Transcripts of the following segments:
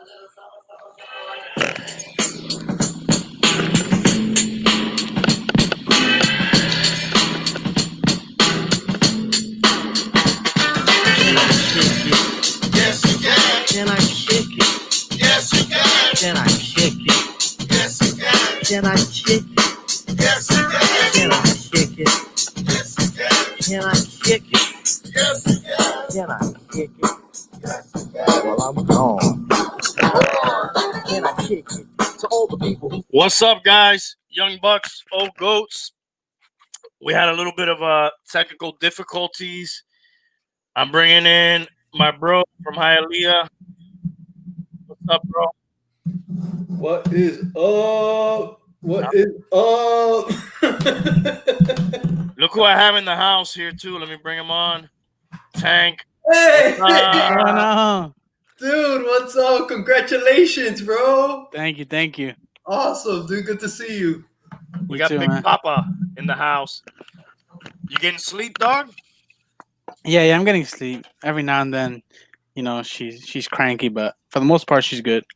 Yes, you can. Can I kick it? Yes, you can. Can I kick it? Yes, you can. Can I kick it? Yes, you can. Can I kick it? Yes, you can. Can I kick it? Yes, you can. Can I kick it? Yes, you can. Well, I'm gone. Can I kick it? To all the people who What's up, guys? Young Bucks, old goats. We had a little bit of technical difficulties. I'm bringing in my bro from Hialeah. What's up, bro? What is up? What is up? Look who I have in the house here too. Let me bring him on. Tank. Hey, Uh, dude, what's up? Congratulations, bro. Thank you. Awesome, dude. Good to see you. we You got too, Big man. Papa in the house. You getting sleep, dog? Yeah, I'm getting sleep every now and then. You know, she's cranky, but for the most part, she's good.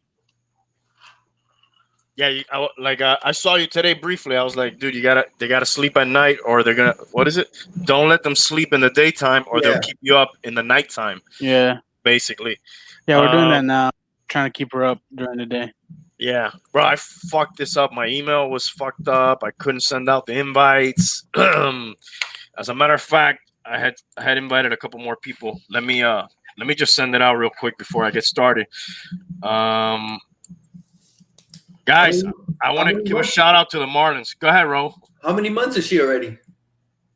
Yeah, I saw you today briefly. I was like, dude, they gotta sleep at night, or they're gonna what is it? Don't let them sleep in the daytime, or Yeah. they'll keep you up in the nighttime. Yeah, Basically, we're doing that now. Trying to keep her up during the day. yeah, bro. I fucked this up. My email was fucked up. I couldn't send out the invites. As a matter of fact, I had invited a couple more people. Let me just send it out real quick before I get started. Guys, I want to give a shout out to the Marlins. Go ahead, Ro. How many months is she already?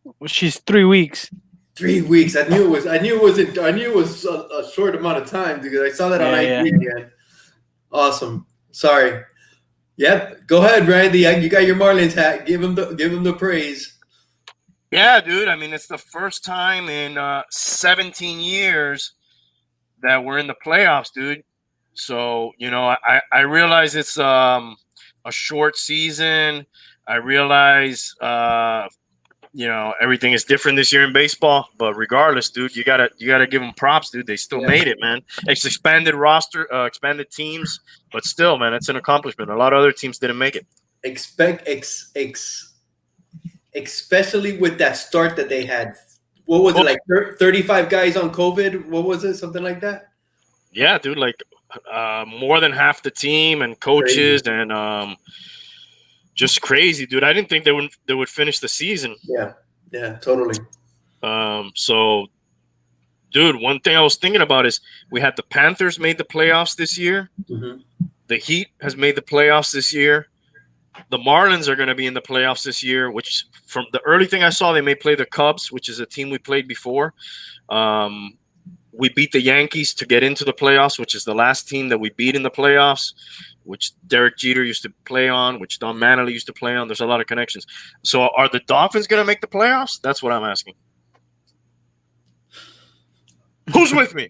Well, she's 3 weeks. 3 weeks. I knew it was a short amount of time because I saw that on Yeah, IG again. Awesome. Sorry. Yep. Go ahead, Randy. You got your Marlins hat. Give him the praise. Yeah, dude. I mean, it's the first time in 17 years that we're in the playoffs, dude. So, I realize it's a short season. I realize, everything is different this year in baseball. But regardless, dude, you gotta give them props, dude. They still made it, man. It's expanded roster, expanded teams, but still, man, it's an accomplishment. A lot of other teams didn't make it. Especially with that start that they had. What was it, like 35 guys on COVID? What was it? Something like that? Yeah, dude, like more than half the team and coaches and just crazy, dude. I didn't think they would finish the season. Yeah, totally. So, dude, one thing I was thinking about is we had the Panthers made the playoffs this year. Mm-hmm. The Heat has made the playoffs this year. The Marlins are going to be in the playoffs this year, which from the early thing I saw, they may play the Cubs, which is a team we played before. We beat the Yankees to get into the playoffs, which is the last team that we beat in the playoffs, which Derek Jeter used to play on, which Don Manley used to play on. There's a lot of connections. So are the Dolphins going to make the playoffs? That's what I'm asking. Who's with me?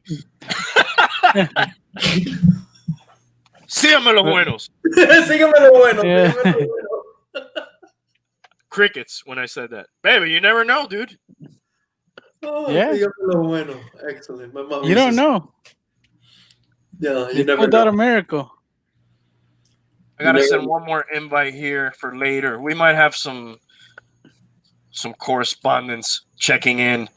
Síganme los buenos. Síganme lo bueno. Yeah. Síganme lo bueno. Crickets when I said that. Baby, you never know, dude. Oh, Yeah. síganme lo bueno. Excellent. My mom You don't know. Yeah, you You never pulled out know. a miracle. I gotta send one more invite here for later. We might have some correspondence checking in.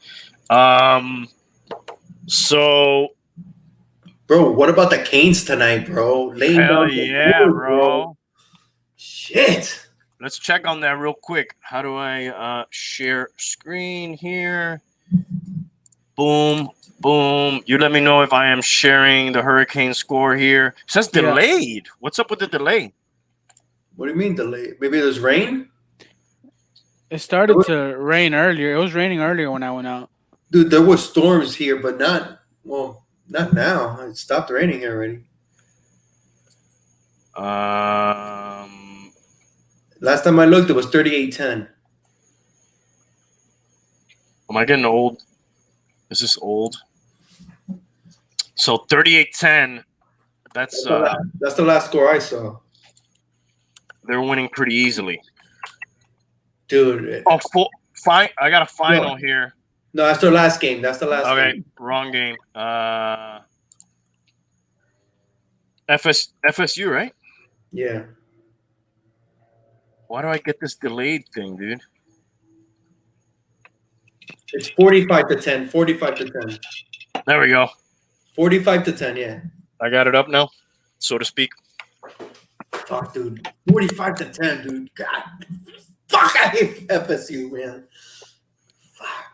So Bro, what about the Canes tonight, bro? Laying hell down the yeah, board, bro. Shit. Let's check on that real quick. How do I share screen here? Boom, boom. You let me know if I am sharing the Hurricane score here. It says delayed. What's up with the delay? What do you mean delay? Maybe there's rain? It started to rain earlier. It was raining earlier when I went out. Dude, there was storms here, but not now. It stopped raining already. Last time I looked, it was 38-10. Am I getting old? Is this old? So 38-10. That's the last score I saw. They're winning pretty easily. Dude. Oh, fine. I got a final here. No, that's their last game. That's the last game. Okay, wrong game. FSU, right? Yeah. Why do I get this delayed thing, dude? It's 45 to 10. 45 to 10. There we go. 45 to 10, yeah. I got it up now, so to speak. Fuck, dude. 45 to 10, dude. God. Fuck, I hate FSU, man.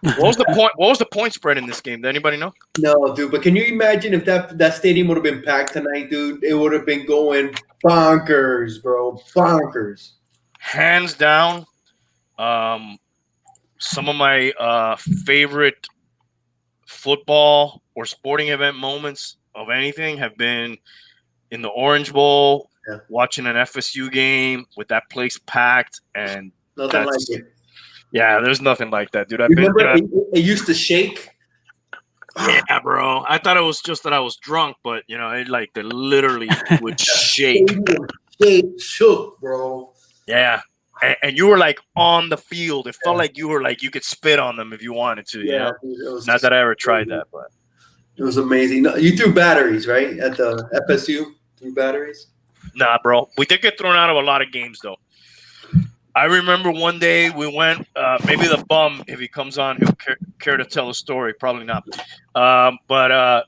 What was the point? What was the point spread in this game? Did anybody know? No, dude, but can you imagine if that stadium would have been packed tonight, dude? It would have been going bonkers, bro. Bonkers. Hands down, some of my favorite football or sporting event moments of anything have been in the Orange Bowl, Yeah. watching an FSU game with that place packed, and Nothing like that's it. yeah, there's nothing like that, dude. I've You been, remember it used to shake? yeah, bro. I thought it was just that I was drunk, but you know, it literally would shake. Stadium shook, bro. Yeah. And you were like on the field. It felt like you were like you could spit on them if you wanted to. You know? Dude, it was Not that I ever tried that, but it was amazing. No, you threw batteries, right? At the FSU, threw batteries. nah, bro. We did get thrown out of a lot of games though. I remember one day we went. Maybe the bum, if he comes on, he'll care to tell a story. Probably not. But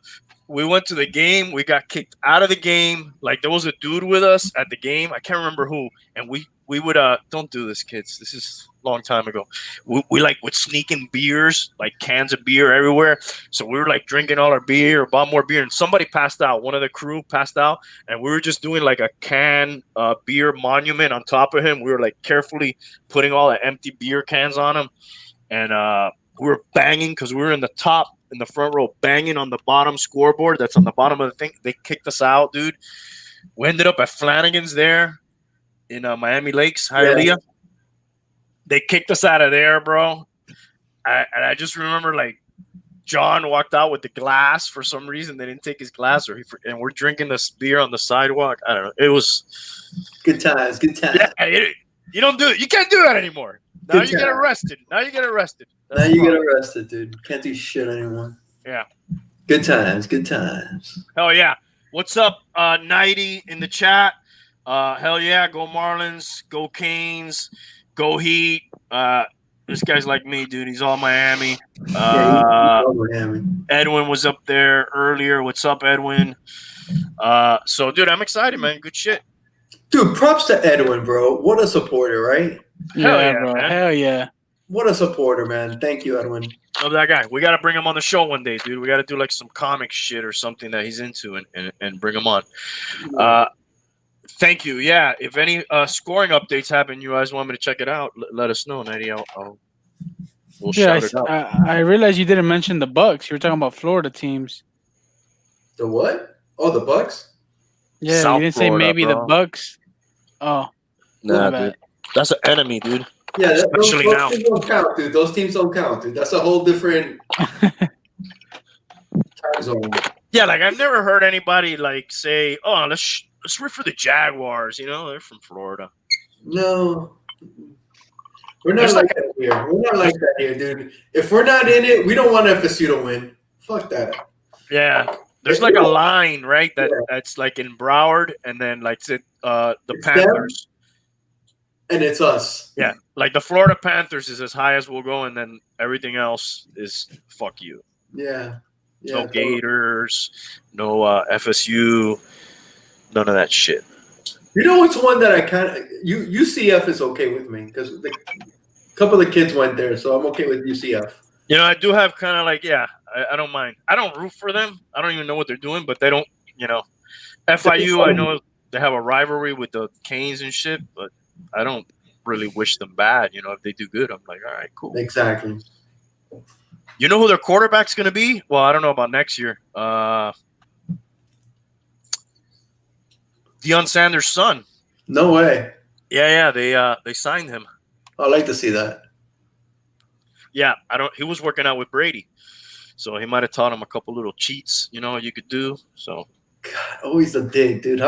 we went to the game. We got kicked out of the game. Like there was a dude with us at the game. I can't remember who. And we would don't do this, kids. This is a long time ago. We like would sneak in beers, like cans of beer everywhere. So we were like drinking all our beer or bought more beer, and somebody passed out. One of the crew passed out, and we were just doing like a can beer monument on top of him. We were like carefully putting all the empty beer cans on him, and we were banging because we were in the front row, banging on the bottom scoreboard that's on the bottom of the thing. They kicked us out, dude. We ended up at Flanagan's there in Miami Lakes, Hialeah. Yeah. They kicked us out of there, bro. And I just remember like John walked out with the glass for some reason. They didn't take his glass, and we're drinking this beer on the sidewalk. I don't know. It was good times. Good times. Yeah, you don't do it. You can't do that anymore. Now you get arrested. That's now you get arrested, dude. Can't do shit anymore. Yeah. Good times. Good times. Hell yeah. What's up, 90 in the chat? Hell yeah. Go Marlins. Go Canes. Go Heat. This guy's like me, dude. He's all Miami. Edwin was up there earlier. What's up, Edwin? So, dude, I'm excited, man. Good shit. Dude, props to Edwin, bro. What a supporter, right? Hell yeah, bro. Man. Hell yeah. What a supporter, man. Thank you, Edwin. Love that guy. We got to bring him on the show one day, dude. We got to do like some comic shit or something that he's into and bring him on. Thank you. Yeah. If any scoring updates happen, you guys want me to check it out, let us know, Natty. We'll shout it out. I realized you didn't mention the Bucks. You were talking about Florida teams. The what? Oh, the Bucks? Yeah, South you didn't Florida, say maybe bro. the Bucks. Oh. Nah, dude. That's an enemy, dude. Yeah, especially those now. Teams don't count, dude. Those teams don't count, dude. That's a whole different time zone. Yeah, like I've never heard anybody like say, "Oh, let's root for the Jaguars." You know, they're from Florida. No, we're not like that here. We're not like that here, dude. If we're not in it, we don't want FSU to win. Fuck that. Yeah, there's like a line, right? That's like in Broward, and then like the Panthers. Them, and it's us. Yeah, like the Florida Panthers is as high as we'll go, and then everything else is fuck you. Yeah. No Gators, no FSU, none of that shit. You know what's one that I kind of UCF is okay with me because a couple of the kids went there, so I'm okay with UCF. You know, I do have kind of like, yeah, I don't mind. I don't root for them. I don't even know what they're doing, but they don't, you know. FIU, I know they have a rivalry with the Canes and shit, but I don't really wish them bad. You know, if they do good, I'm like, all right, cool. Exactly. You know who their quarterback's going to be? Well, I don't know about next year. Deion Sanders' son. No way. Yeah, they signed him. I'd like to see that. Yeah, he was working out with Brady. So he might have taught him a couple little cheats, you know, you could do. So God, always the dig, dude.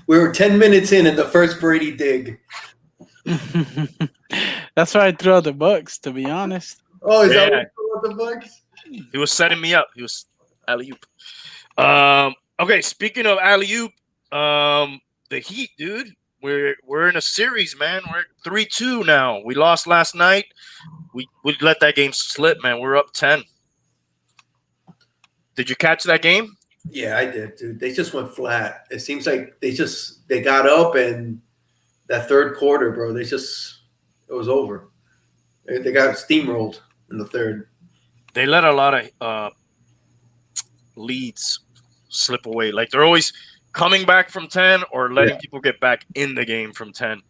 We were 10 minutes in the first Brady dig. That's why I threw out the Bucks, to be honest. Oh, is that what you threw out the Bucks? He was setting me up. He was alley-oop. Okay, speaking of alley-oop, The Heat, dude. We're in a series, man. We're 3-2 now. We lost last night. We let that game slip, man. We're up 10. Did you catch that game? Yeah, I did, dude. They just went flat. It seems like they got up, and that third quarter, bro, it was over. They got steamrolled in the third. They let a lot of leads slip away. Like they're always coming back from 10 or letting people get back in the game from 10.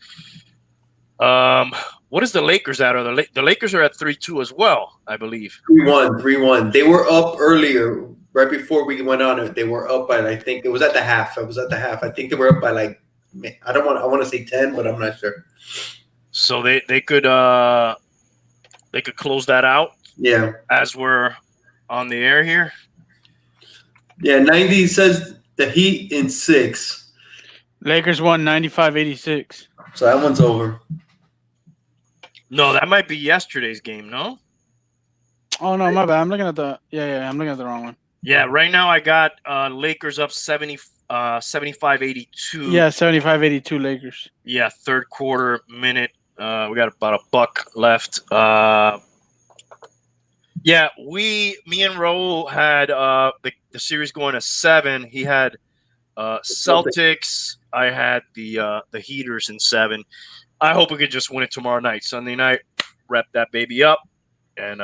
What is the Lakers at? The Lakers are at 3-2 as well, I believe. 3-1. They were up earlier, right before we went on it. They were up by, I think it was at the half. I was at the half. I think they were up by I want to say 10, but I'm not sure. So they could close that out. Yeah. As we're on the air here. Yeah, 90 says the Heat in 6. Lakers won 95-86. So that one's over. No, that might be yesterday's game, no? Oh no, my bad. I'm looking at the I'm looking at the wrong one. Yeah, right now I got Lakers up 75-82. Yeah, 75-82 Lakers. Yeah, third quarter minute. We got about a buck left. Yeah, me and Raul had the series going to 7. He had Celtics. I had the Heaters in 7. I hope we could just win it tomorrow night, Sunday night. Wrap that baby up, and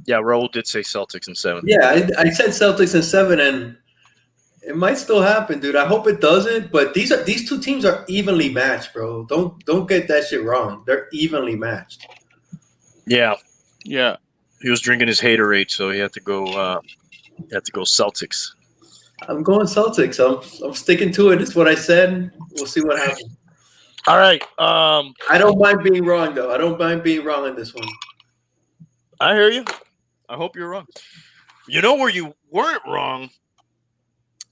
yeah, Raul did say Celtics in 7. Yeah, I said Celtics in 7, and it might still happen, dude. I hope it doesn't. But these two teams are evenly matched, bro. Don't get that shit wrong. They're evenly matched. Yeah. He was drinking his haterade, so he had to go. Celtics. I'm going Celtics. I'm sticking to it. It's what I said. We'll see what happens. All right. I don't mind being wrong, though. I don't mind being wrong in this one. I hear you. I hope you're wrong. You know where you weren't wrong?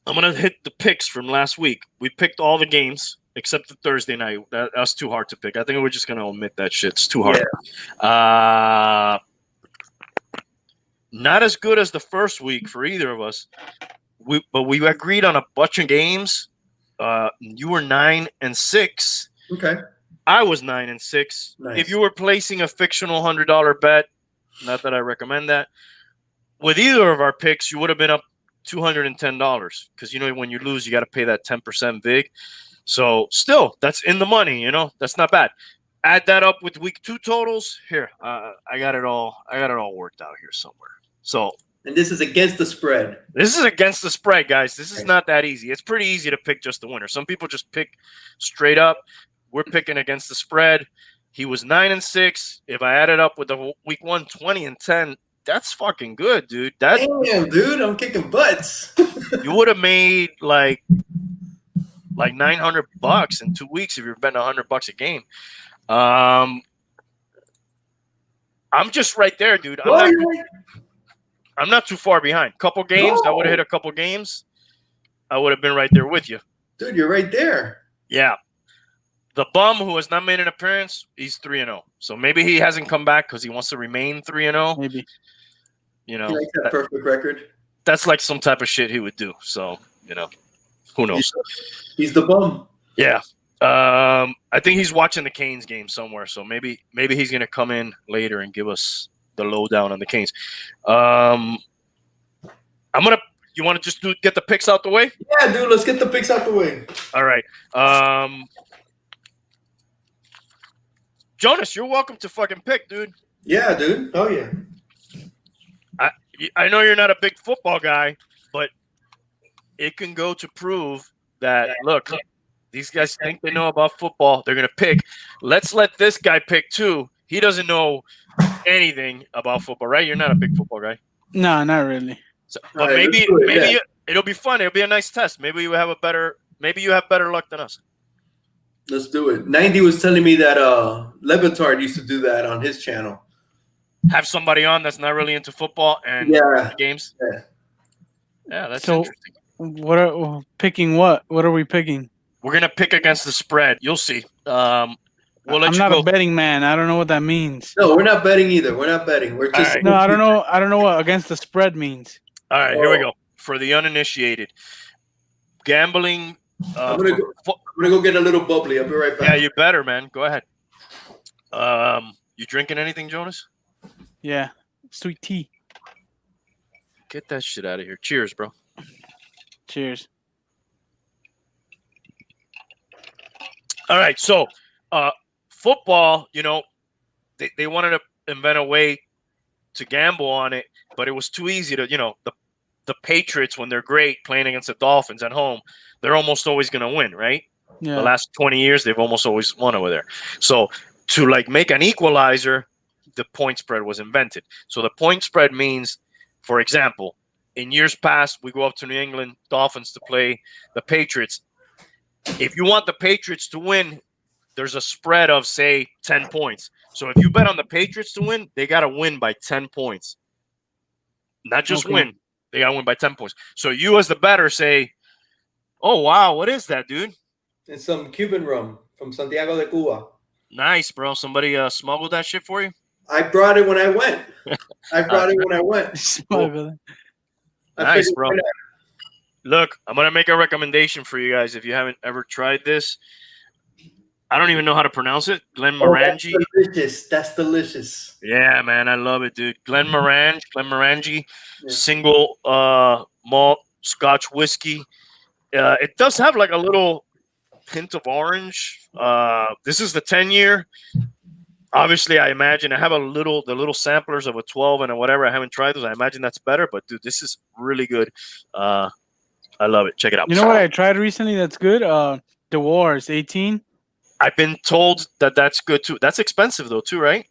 I'm gonna hit the picks from last week. We picked all the games except the Thursday night. That's too hard to pick. I think we're just gonna omit that shit. It's too hard. Yeah. Not as good as the first week for either of us. But we agreed on a bunch of games. You were 9-6. Okay. I was 9-6. Nice. If you were placing a fictional $100 bet, not that I recommend that, with either of our picks, you would have been up $210 because when you lose, you got to pay that 10% vig. So still, that's in the money. That's not bad. Add that up with week 2 totals. Here, I got it all worked out here somewhere. So. And this is against the spread. This is against the spread, guys. This is not that easy. It's pretty easy to pick just the winner. Some people just pick straight up. We're picking against the spread. He was 9-6. If I added up with the week 1, 20-10, that's fucking good, dude. Damn, dude, I'm kicking butts. You would have made like $900 in 2 weeks if you're betting $100 a game. I'm just right there, dude. I'm not too far behind. Couple games, I would have hit a couple games. I would have been right there with you. Dude, you're right there. Yeah. The bum who has not made an appearance, he's 3-0. So maybe he hasn't come back because he wants to remain 3-0. Maybe. He likes that perfect record. That's like some type of shit he would do. So, who knows? He's the bum. Yeah. I think he's watching the Canes game somewhere. So maybe he's going to come in later and give us the lowdown on the Canes. You want to just get the picks out the way? Yeah, dude, let's get the picks out the way. All right. Jonas, you're welcome to fucking pick, dude. Yeah, dude. Oh, yeah. I know you're not a big football guy, but it can go to prove that, look, these guys think they know about football. They're going to pick. Let's let this guy pick, too. He doesn't know anything about football, right? You're not a big football guy. No, not really. So, but maybe it'll be fun. It'll be a nice test. Maybe you have better luck than us. Let's do it. 90 was telling me that Levitard used to do that on his channel. Have somebody on that's not really into football and games. Yeah, that's interesting. What are picking? What are we picking? We're gonna pick against the spread. You'll see. I'm not a betting man. I don't know what that means. No, we're not betting either. We're not betting. We're just right. No, I don't know. I don't know what against the spread means. All right, here we go. For the uninitiated, gambling. I'm gonna go get a little bubbly. I'll be right back. Yeah, you better, man. Go ahead. You drinking anything, Jonas? Yeah, sweet tea. Get that shit out of here. Cheers, bro. Cheers. All right, so football, they wanted to invent a way to gamble on it, but it was too easy to, the Patriots, when they're great playing against the Dolphins at home, they're almost always going to win, right? Yeah. The last 20 years, they've almost always won over there. So to make an equalizer, the point spread was invented. So the point spread means, for example, in years past, we go up to New England Dolphins to play the Patriots. If you want the Patriots to win, there's a spread of, say, 10 points. So if you bet on the Patriots to win, they got to win by 10 points. Not just win. They got to win by 10 points. So you as the bettor say, oh, wow, what is that, dude? It's some Cuban rum from Santiago de Cuba. Nice, bro. Somebody smuggled that shit for you? I brought it when I went. Nice, bro. Look, I'm going to make a recommendation for you guys if you haven't ever tried this. I don't even know how to pronounce it. Glenmorangie. That's delicious. Yeah, man. I love it, dude. Glenmorangie, single malt Scotch whiskey. It does have like a little hint of orange. This is the 10-year. Obviously, I imagine I have the little samplers of a 12 and a whatever. I haven't tried those. I imagine that's better, but dude, this is really good. I love it. Check it out. You know what I tried recently that's good? The Wars 18. I've been told that that's good too. That's expensive though too, right?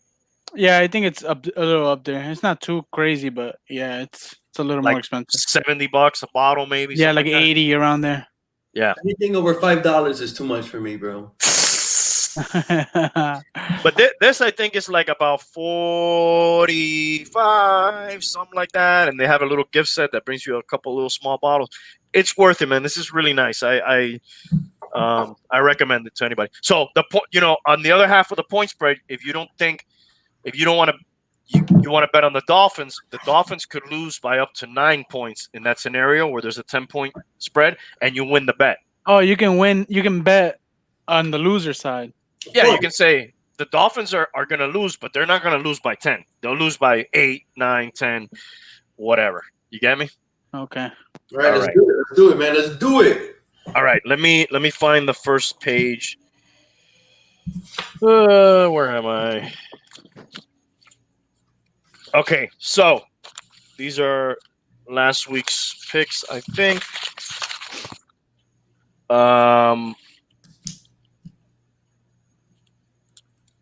Yeah, I think it's a little up there. It's not too crazy, but yeah, it's a little more expensive. $70 a bottle, maybe. Yeah, like 80 around there. Yeah. Anything over $5 is too much for me, bro. But this I think is like about 45, something like that, and they have a little gift set that brings you a couple little small bottles. It's worth it, man. This is really nice. I recommend it to anybody. So the point, on the other half of the point spread, if you don't want to, you want to bet on the Dolphins could lose by up to 9 points in that scenario where there's a 10-point spread and you win the bet. Oh, you can win. You can bet on the loser side. Yeah, you can say the Dolphins are going to lose, but they're not going to lose by 10. They'll lose by 8, 9, 10, whatever. You get me? Okay. All right, let's do it, man. Let's do it. All right, let me find the first page. Where am I? Okay, so these are last week's picks, I think.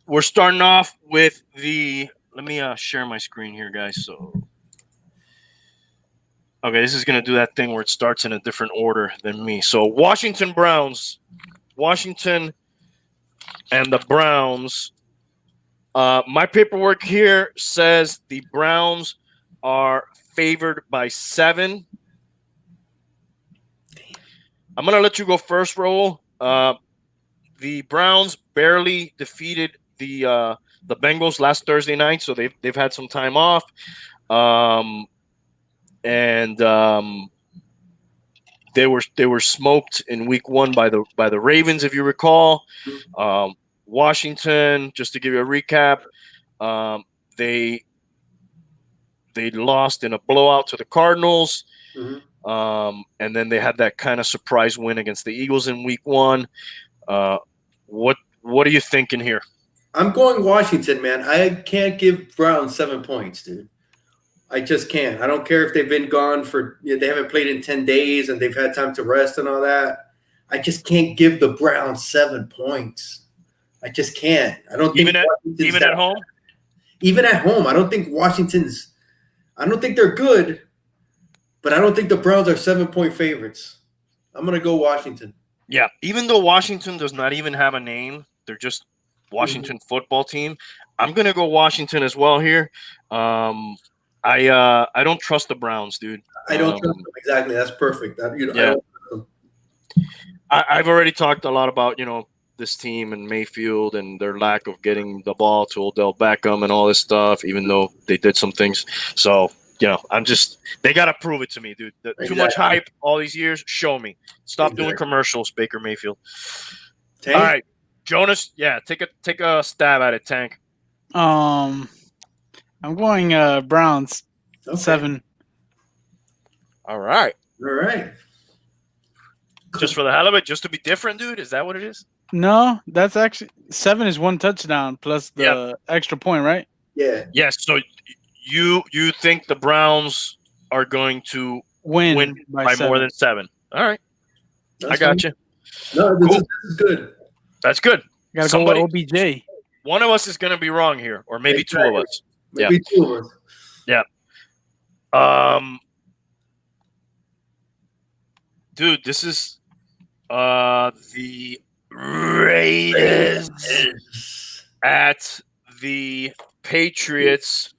We're starting off with the. Let me share my screen here, guys. So, okay, this is gonna do that thing where it starts in a different order than me. So, Washington and the Browns. My paperwork here says the Browns are favored by 7. I'm gonna let you go first, Raul. The Browns barely defeated the Bengals last Thursday night, so they've had some time off, and they were smoked in week 1 by the Ravens, if you recall. Washington, just to give you a recap, they lost in a blowout to the Cardinals. Mm-hmm. And then they had that kind of surprise win against the Eagles in week 1. What are you thinking here? I'm going Washington, man. I can't give Brown 7 points, dude. I just can't. I don't care if they've been gone they haven't played in 10 days and they've had time to rest and all that. I just can't give the Browns 7 points. I just can't. I don't think even at home. Even at home, I don't think they're good, but I don't think the Browns are 7-point favorites. I'm gonna go Washington. Yeah, even though Washington does not even have a name, they're just Washington football team. I'm gonna go Washington as well here. I don't trust the Browns, dude. I don't trust them exactly. That's perfect. I've already talked a lot about this team and Mayfield and their lack of getting the ball to Odell Beckham and all this stuff, even though they did some things. So they got to prove it to me, dude. Too much hype all these years. Show me. Stop doing commercials, Baker Mayfield. Tank? All right, Jonas. Yeah, take a stab at it, Tank. I'm going Browns. Okay. 7. All right. All right. Just for the hell of it, just to be different, dude. Is that what it is? No, that's actually 7 is 1 touchdown plus the extra point, right? Yeah. Yes. So you think the Browns are going to win by more than 7? All right. I got you. No, this is good. That's good. Gotta go with OBJ. One of us is going to be wrong here, or maybe two of us. Maybe 2 of us. Yeah. Dude, this is the Raiders at the Patriots.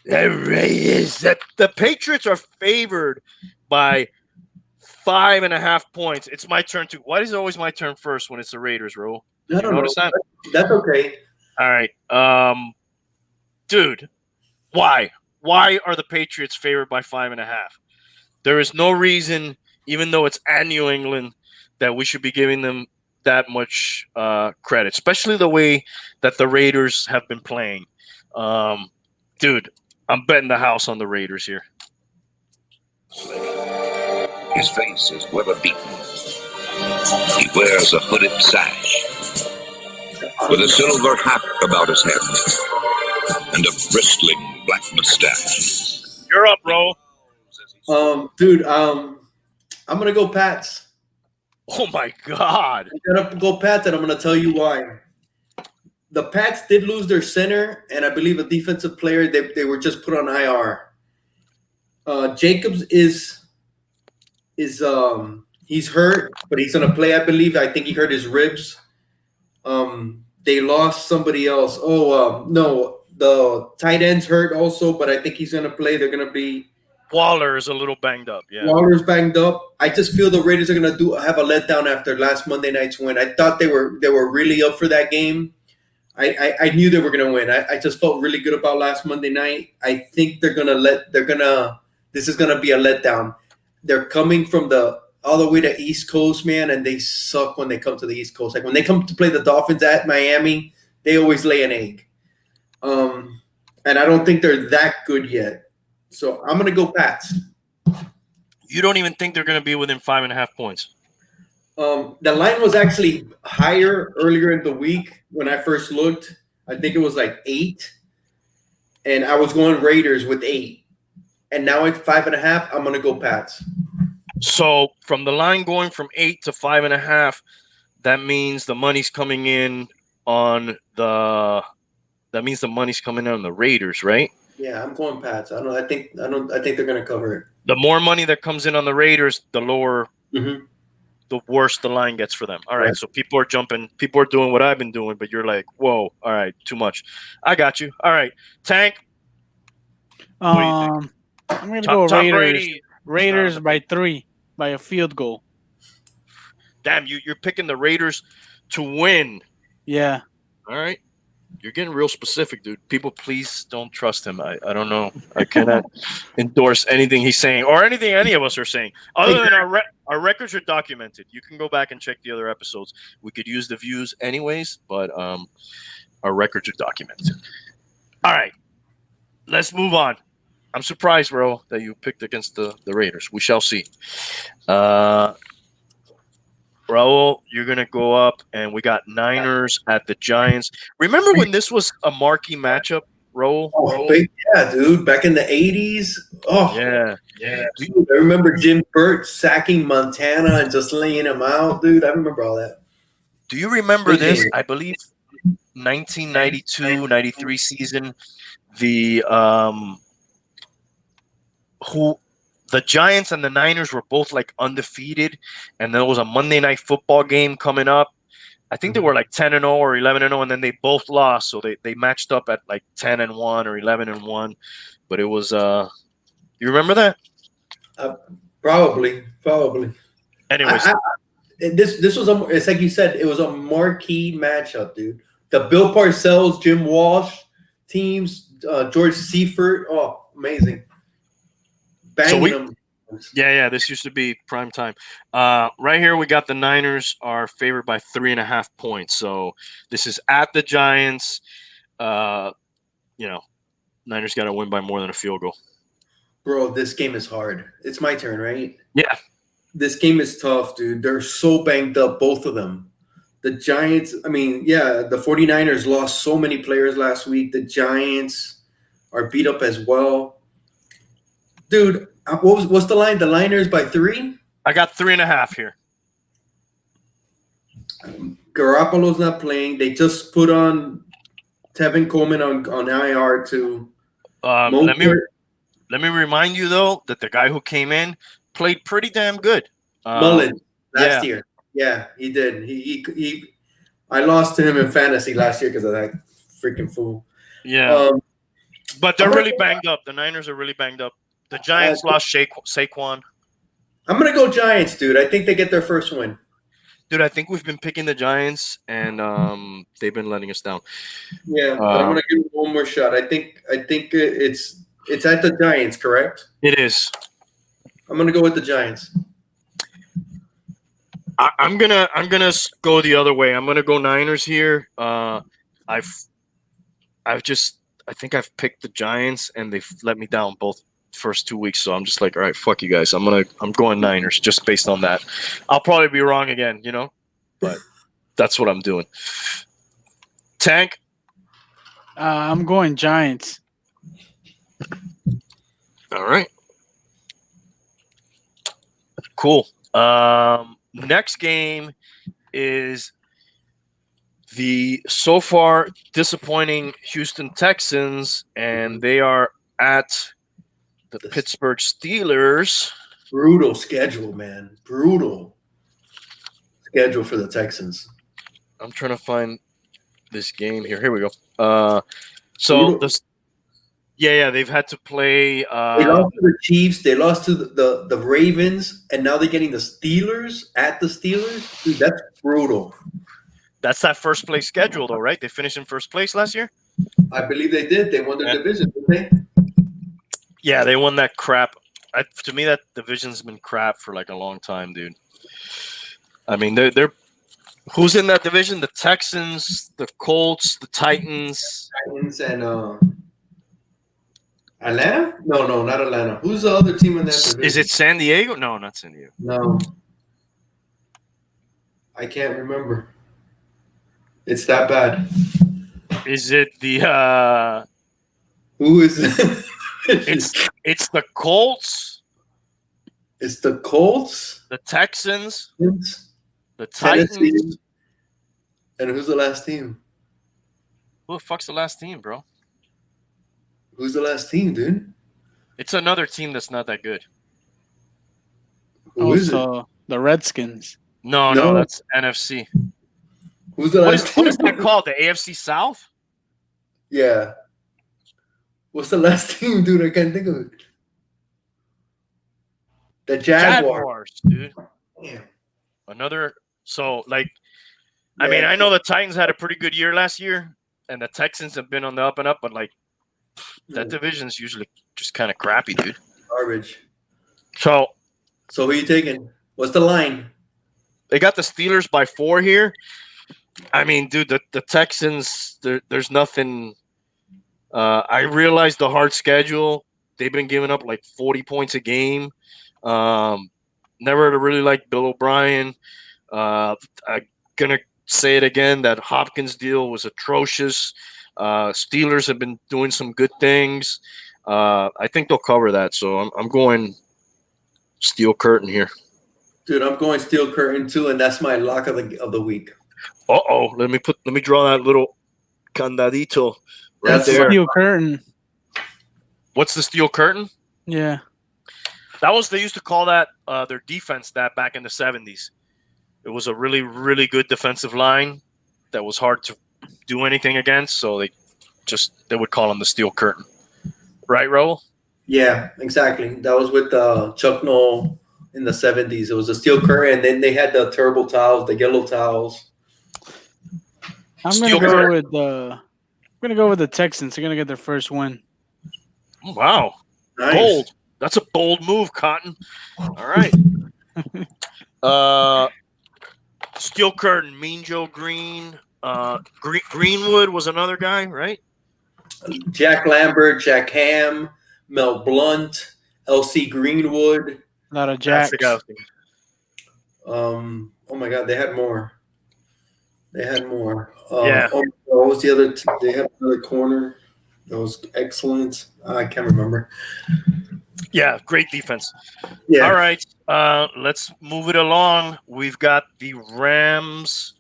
The Patriots are favored by 5.5 points. It's my turn too. Why is it always my turn first when it's the Raiders, Ro? I don't notice know. that? That's okay. All right. Dude, why? Why are the Patriots favored by 5.5? There is no reason, even though it's at New England, that we should be giving them that much credit, especially the way that the Raiders have been playing. Dude, I'm betting the house on the Raiders here. His face is weather-beaten. He wears a hooded sash with a silver hat about his head and a bristling black mustache. You're up, bro. Dude, I'm gonna go Pats. Oh my God! I'm gonna go Pats, and I'm gonna tell you why. The Pats did lose their center, and I believe a defensive player. They were just put on IR. Jacobs is he's hurt, but he's gonna play. I believe. I think he hurt his ribs. They lost somebody else. No, the tight end's hurt also, but I think he's gonna play. They're gonna be. Waller is a little banged up. Yeah, Waller's banged up. I just feel the Raiders are gonna have a letdown after last Monday night's win. I thought they were really up for that game. I knew they were gonna win. I just felt really good about last Monday night. I think this is gonna be a letdown. They're coming from all the way to East Coast, man, and they suck when they come to the East Coast. Like when they come to play the Dolphins at Miami, they always lay an egg. And I don't think they're that good yet. So I'm gonna go Pats. You don't even think they're going to be within 5.5 points? The line was actually higher earlier in the week when I first looked. I think it was like 8, and I was going Raiders with 8, and now it's 5.5. I'm gonna go Pats. So from the line going from 8 to 5.5, that means the money's coming in on the. That means the money's coming in on the Raiders, right? Yeah, I'm going Pats. I think they're gonna cover it. The more money that comes in on the Raiders, the lower, the worse the line gets for them. All right, so people are jumping. People are doing what I've been doing, but you're like, whoa, all right, too much. I got you. All right, Tank. I'm gonna go Raiders. Raiders by 3 by a field goal. Damn, you're picking the Raiders to win. Yeah. All right. You're getting real specific, dude. People, please don't trust him. I don't know. I cannot endorse anything he's saying or anything any of us are saying. Other than our records are documented. You can go back and check the other episodes. We could use the views anyways, but our records are documented. All right. Let's move on. I'm surprised, bro, that you picked against the Raiders. We shall see. Raul, you're going to go up, and we got Niners at the Giants. Remember when this was a marquee matchup, Raul? Yeah, dude. Back in the 80s. Oh, yeah. Dude, I remember Jim Burt sacking Montana and just laying him out, dude. I remember all that. Do you remember this? I believe 1992-93 season. The Giants and the Niners were both like undefeated, and there was a Monday Night Football game coming up. I think they were like 10-0 or 11-0, and then they both lost. So they matched up at like 10-1 or 11-1. But it was you remember that? Probably. Anyways, this was it's like you said, it was a marquee matchup, dude. The Bill Parcells, Jim Walsh teams, George Seifert. Oh amazing. Banging we- them. Yeah. This used to be prime time. Right here, we got the Niners are favored by 3.5 points. So this is at the Giants. Niners got to win by more than a field goal. Bro, this game is hard. It's my turn, right? Yeah. This game is tough, dude. They're so banged up, both of them. The Giants, the 49ers lost so many players last week. The Giants are beat up as well. Dude, what's the line? The Niners by 3? I got 3.5 here. Garoppolo's not playing. They just put on Tevin Coleman on IR too. Let me remind you though that the guy who came in played pretty damn good. Mullins last year. Yeah, he did. He I lost to him in fantasy last year because of that freaking fool. Yeah. But they're really banged up. The Niners are really banged up. The Giants lost Saquon. I'm gonna go Giants, dude. I think they get their first win. Dude, I think we've been picking the Giants, and they've been letting us down. Yeah, but I'm gonna give it one more shot. I think it's at the Giants, correct? It is. I'm gonna go with the Giants. I'm gonna go the other way. I'm gonna go Niners here. I think I've picked the Giants, and they've let me down both first 2 weeks. So I'm just like, all right, fuck you guys. I'm going Niners just based on that. I'll probably be wrong again, but that's what I'm doing. Tank. I'm going Giants. All right. Cool. Next game is the so far disappointing Houston Texans, and they are at the Pittsburgh Steelers. Brutal schedule, man. Brutal schedule for the Texans. I'm trying to find this game here. Here we go. They've had to play. They lost to the Chiefs. They lost to the Ravens, and now they're getting the Steelers at the Steelers. Dude, that's brutal. That's that first place schedule, though, right? They finished in first place last year. I believe they did. They won their division, didn't they? Yeah, they won that crap. To me, that division's been crap for like a long time, dude. I mean, they're who's in that division? The Texans, the Colts, the Titans. Titans and Atlanta? No, not Atlanta. Who's the other team in that division? Is it San Diego? No, not San Diego. No. I can't remember. It's that bad. Is it the Who is it? It's the Colts, It's the Colts, the Texans, the Tennessee, Titans. and who's the last team? Who the fuck's the last team, bro? Who's the last team, dude? It's another team that's not that good. Who is it? Also, the Redskins. No, No. that's NFC. Who's the last team? What is that called? The AFC South? Yeah. What's the last team, dude? I can't think of it. The Jaguars. Dude. Damn. Another. So, like, Yeah. I mean, I know the Titans had a pretty good year last year, and the Texans have been on the up and up, but, like, that division's usually just kind of crappy, dude. Garbage. So, So who you taking? What's the line? they got the Steelers by 4 here. I mean, dude, the Texans, there's nothing. I realize the hard schedule. They've been giving up like 40 points a game. Never really liked Bill O'Brien. I'm going to say it again, that Hopkins deal was atrocious. Steelers have been doing some good things. I think they'll cover that. So I'm going Steel Curtain here. Dude, I'm going Steel Curtain too, and that's my lock of the week. Uh-oh. Let me draw that little candadito right That's there. Steel Curtain. What's the Steel Curtain? Yeah. They used to call that their defense that back in the 70s. It was a really, really good defensive line that was hard to do anything against, so they would call them the Steel Curtain. Right, Raul? Yeah, exactly. That was with Chuck Noll in the 70s. It was a Steel Curtain, and then they had the turbo towels, the yellow towels. I'm Steel gonna go with the Texans. They're gonna get their first win. Oh, wow. Nice. Bold. That's a bold move, Cotton. All right. Steel Curtain, Mean Joe Green. Greenwood was another guy, right? Jack Lambert, Jack Ham, Mel Blunt, L.C. Greenwood. A lot of That's jacks. the guy I was thinking. Oh my God, they had more. Yeah. What was the other? They had another corner that was excellent. I can't remember. Yeah, great defense. Yeah. All right. Let's move it along. We've got the Rams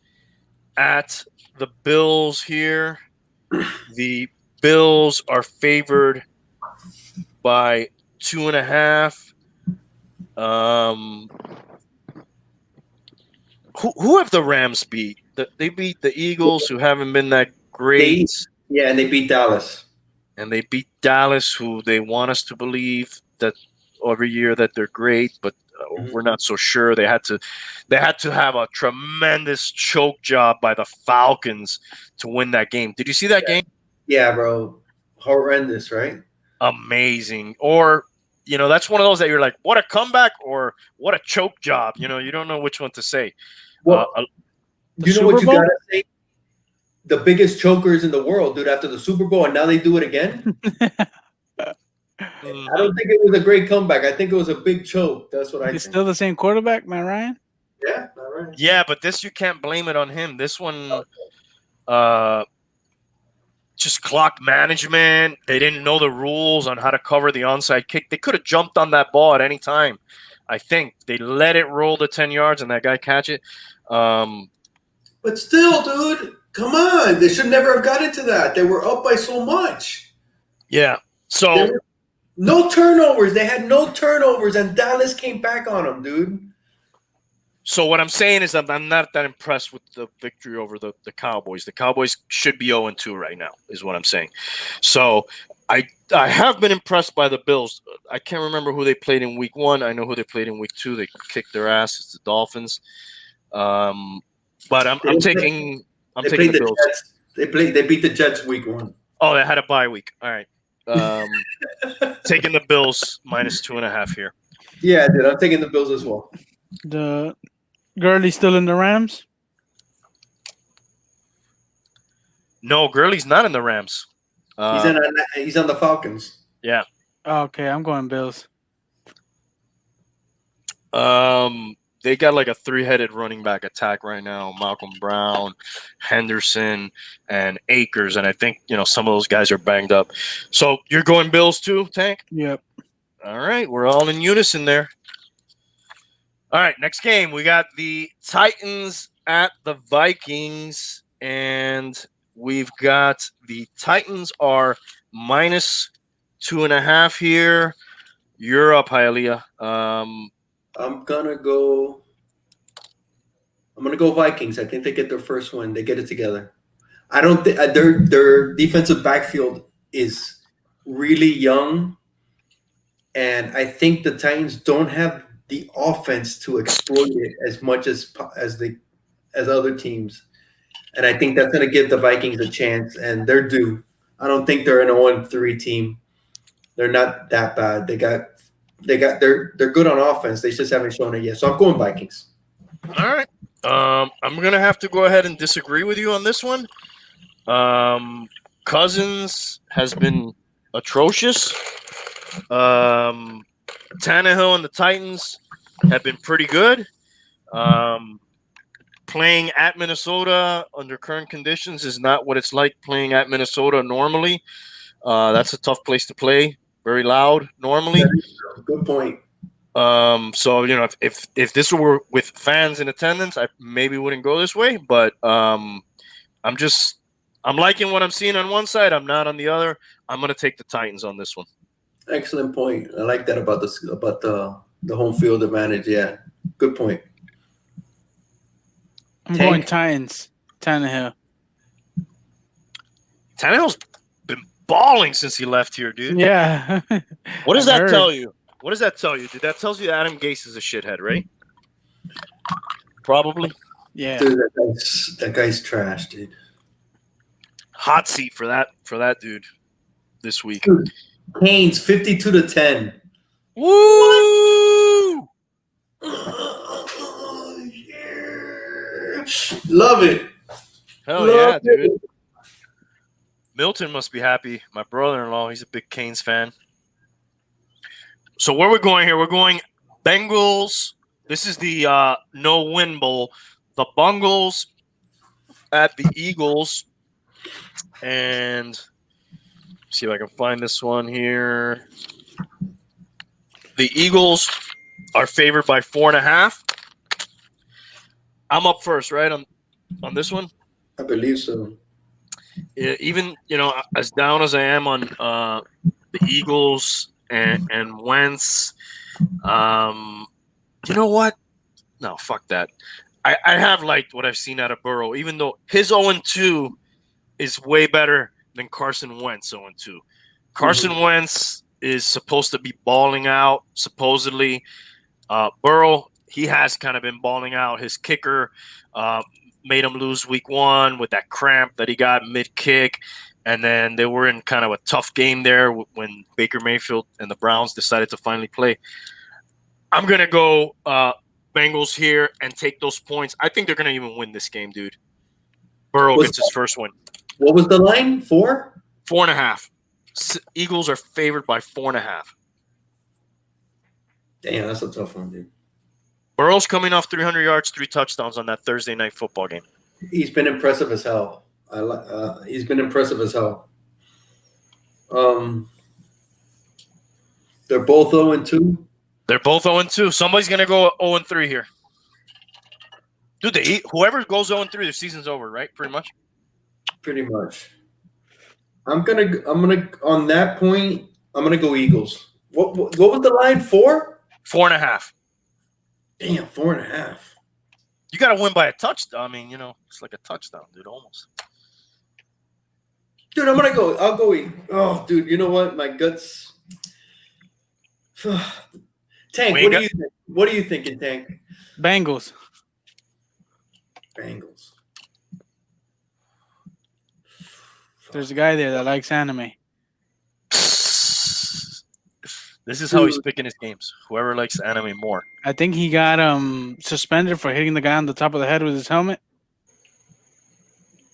at the Bills here. The Bills are favored by 2.5. Who have the Rams beat? They beat the Eagles, who haven't been that great. And they beat Dallas. And they beat Dallas, who they want us to believe that every year that they're great, but we're not so sure. They had to have a tremendous choke job by the Falcons to win that game. Did you see that game? Yeah, bro. Horrendous, right? Amazing. Or, that's one of those that you're like, what a comeback or what a choke job. You don't know which one to say. Well, you know what you got to say? The biggest chokers in the world, dude, after the Super Bowl, and now they do it again? I don't think it was a great comeback. I think it was a big choke. That's what I think. He's still the same quarterback, Matt Ryan? Yeah, not right. Yeah, but this, you can't blame it on him. This one, just clock management. They didn't know the rules on how to cover the onside kick. They could have jumped on that ball at any time. I think they let it roll to 10 yards and that guy catch it. But still, dude, come on. They should never have got into that. They were up by so much. Yeah. So no turnovers. They had no turnovers, and Dallas came back on them, dude. So what I'm saying is that I'm not that impressed with the victory over the Cowboys. The Cowboys should be 0-2 right now, is what I'm saying. So I have been impressed by the Bills. I can't remember who they played in week 1. I know who they played in week 2. They kicked their ass. It's the Dolphins. But I'm taking the Bills. Jets. They beat the Jets week 1. Oh, they had a bye week. All right. Taking the Bills minus 2.5 here. Yeah, dude, I'm taking the Bills as well. The Gurley still in the Rams? No, Gurley's not in the Rams. He's on the Falcons. Yeah. Okay, I'm going Bills. They got like a 3-headed running back attack right now. Malcolm Brown, Henderson, and Akers. And I think, some of those guys are banged up. So you're going Bills too, Tank? Yep. All right. We're all in unison there. All right. Next game. We got the Titans at the Vikings. And we've got the Titans are minus 2.5 here. You're up, Hialeah. I'm gonna go Vikings. I think they get their first win. They get it together. I don't think their defensive backfield is really young, and I think the Titans don't have the offense to exploit it as much as other teams. And I think that's gonna give the Vikings a chance, and they're due. I don't think they're an 0-3 team. They're not that bad. They're good on offense. They just haven't shown it yet. So I'm going Vikings. All right. I'm gonna have to go ahead and disagree with you on this one. Cousins has been atrocious. Tannehill and the Titans have been pretty good. Playing at Minnesota under current conditions is not what it's like playing at Minnesota normally. That's a tough place to play. Very loud normally. Good point. So if this were with fans in attendance, I maybe wouldn't go this way. But I'm liking what I'm seeing on one side. I'm not on the other. I'm gonna take the Titans on this one. Excellent point. I like that about the home field advantage. Yeah, good point. I'm going Titans. Tannehill. Tannehill's been balling since he left here, dude. Yeah. What does that tell you? What does that tell you? Dude, that tells you Adam Gase is a shithead, right? Probably. Yeah. Dude, that guy's trash, dude. Hot seat for that dude this week. Dude, Canes 52-10. Woo! Love it. Hell yeah, dude. Milton must be happy. My brother-in-law, he's a big Canes fan. So where we're going here, we're going Bengals. This is the no-win bowl. The Bungles at the Eagles. And see if I can find this one here. The Eagles are favored by 4.5. I'm up first, right, on this one? I believe so. Even, as down as I am on the Eagles and Wentz, you know what? No, fuck that. I have liked what I've seen out of Burrow, even though his 0-2 is way better than Carson Wentz 0-2. Carson Wentz is supposed to be balling out, supposedly. Burrow, he has kind of been balling out. His kicker made him lose week 1 with that cramp that he got mid-kick. And then they were in kind of a tough game there when Baker Mayfield and the Browns decided to finally play. I'm going to go Bengals here and take those points. I think they're going to even win this game, dude. Burrow gets his first win. What was the line? 4? 4.5. Eagles are favored by 4.5. Damn, that's a tough one, dude. Burrow's coming off 300 yards, 3 touchdowns on that Thursday night football game. He's been impressive as hell. He's been impressive as hell. They're both 0-2. They're both 0-2. Somebody's gonna go 0-3 here. Dude, whoever goes 0-3, their season's over, right? Pretty much. Pretty much. I'm gonna on that point. I'm gonna go Eagles. What was the line? 4? 4.5. Damn, 4.5. You got to win by a touchdown. I mean, it's like a touchdown, dude, almost. Dude, I'll go eat. Oh, dude, you know what? My guts. Tank, what are you thinking, Tank? Bengals. Bengals. There's a guy there that likes anime. This is how he's picking his games. Whoever likes anime more. I think he got suspended for hitting the guy on the top of the head with his helmet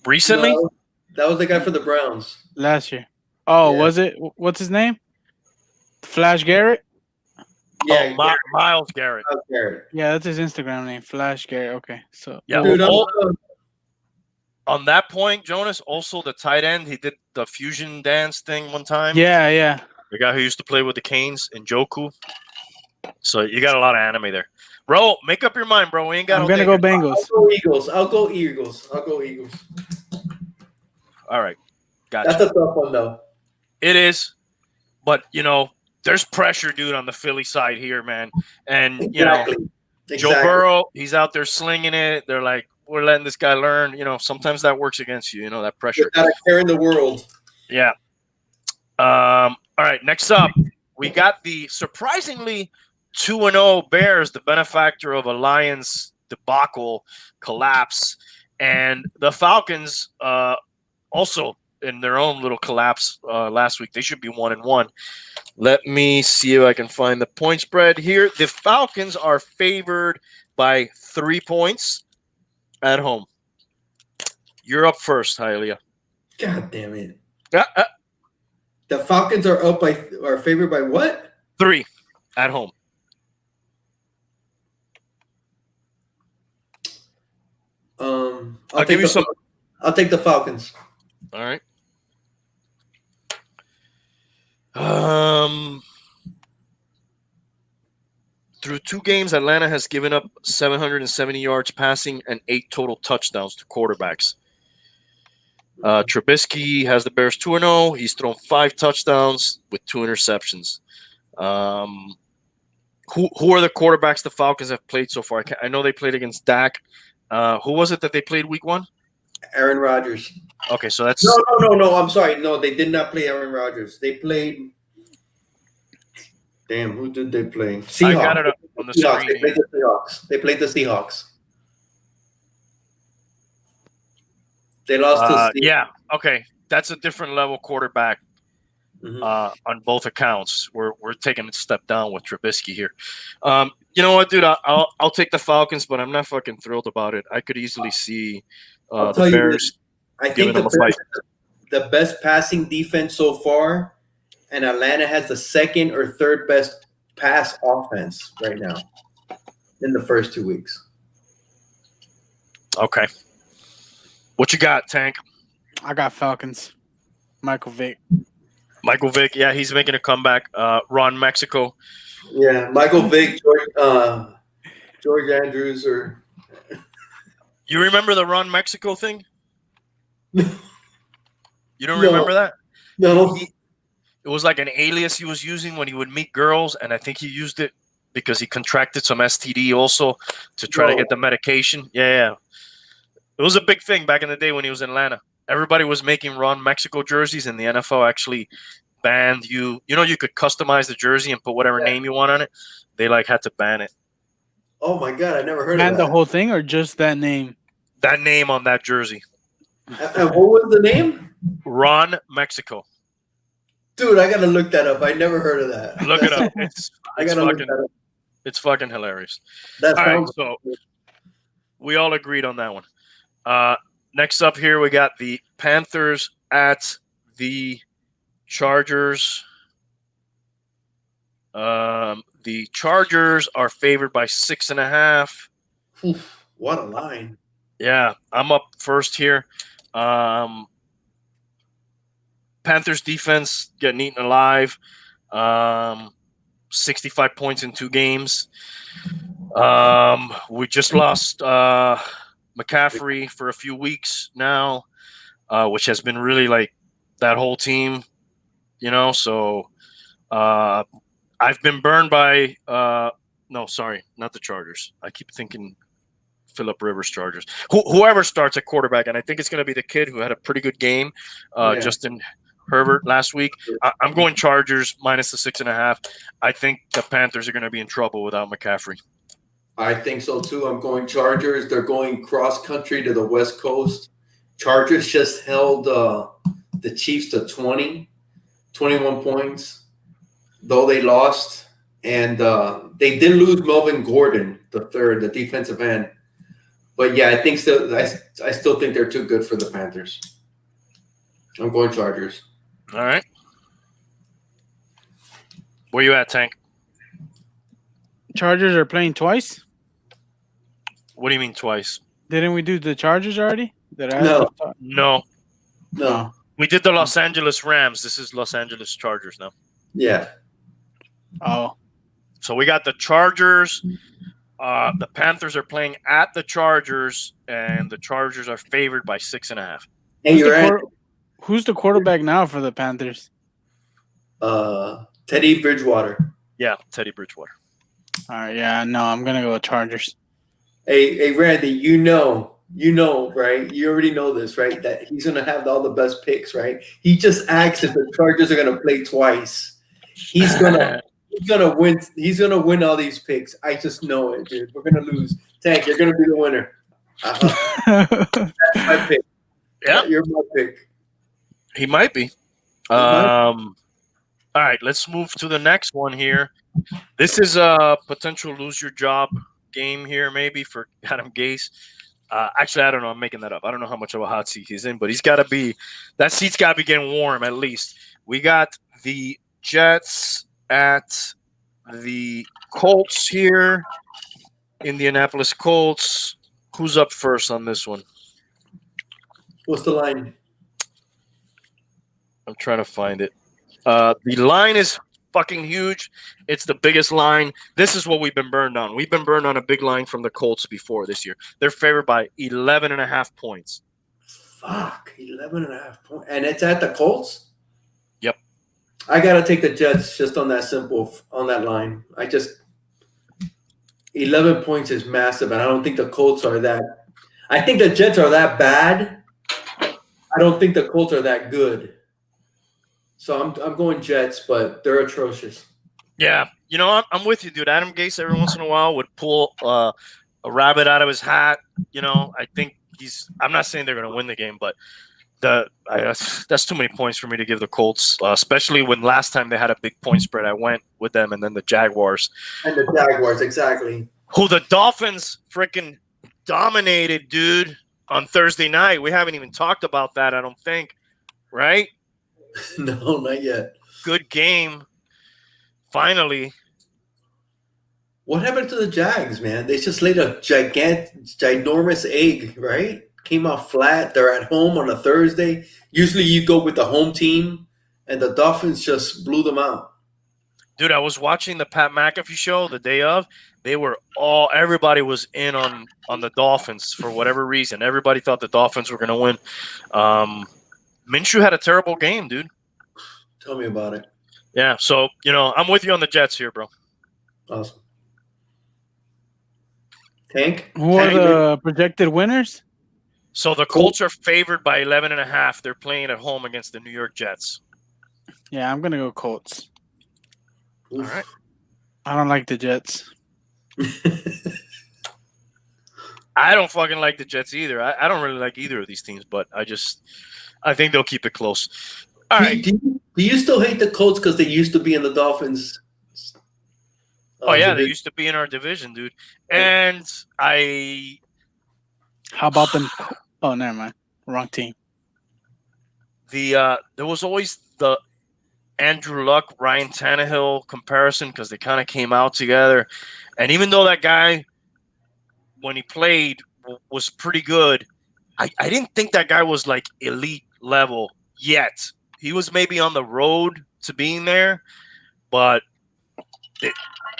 Recently? No, that was the guy for the Browns. last year. Oh, Yeah. was it? What's his name? Flash Garrett? Yeah, Miles Garrett. Garrett. Yeah, that's his Instagram name. Flash Garrett. Okay, so Yeah. Dude, On that point, Jonas, also the tight end, he did the fusion dance thing one time. yeah. The guy who used to play with the Canes, Njoku. So you got a lot of anime there. Bro, make up your mind, bro. We ain't got I'm gonna go Bengals. I'll go Eagles. All right. Gotcha. That's a tough one, though. It is. But, there's pressure, dude, on the Philly side here, man. And, Exactly. Joe Burrow, he's out there slinging it. They're like, we're letting this guy learn. Sometimes that works against you, that pressure. Got a care in the world. Yeah. All right, next up, we got the surprisingly 2-0 Bears, the benefactor of a Lions debacle, collapse. And the Falcons also in their own little collapse last week. They should be 1-1. Let me see if I can find the point spread here. The Falcons are favored by 3 points at home. You're up first, Hialeah. God damn it. The The Falcons are favored by what? 3 at home. I'll give you some. I'll take the Falcons. All right. Through 2 games, Atlanta has given up 770 yards passing and 8 total touchdowns to quarterbacks. Trubisky has the Bears 2-0. He's thrown 5 touchdowns with 2 interceptions. Who are the quarterbacks the Falcons have played so far? I know they played against Dak. Who was it that they played week 1? Aaron Rodgers. Okay, so that's No. I'm sorry. No, they did not play Aaron Rodgers. They played. Damn, who did they play? Seahawks. I got it up on the Seahawks. screen. They played the Seahawks. They lost to Seahawks. Yeah, okay. That's a different level quarterback. on both accounts. We're taking a step down with Trubisky here. You know what, dude? I'll take the Falcons, but I'm not fucking thrilled about it. I could easily see I'll the tell you Bears this. I giving think the them a fight. Bears are the best passing defense so far, and Atlanta has the second or third best pass offense right now in the first 2 weeks. Okay. What you got, Tank? I got Falcons. Michael Vick. Michael Vick, yeah, he's making a comeback. Ron Mexico. Yeah, Michael Vick, George Andrews, or You remember the Ron Mexico thing? You don't No. remember that? no. It was like an alias he was using when he would meet girls, and I think he used it because he contracted some STD also to try to No. get the medication. Yeah. It was a big thing back in the day when he was in Atlanta. Everybody was making Ron Mexico jerseys, and the NFL actually banned you. You know, you could customize the jersey and put whatever name you want on it. They had to ban it. Oh my God, I never heard And of the that. whole thing, or just that name? That name on that jersey, And what was the name? Ron Mexico. Dude, I gotta look that up. I never heard of that. Look it up. I gotta look that up. It's fucking hilarious. That All right, sounds so we all agreed on that one. Next up here, we got the Panthers at the Chargers. The Chargers are favored by 6.5. Oof, what a line. Yeah, I'm up first here. Panthers defense getting eaten alive. 65 points in 2 games. We just lost McCaffrey for a few weeks now, which has been really like that whole team, so I've been burned by no, sorry, not the Chargers. I keep thinking Phillip Rivers Chargers. Whoever starts at quarterback, and I think it's going to be the kid who had a pretty good game, Justin Herbert last week. I'm going Chargers minus the 6.5. I think the Panthers are going to be in trouble without McCaffrey. I think so too. I'm going Chargers. They're going cross country to the West Coast. Chargers just held the Chiefs to 21 points, though they lost. And they did lose Melvin Gordon, the defensive end. But yeah, I still think they're too good for the Panthers. I'm going Chargers. All right. Where you at, Tank? Chargers are playing twice? What do you mean twice? Didn't we do the Chargers already? No. No. We did the Los Angeles Rams. This is Los Angeles Chargers now. Yeah. Oh. So we got the Chargers. The Panthers are playing at the Chargers, and the Chargers are favored by 6.5. Hey, Who's the quarterback now for the Panthers? Teddy Bridgewater. Yeah, Teddy Bridgewater. All right, yeah, no, I'm gonna go with Chargers. Hey, Randy, you know, right? You already know this, right? That he's gonna have all the best picks, right? He just asked if the Chargers are gonna play twice. He's gonna win. He's gonna win all these picks. I just know it, dude. We're gonna lose. Tank, you're gonna be the winner. That's my pick. Yeah, you're my pick. He might be. All right, let's move to the next one here. This is a potential lose your job game here, maybe for Adam Gase. Actually, I don't know. I'm making that up. I don't know how much of a hot seat he's in, but that seat's got to be getting warm at least. We got the Jets at the Colts here. Indianapolis Colts. Who's up first on this one? What's the line? I'm trying to find it. The line is fucking huge. It's the biggest line. This is what we've been burned on. We've been burned on a big line from the Colts before this year. They're favored by 11.5 points. Fuck, 11.5 points. And it's at the Colts? Yep. I got to take the Jets just on that line. 11 points is massive, and I don't think the Colts are that. I think the Jets are that bad. I don't think the Colts are that good. So I'm going Jets, but they're atrocious. Yeah, I'm with you, dude. Adam Gase every once in a while would pull a rabbit out of his hat. I think I'm not saying they're going to win the game, but That's too many points for me to give the Colts, especially when last time they had a big point spread. I went with them, and then the Jaguars. And the Jaguars, exactly. Who the Dolphins freaking dominated, dude, on Thursday night. We haven't even talked about that, I don't think, right? No, not yet. Good game. Finally. What happened to the Jags, man? They just laid a ginormous egg, right? Came out flat. They're at home on a Thursday. Usually you go with the home team, and the Dolphins just blew them out. Dude, I was watching the Pat McAfee show the day of. Everybody was in on the Dolphins for whatever reason. Everybody thought the Dolphins were going to win. Minshew had a terrible game, dude. Tell me about it. Yeah, so, I'm with you on the Jets here, bro. Awesome. Tank? Who are the projected winners? So the Colts are favored by 11.5. They're playing at home against the New York Jets. Yeah, I'm gonna go Colts. All right. I don't like the Jets. I don't fucking like the Jets either. I don't really like either of these teams, but I think they'll keep it close. All right. Do you still hate the Colts because they used to be in the Dolphins? Oh yeah, they used to be in our division, dude. And How about them? Oh, never mind. Wrong team. there was always the Andrew Luck, Ryan Tannehill comparison because they kind of came out together. And even though that guy, when he played, was pretty good, I didn't think that guy was like elite level yet. He was maybe on the road to being there, but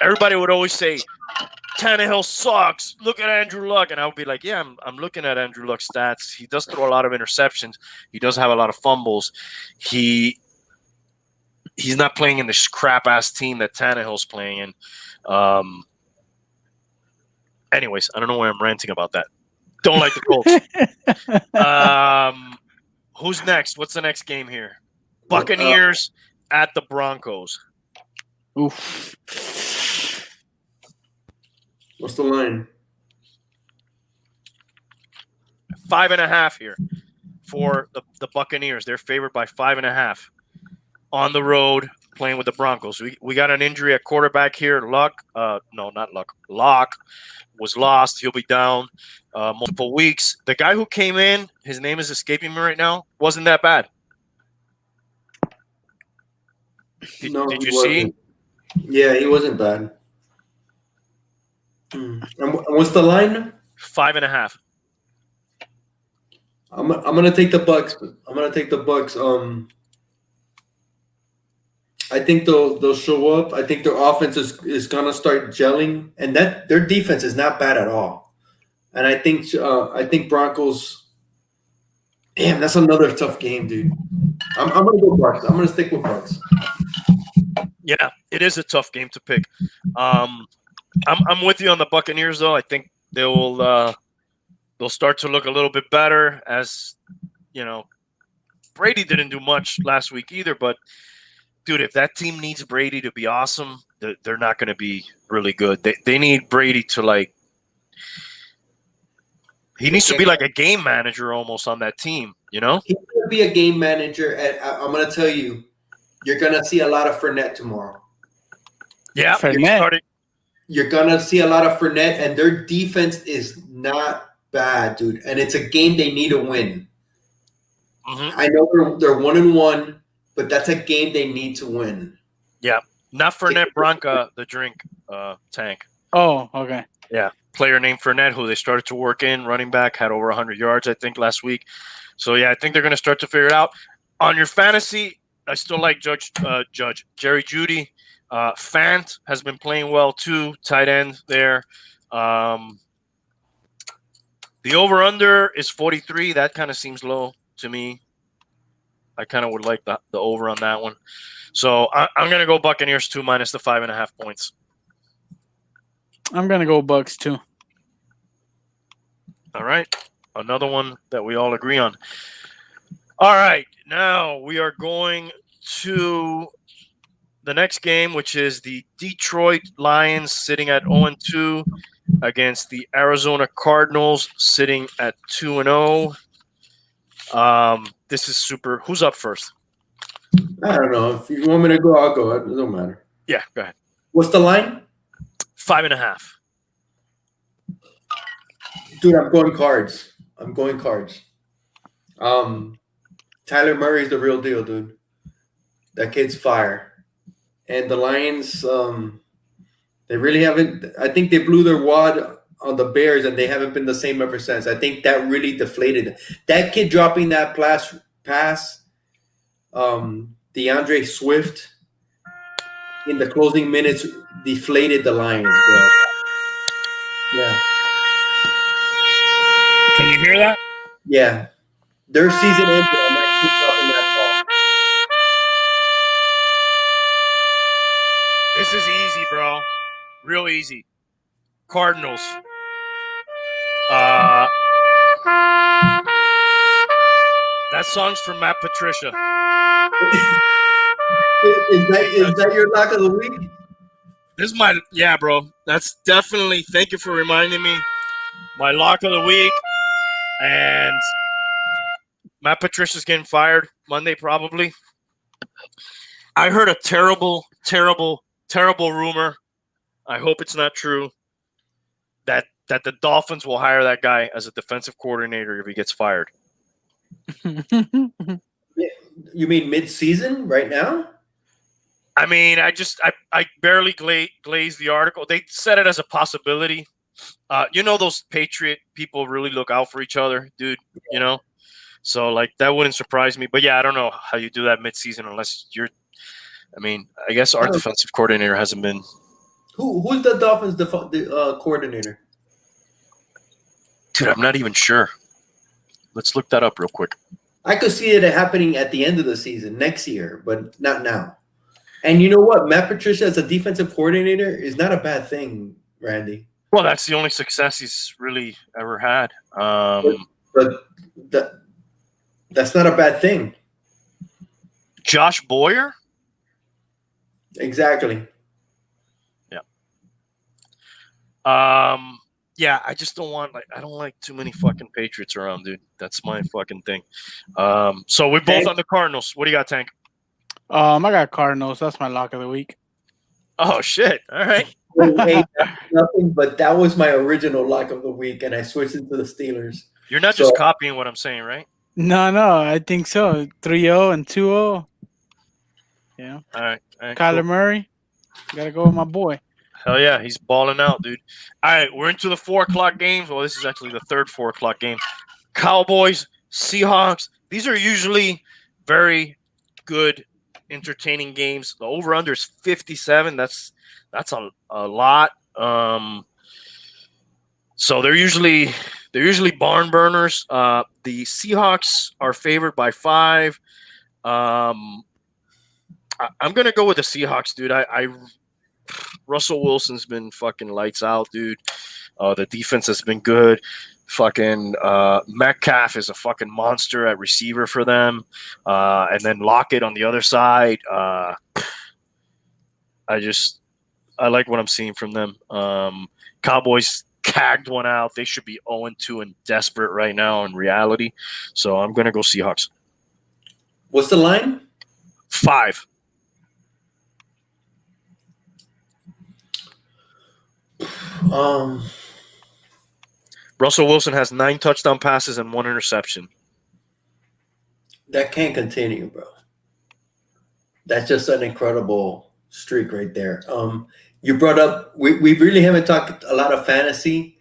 everybody would always say, Tannehill sucks. Look at Andrew Luck. And I would be like, yeah, I'm looking at Andrew Luck's stats. He does throw a lot of interceptions. He does have a lot of fumbles. He's not playing in this crap-ass team that Tannehill's playing in. Anyways, I don't know why I'm ranting about that. Don't like the Colts. Who's next? What's the next game here? Buccaneers at the Broncos. Oof. What's the line? 5.5 here for the Buccaneers. They're favored by 5.5 on the road playing with the Broncos. We got an injury at quarterback here. Locke was lost. He'll be down multiple weeks. The guy who came in, his name is escaping me right now, wasn't that bad. Did you see? Yeah, he wasn't bad. And what's the line? 5.5. I'm gonna take the Bucks. I think they'll show up. I think their offense is gonna start gelling, and that their defense is not bad at all. And I think Broncos. Damn, that's another tough game, dude. I'm gonna go Bucks. I'm gonna stick with Bucks. Yeah, it is a tough game to pick. I'm with you on the Buccaneers, though. I think they'll start to look a little bit better. As Brady didn't do much last week either. But dude, if that team needs Brady to be awesome, they're not going to be really good. They need Brady to he needs to be like a game manager almost on that team. He's going to be a game manager, and I'm going to tell you, you're going to see a lot of Fournette tomorrow. Yeah, you're going to see a lot of Fournette, and their defense is not bad, dude. And it's a game they need to win. Mm-hmm. I know they're 1-1, but that's a game they need to win. Yeah, not Fournette Branca, the drink tank. Oh, okay. Yeah, player named Fournette, who they started to work in, running back, had over 100 yards, I think, last week. So, yeah, I think they're going to start to figure it out. On your fantasy, I still like Jerry Jeudy. Fant has been playing well, too, tight end there. The over-under is 43. That kind of seems low to me. I kind of would like the over on that one. So I'm going to go Buccaneers 2 minus the 5.5 points. I'm going to go Bucks too. All right. Another one that we all agree on. All right. Now we are going to the next game, which is the Detroit Lions sitting at 0-2 against the Arizona Cardinals sitting at 2-0. This is super. Who's up first? I don't know. If you want me to go, I'll go. It doesn't matter. Yeah, go ahead. What's the line? 5.5. Dude, I'm going Cards. Tyler Murray's the real deal, dude. That kid's fire. And the Lions, they really haven't. I think they blew their wad on the Bears, and they haven't been the same ever since. I think that really deflated. That kid dropping that pass, DeAndre Swift, in the closing minutes, deflated the Lions, bro. Yeah. Can you hear that? Yeah. Their season ended on that kid dropping that ball. This is easy, bro. Real easy. Cardinals. That song's from Matt Patricia. Is that your lock of the week? This is my bro. That's definitely. Thank you for reminding me. My lock of the week, and Matt Patricia's getting fired Monday probably. I heard a terrible rumor. I hope it's not true. That the Dolphins will hire that guy as a defensive coordinator if he gets fired. You mean mid-season right now? I mean, I barely glazed the article. They said it as a possibility. You know, those Patriot people really look out for each other, dude. You know, so like that wouldn't surprise me. But yeah, I don't know how you do that mid-season unless you're. I mean, I guess our defensive coordinator hasn't been. Who's the Dolphins coordinator? Dude, I'm not even sure. Let's look that up real quick. I could see it happening at the end of the season next year, but not now. And you know what? Matt Patricia as a defensive coordinator is not a bad thing, Randy. Well, that's the only success he's really ever had. But that's not a bad thing. Josh Boyer? Exactly. Yeah. Yeah, I just don't want I don't like too many fucking Patriots around, dude. That's my fucking thing. So we're both on the Cardinals. What do you got, Tank? I got Cardinals. That's my lock of the week. Oh shit! All right. Hey, nothing, but that was my original lock of the week, and I switched into the Steelers. You're not just copying what I'm saying, right? No, I think so. 3-0 and 2-0. Yeah. All right. Kyler Cool. Murray. Gotta go with my boy. Hell yeah, he's balling out, dude. All right, we're into the 4:00 games. Well, this is actually the third 4:00 game. Cowboys, Seahawks. These are usually very good, entertaining games. The over/under is 57. That's a lot. So they're usually barn burners. The Seahawks are favored by 5. I'm gonna go with the Seahawks, dude. Russell Wilson's been fucking lights out, dude. The defense has been good. Fucking Metcalf is a fucking monster at receiver for them. And then Lockett on the other side. I like what I'm seeing from them. Cowboys cagged one out. They should be 0-2 and desperate right now in reality. So I'm going to go Seahawks. What's the line? 5. Russell Wilson has 9 touchdown passes and 1 interception. That can't continue, bro. That's just an incredible streak right there. You brought up we really haven't talked a lot of fantasy.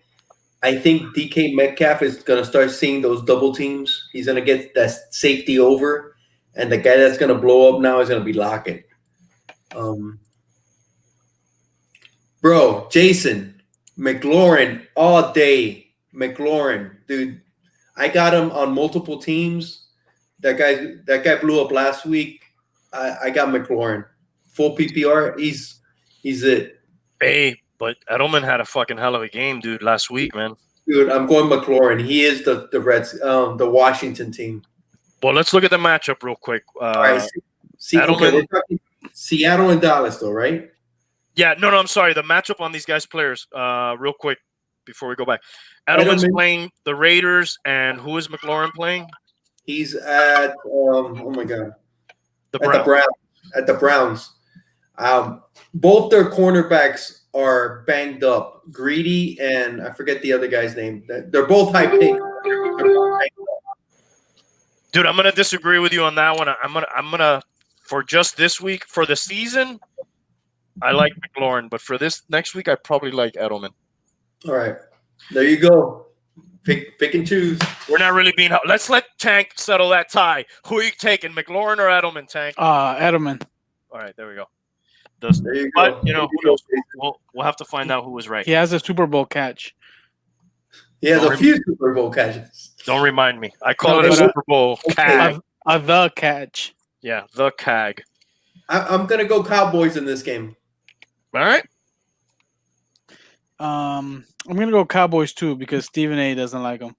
I think DK Metcalf is gonna start seeing those double teams. He's gonna get that safety over, and the guy that's gonna blow up now is gonna be Lockett. Bro, Jason McLaurin all day. McLaurin, dude, I got him on multiple teams. That guy blew up last week. I got McLaurin full PPR. He's it. Hey, but Edelman had a fucking hell of a game, dude, last week, man. Dude, I'm going McLaurin. He is the Reds, the Washington team. Well, let's look at the matchup real quick. All right, Edelman, we're talking Seattle and Dallas, though, right? Yeah, no, I'm sorry. The matchup on these guys' players, real quick, before we go back. Edelman's playing the Raiders, and who is McLaurin playing? He's at oh my god, The at Browns. the Browns. Both their cornerbacks are banged up. Greedy and I forget the other guy's name. They're both high pick. Dude, I'm gonna disagree with you on that one. I'm gonna for just this week for the season, I like McLaurin, but for this next week, I probably like Edelman. All right, there you go. Pick and choose. We're not really being. Let's let Tank settle that tie. Who are you taking, McLaurin or Edelman, Tank? Edelman. All right, there we go. There you go. But you know, who knows? We'll have to find out who was right. He has a Super Bowl catch. He has a few Super Bowl catches. Don't remind me. I call it a but, Super Bowl CAG. The catch. Yeah, the CAG. I'm gonna go Cowboys in this game. All right. I'm gonna go Cowboys too because Stephen A. doesn't like him.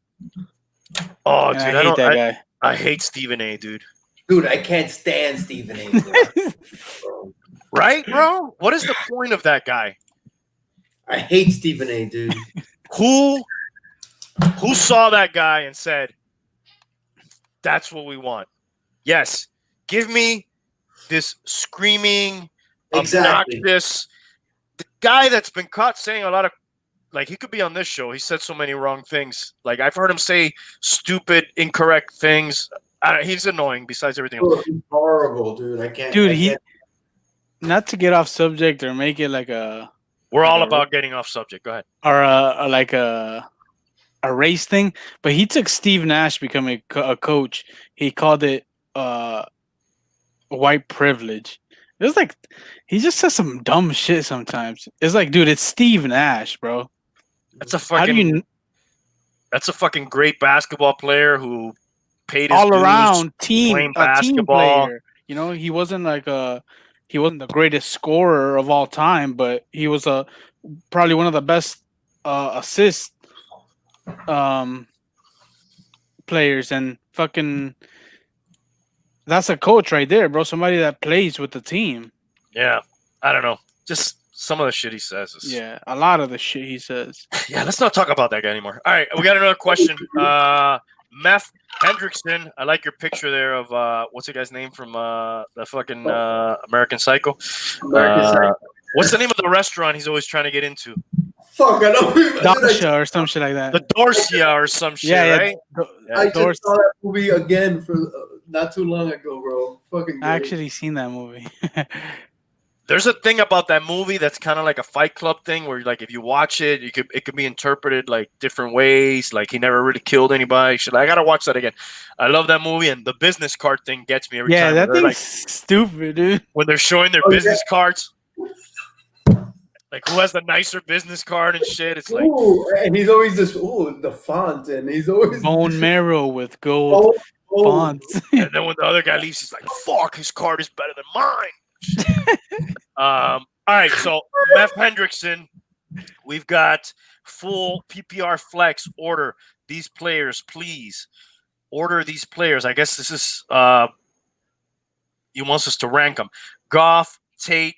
Oh, And dude, I hate that guy. I hate Stephen A. Dude. Dude, I can't stand Stephen A. Bro. Right, bro? What is the point of that guy? I hate Stephen A. Dude. Who saw that guy and said, "That's what we want"? Yes, give me this screaming, obnoxious the guy that's been caught saying a lot of, like, he could be on this show. He said so many wrong things. Like, I've heard him say stupid, incorrect things. He's annoying. Besides everything else, He's horrible, dude. I can't. Dude, I can't. not to get off subject or make it like we're all about getting off subject. Go ahead. or a race thing, but he took Steve Nash becoming a coach. He called it white privilege. It was like he just says some dumb shit sometimes. It's like, dude, it's Steve Nash, bro. That's a fucking. That's a fucking great basketball player who paid his all dues around team playing a team basketball. player. You know, he wasn't the greatest scorer of all time, but he was probably one of the best assist players, and fucking that's a coach right there, bro. Somebody that plays with the team. Yeah, I don't know. Just some of the shit he says. Yeah, a lot of the shit he says. Yeah, let's not talk about that guy anymore. All right, we got another question. Meth Hendrickson, I like your picture there of what's the guy's name from the fucking American Psycho? What's the name of the restaurant he's always trying to get into? Fuck, I don't. Dacia or some shit like that. The Dorsia or some shit, right? I just saw that movie again for not too long ago, bro. Fucking great. I actually seen that movie. There's a thing about that movie that's kind of like a Fight Club thing, where like if you watch it, it could be interpreted like different ways. Like he never really killed anybody. Shit, I gotta watch that again. I love that movie, and the business card thing gets me every time. Yeah, that thing's like, stupid, dude. when they're showing their business cards. Like who has the nicer business card and shit? It's like, and he's always this. The font, and he's always Bone marrow with gold fonts. and then when the other guy leaves, he's like, "Fuck, his card is better than mine." All right, so Meth Hendrickson, we've got full PPR flex. Order these players, please. Order these players. I guess this is he wants us to rank them: Goff, Tate,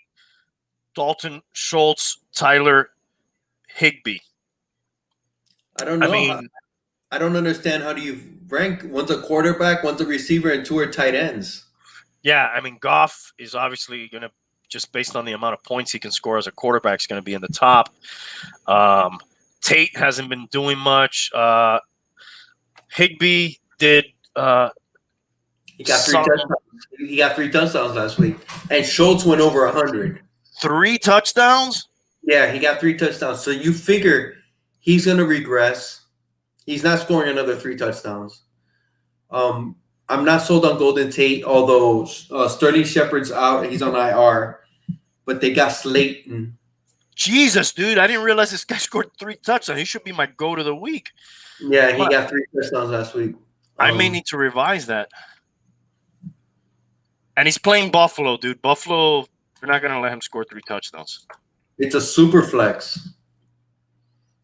Dalton, Schultz, Tyler, Higbee. I don't know. I mean, I don't understand how do you rank? One's a quarterback, one's a receiver, and two are tight ends. yeah, I mean, Goff is obviously going to, just based on the amount of points he can score as a quarterback, is going to be in the top. Tate hasn't been doing much. Higbee did. He got three touchdowns last week, and Schultz went over 100. 3 touchdowns? Yeah, he got 3 touchdowns. So you figure he's going to regress. He's not scoring another 3 touchdowns. I'm not sold on Golden Tate, although Sterling Shepard's out and he's on IR. But they got Slayton. Jesus, dude. I didn't realize this guy scored 3 touchdowns. He should be my goat of the week. Yeah, he got 3 touchdowns last week. I may need to revise that. And he's playing Buffalo, dude. Buffalo, we're not going to let him score 3 touchdowns. It's a super flex.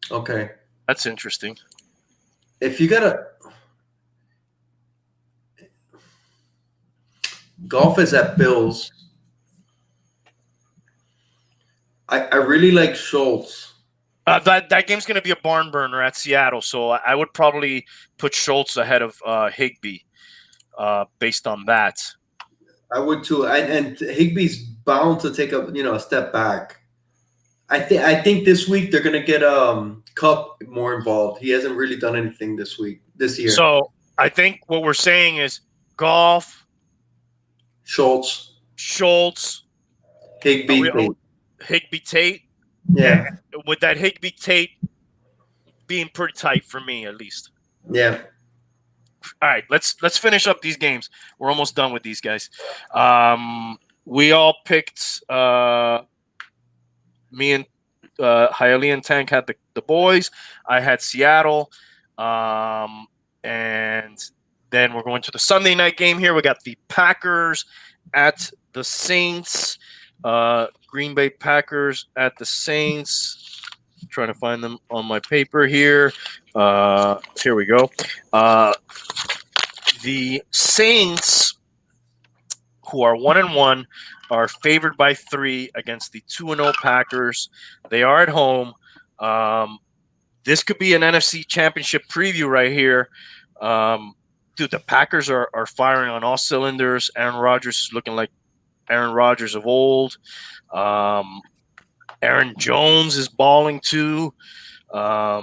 Okay. That's interesting. If you got a Golf is at Bills. I really like Schultz. That game's going to be a barn burner at Seattle, so I would probably put Schultz ahead of Higbee. based on that. I would too. And Higbee's bound to take a step back. I think this week they're gonna get Cup more involved. He hasn't really done anything this year. So I think what we're saying is Goff, Schultz, Higbee, Tate. Yeah. And with that Higbee Tate being pretty tight for me, at least. Yeah. All right, let's finish up these games. We're almost done with these guys. We all picked. Me and Hialeah and Tank had the boys. I had Seattle. And then we're going to the Sunday night game here. We got the Packers at the Saints. Green Bay Packers at the Saints. I'm trying to find them on my paper here. Here we go. The Saints, who are 1-1, are favored by 3 against the 2-0 Packers. They are at home. This could be an NFC Championship preview right here. Dude, the Packers are firing on all cylinders. Aaron Rodgers is looking like Aaron Rodgers of old. Aaron Jones is balling too. I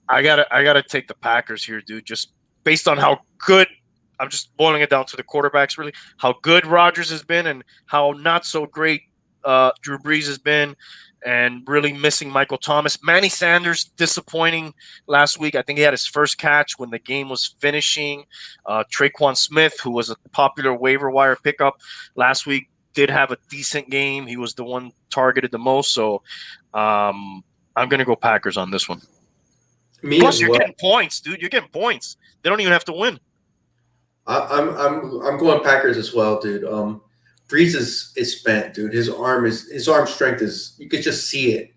gotta take the Packers here, dude. Just based on how good. I'm just boiling it down to the quarterbacks, really. How good Rodgers has been and how not so great Drew Brees has been, and really missing Michael Thomas. Manny Sanders, disappointing last week. I think he had his first catch when the game was finishing. Traquan Smith, who was a popular waiver wire pickup last week, did have a decent game. He was the one targeted the most. So I'm going to go Packers on this one. Plus, you're getting points, dude. You're getting points. They don't even have to win. I'm going Packers as well, dude. Brees is spent, dude. His arm strength is, you could just see it.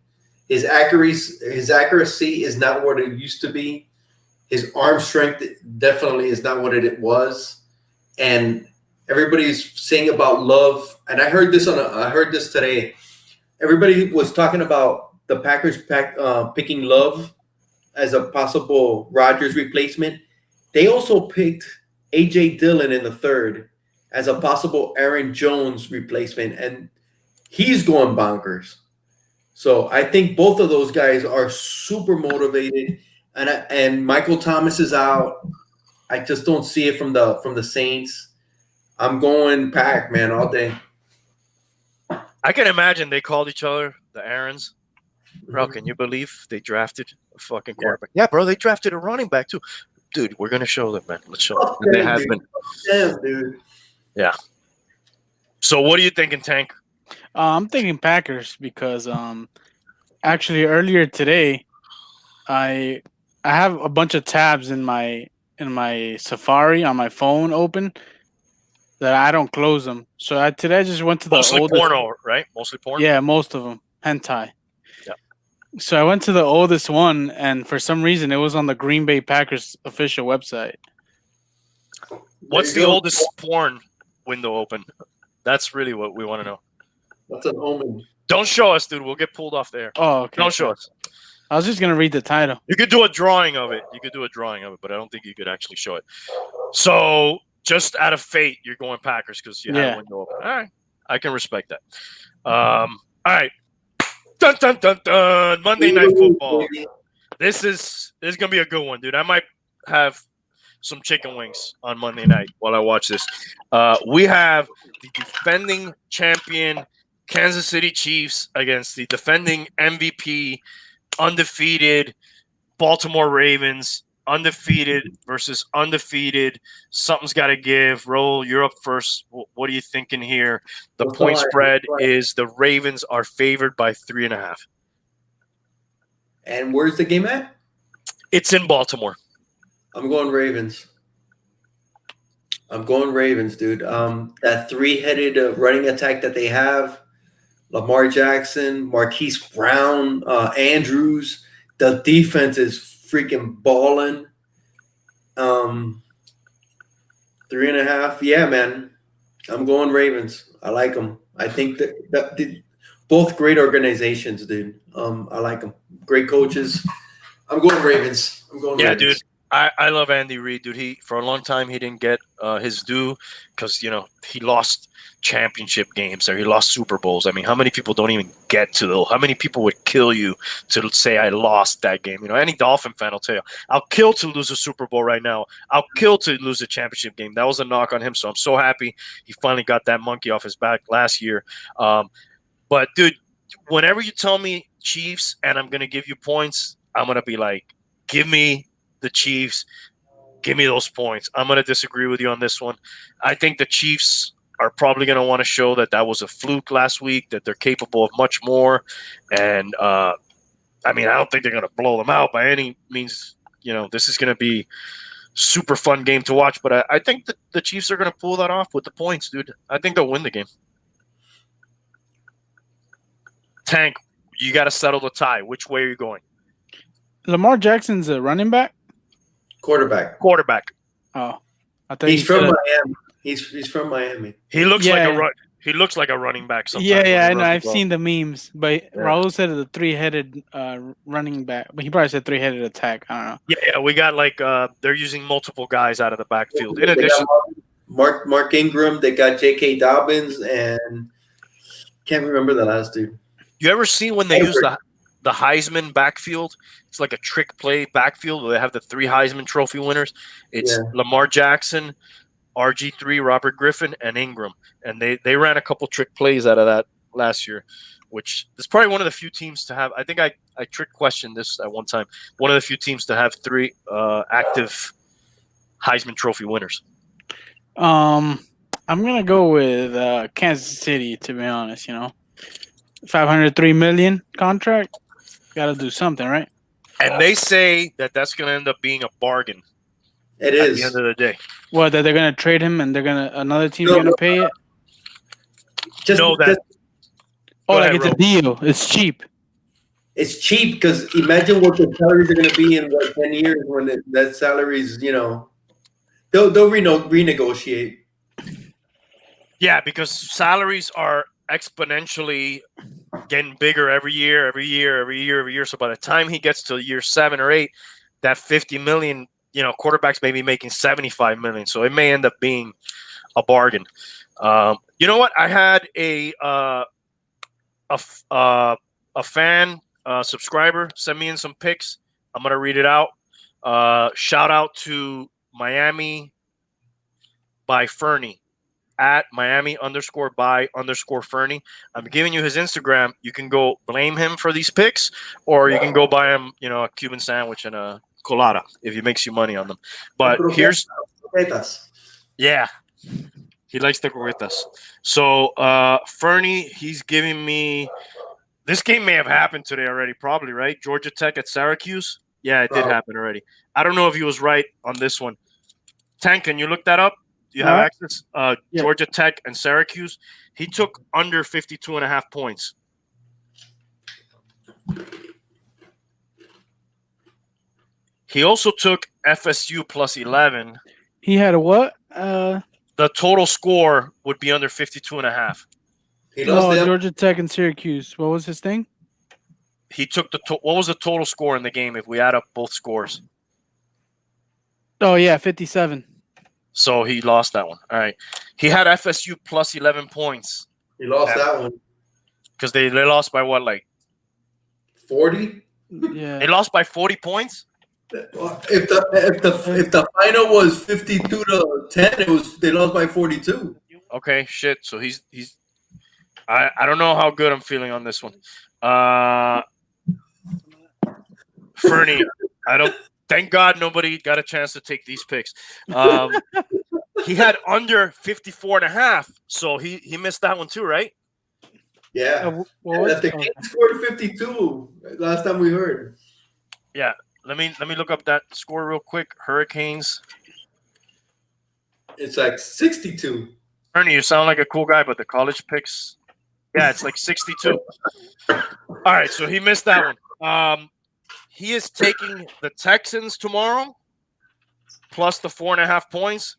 His accuracy is not what it used to be. His arm strength definitely is not what it was. And everybody's saying about Love, and I heard this today. Everybody was talking about the Packers picking Love as a possible Rodgers replacement. They also picked A.J. Dillon in the third as a possible Aaron Jones replacement, and he's going bonkers. So I think both of those guys are super motivated, and Michael Thomas is out. I just don't see it from the Saints. I'm going Pack, man, all day. I can imagine they called each other the Aarons. Bro, can you believe they drafted a fucking quarterback? Yeah, bro, they drafted a running back too. Dude, we're gonna show them, man. Let's show them. They have been. Damn, dude. Yeah. So what are you thinking, Tank? I'm thinking Packers because actually earlier today, I have a bunch of tabs in my Safari on my phone open that I don't close them. So today I just went to the mostly porno, right? Mostly porn. Yeah, most of them hentai. Yeah. So I went to the oldest one, and for some reason it was on the Green Bay Packers official website. What's the oldest porn window open? That's really what we want to know. That's an omen. Don't show us, dude. We'll get pulled off there. Oh, okay. Don't show us. I was just gonna read the title. You could do a drawing of it. But I don't think you could actually show it. So just out of fate, you're going Packers because you have a window open. All right, I can respect that. All right. Dun dun dun dun. Monday Night Football. This is gonna be a good one, dude. I might have some chicken wings on Monday night while I watch this. We have the defending champion Kansas City Chiefs against the defending MVP, undefeated Baltimore Ravens. Undefeated versus undefeated. Something's got to give. Raul, you're up first. What are you thinking here? The point spread is the Ravens are favored by 3.5. And where's the game at? It's in Baltimore. I'm going Ravens. Dude. That three-headed running attack that they have, Lamar Jackson, Marquise Brown, Andrews. The defense is freaking balling. 3.5. Yeah, man. I'm going Ravens. I like them. I think that both great organizations, dude. I like them. Great coaches. I'm going Ravens. Ravens. Dude. I love Andy Reid, dude. He for a long time he didn't get his due because he lost championship games or he lost Super Bowls. I mean, how many people don't even get to the? How many people would kill you to say I lost that game? Any Dolphin fan will tell you, I'll kill to lose a Super Bowl right now. I'll kill to lose a championship game. That was a knock on him. So I'm so happy he finally got that monkey off his back last year. But dude, whenever you tell me Chiefs and I'm gonna give you points, I'm gonna be like, give me the Chiefs, give me those points. I'm going to disagree with you on this one. I think the Chiefs are probably going to want to show that was a fluke last week, that they're capable of much more. And, I don't think they're going to blow them out by any means. This is going to be super fun game to watch. But I think that the Chiefs are going to pull that off with the points, dude. I think they'll win the game. Tank, you got to settle the tie. Which way are you going? Lamar Jackson's a running back? Quarterback. Oh, I thought He's from Miami. He's from Miami. He looks he looks like a running back sometimes. Yeah, I know. I've seen the memes, but Raul said it's a three-headed running back, but he probably said three-headed attack. I don't know. Yeah, we got they're using multiple guys out of the backfield. In addition, Mark Ingram, they got J.K. Dobbins, and can't remember the last dude. You ever see when they use the Heisman backfield? It's like a trick play backfield where they have the 3 Heisman Trophy winners. It's Lamar Jackson, RG3, Robert Griffin, and Ingram. And they ran a couple trick plays out of that last year, which is probably one of the few teams to have. I think I trick questioned this at one time. One of the few teams to have 3 active Heisman Trophy winners. I'm going to go with Kansas City, to be honest, $503 million contract. Got to do something, right? And they say that that's going to end up being a bargain. It is. At the end of the day. What, that they're going to trade him and another team's going to pay it? It's a deal. It's cheap. It's cheap because imagine what the salaries are going to be in 10 years when that salary's, they'll renegotiate. Yeah, because salaries are exponentially getting bigger every year. So by the time he gets to year 7 or 8, that $50 million, quarterbacks may be making $75 million. So it may end up being a bargain. You know what? I had a fan subscriber send me in some picks. I'm gonna read it out. Shout out to Miami by Fernie. At Miami_by_Fernie. I'm giving you his Instagram. You can go blame him for these picks, or you can go buy him, a Cuban sandwich and a colada if he makes you money on them. But here's, yeah, he likes the gorritas. So Fernie, he's giving me. This game may have happened today already, probably, right? Georgia Tech at Syracuse. Yeah, it did happen already. I don't know if he was right on this one. Tank, can you look that up? Do you have access? Georgia Tech and Syracuse. He took under 52.5 points. He also took FSU plus 11. He had a what? The total score would be under 52.5. Georgia Tech and Syracuse. What was his thing? He took what was the total score in the game if we add up both scores? Oh, yeah, 57. So he lost that one. All right. He had FSU plus 11 points. He lost that one. Because they lost by what, like 40? Yeah. They lost by 40 points? If the final was 52-10, they lost by 42. Okay, shit. So he's I don't know how good I'm feeling on this one. Fernie, thank God nobody got a chance to take these picks. He had under 54.5, so he missed that one too, right? Yeah. The game scored 52 last time we heard. Yeah. Let me look up that score real quick. Hurricanes. It's like 62. Ernie, you sound like a cool guy, but the college picks, yeah, it's like 62. All right, so he missed that one. He is taking the Texans tomorrow, plus the 4.5 points,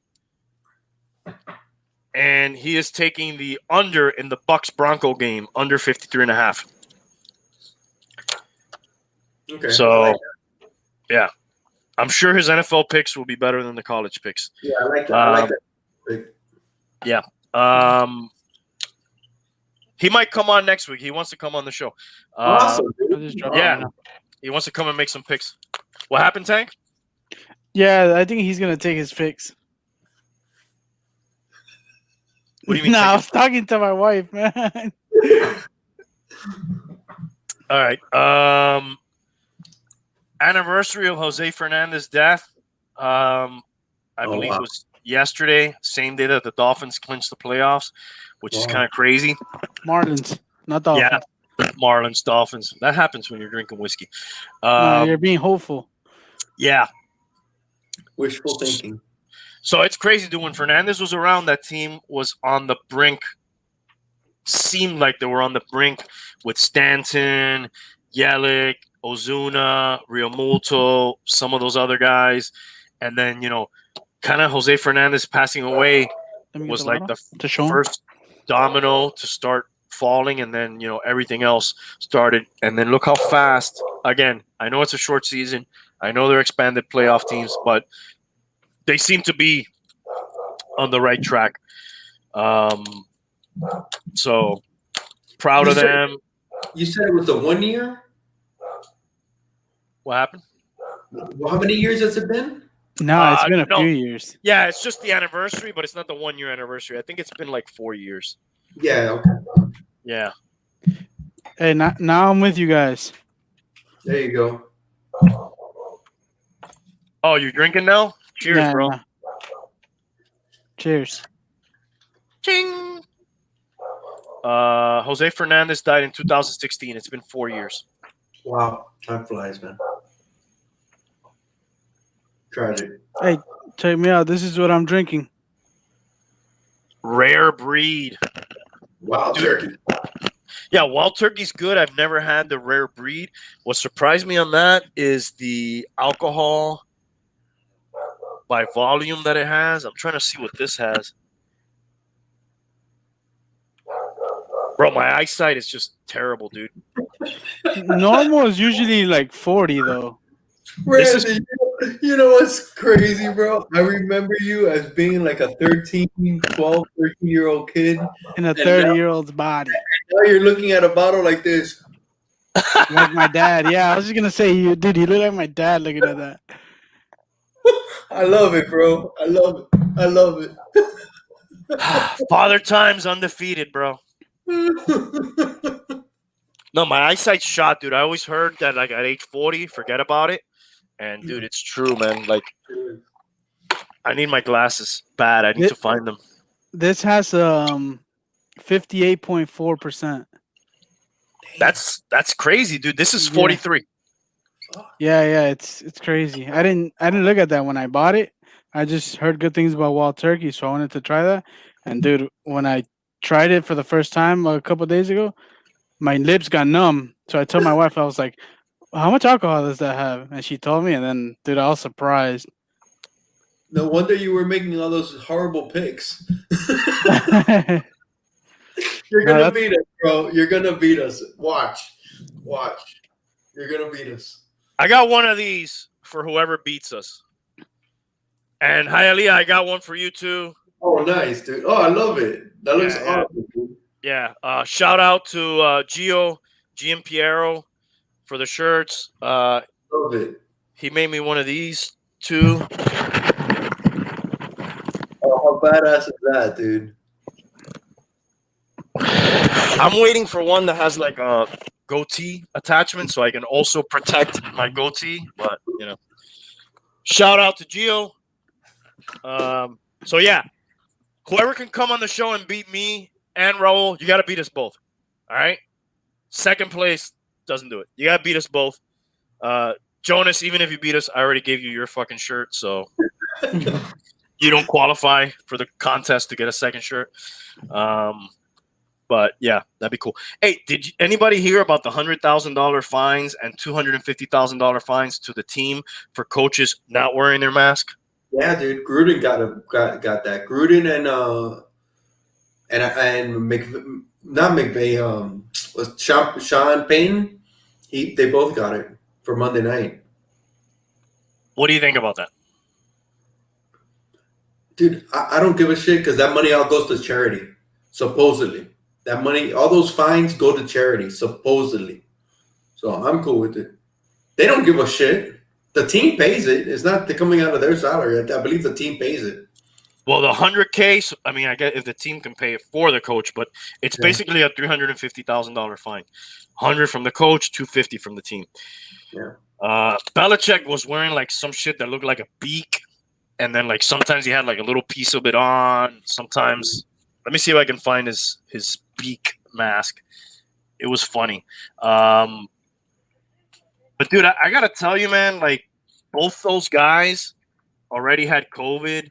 and he is taking the under in the Bucks-Bronco game, under 53.5. Okay. So, yeah. I'm sure his NFL picks will be better than the college picks. Yeah, I like that. I like that. He might come on next week. He wants to come on the show. Awesome, I'll dude. just drop Yeah. it now. He wants to come and make some picks. What happened, Tank? Yeah, I think he's gonna take his picks. What do you mean? Nah, I was talking to my wife, man. All right. Anniversary of Jose Fernandez's death. I believe wow. was yesterday, same day that the Dolphins clinched the playoffs, which is Wow. kind of crazy. Marlins, not Dolphins. Yeah, Marlins, Dolphins. That happens when you're drinking whiskey. No, you're being hopeful. Yeah. Wishful thinking. So it's crazy, dude. When Fernandez was around, that team was on the brink. Seemed like they were on the brink with Stanton, Yelich, Ozuna, Real Muto, some of those other guys. And then, kind of Jose Fernandez passing away was like the first domino to start falling. And then, everything else started. And then look how fast. Again, I know it's a short season. I know they're expanded playoff teams, but they seem to be on the right track. So proud of them. You said it was a 1 year? What happened? Well, how many years has it been? No, it's been a few years. Yeah, it's just the anniversary, but it's not the 1 year anniversary. I think it's been like 4 years. Yeah, okay. Yeah. Hey, now I'm with you guys. There you go. Oh, you're drinking now? Cheers, bro. Nah. Cheers. Ching. Jose Fernandez died in 2016. It's been 4 years. Wow. Time flies, man. Tragic. Hey, check me out. This is what I'm drinking. Rare breed. Wild turkey. Yeah, wild turkey's good. I've never had the rare breed. What surprised me on that is the alcohol by volume that it has. I'm trying to see what this has. Bro, my eyesight is just terrible, dude. Normal is usually like 40, though. Randy, you know what's crazy, bro? I remember you as being like a 13, 12, 13-year-old kid. In a 30-year-old's body. Now you're looking at a bottle like this. Like my dad. Yeah, I was just going to say, you look like my dad looking at that. I love it, bro. I love it. I love it. Father Time's undefeated, bro. No, my eyesight's shot, dude. I always heard that, like, at age 40, forget about it. And, dude, it's true, man. Like, I need my glasses bad. I need to find them. This has 58.4%. That's crazy, dude. This is 43. Yeah, it's crazy. I didn't look at that when I bought it. I just heard good things about wild turkey, so I wanted to try that. And dude, when I tried it for the first time a couple of days ago, my lips got numb. So I told my wife, I was like, "How much alcohol does that have?" And she told me, and then dude, I was surprised. No wonder you were making all those horrible picks. You're gonna beat us, bro. You're gonna beat us. Watch. You're gonna beat us. I got one of these for whoever beats us. And Hialeah, I got one for you too. Oh, nice, dude. Oh, I love it. That looks awesome, dude. Yeah. Shout out to GM Piero for the shirts. Love it. He made me one of these too. Oh, how badass is that, dude? I'm waiting for one that has like a goatee attachment so I can also protect my goatee. But, shout out to Gio. So, yeah, whoever can come on the show and beat me and Raul, you got to beat us both. All right? Second place doesn't do it. You got to beat us both. Jonas, even if you beat us, I already gave you your fucking shirt. So you don't qualify for the contest to get a second shirt. But, yeah, that'd be cool. Hey, did anybody hear about the $100,000 fines and $250,000 fines to the team for coaches not wearing their mask? Yeah, dude. Gruden got that. Gruden and not McVay. Was Sean Payton? They both got it for Monday night. What do you think about that? Dude, I don't give a shit because that money all goes to charity. Supposedly, that money, all those fines go to charity. Supposedly, so I'm cool with it. They don't give a shit. The team pays it. It's not coming out of their salary. I believe the team pays it. Well, the 100K. I mean, I guess if the team can pay it for the coach, but it's Yeah. basically a $350,000 fine. 100 from the coach, 250 from the team. Yeah. Belichick was wearing like some shit that looked like a beak, and then like sometimes he had like a little piece of it on. Sometimes, let me see if I can find his beak mask. It was funny. But dude, I gotta tell you, man, like both those guys already had COVID.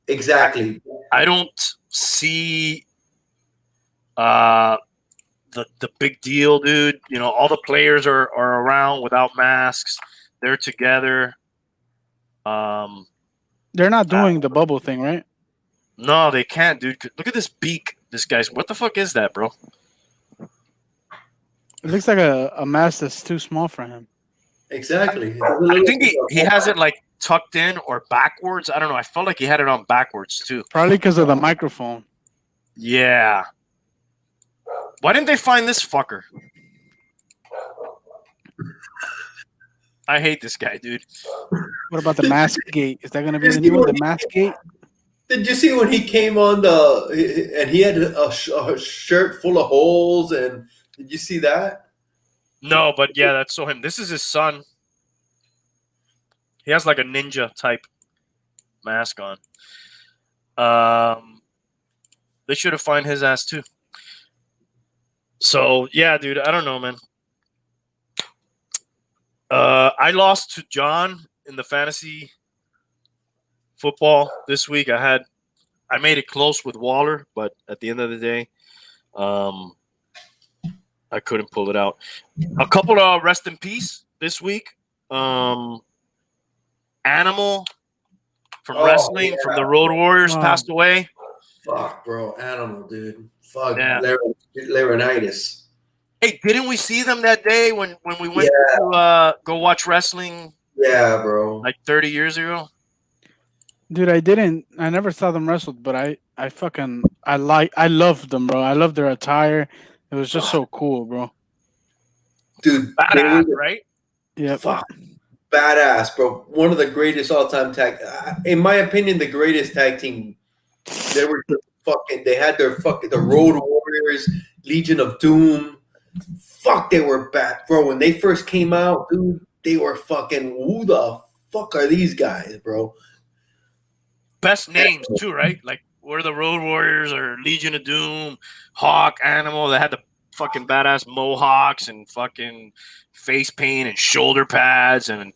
Exactly. I don't see the big deal, dude. You know, all the players are around without masks. They're together. They're not doing the bubble thing, right? No, they can't, dude. Look at this beak. This guy's. What the fuck is that, bro? It looks like a mask that's too small for him. Exactly. I think he has it like tucked in or backwards. I don't know. I felt like he had it on backwards too. Probably because of the microphone. Yeah. Why didn't they find this fucker? I hate this guy, dude. What about the mask gate? Is that going to be the new one, the mask gate? Did you see when he came on and he had a shirt full of holes? And did you see that? No, but yeah, that's so him. This is his son. He has like a ninja type mask on. They should have fined his ass too. So yeah, dude, I don't know, man. I lost to John in the fantasy football this week. I made it close with Waller, but at the end of the day, I couldn't pull it out. A couple of rest in peace this week. Animal from wrestling from the Road Warriors passed away. Fuck, bro, Animal, dude. Fuck, Yeah. Laryngitis. Hey, didn't we see them that day when we went to go watch wrestling? Yeah, bro. Like 30 years ago. Dude, I never saw them wrestled, but I loved them, bro. I loved their attire. It was just so cool, bro. Dude, badass, right? Yeah. Fuck, badass, bro. One of the greatest all-time in my opinion, the greatest tag team. They were fucking. They had the Road Warriors, Legion of Doom. Fuck, they were bad, bro. When they first came out, dude, they were fucking. Who the fuck are these guys, bro? Best names too, right? Like we're the Road Warriors or Legion of Doom, Hawk, Animal. They had the fucking badass mohawks and fucking face paint and shoulder pads and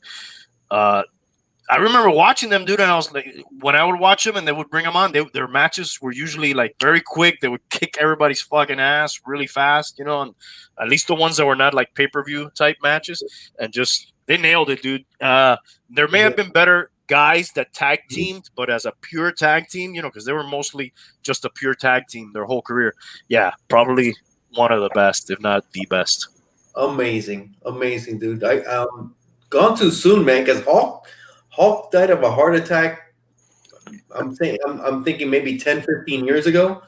I remember watching them, dude, and I was like, when I would watch them and they would bring them on, their matches were usually like very quick. They would kick everybody's fucking ass really fast, you know, and at least the ones that were not like pay-per-view type matches, and just they nailed it, dude. There may have been better guys that tag teamed, but as a pure tag team, you know, because they were mostly just a pure tag team their whole career. Yeah, probably one of the best, if not the best. Amazing, dude. Gone too soon, man. Because Hulk died of a heart attack. I'm thinking maybe 10, 15 years ago.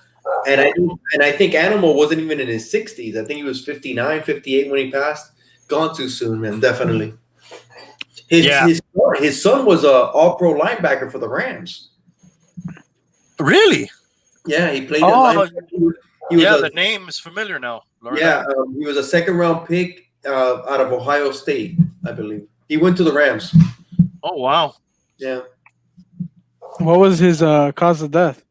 And I think Animal wasn't even in his 60s. I think he was 59, 58 when he passed. Gone too soon, man. Definitely. His son was a all-pro linebacker for the Rams. Really? Yeah, he played linebacker. The name is familiar now. Yeah, he was a second-round pick out of Ohio State, I believe. He went to the Rams. Oh, wow. Yeah. What was his cause of death?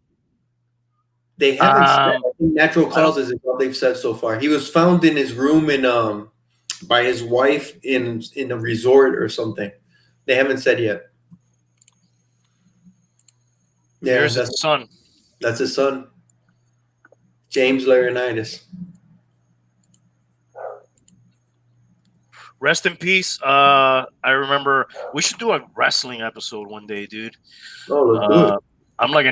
They haven't said. I think natural causes is what they've said so far. He was found in his room by his wife in a resort or something. They haven't said yet. Yeah, There's his son. That's his son, James Laurinaitis. Rest in peace. I remember we should do a wrestling episode one day, dude. Oh, let's do it. I'm like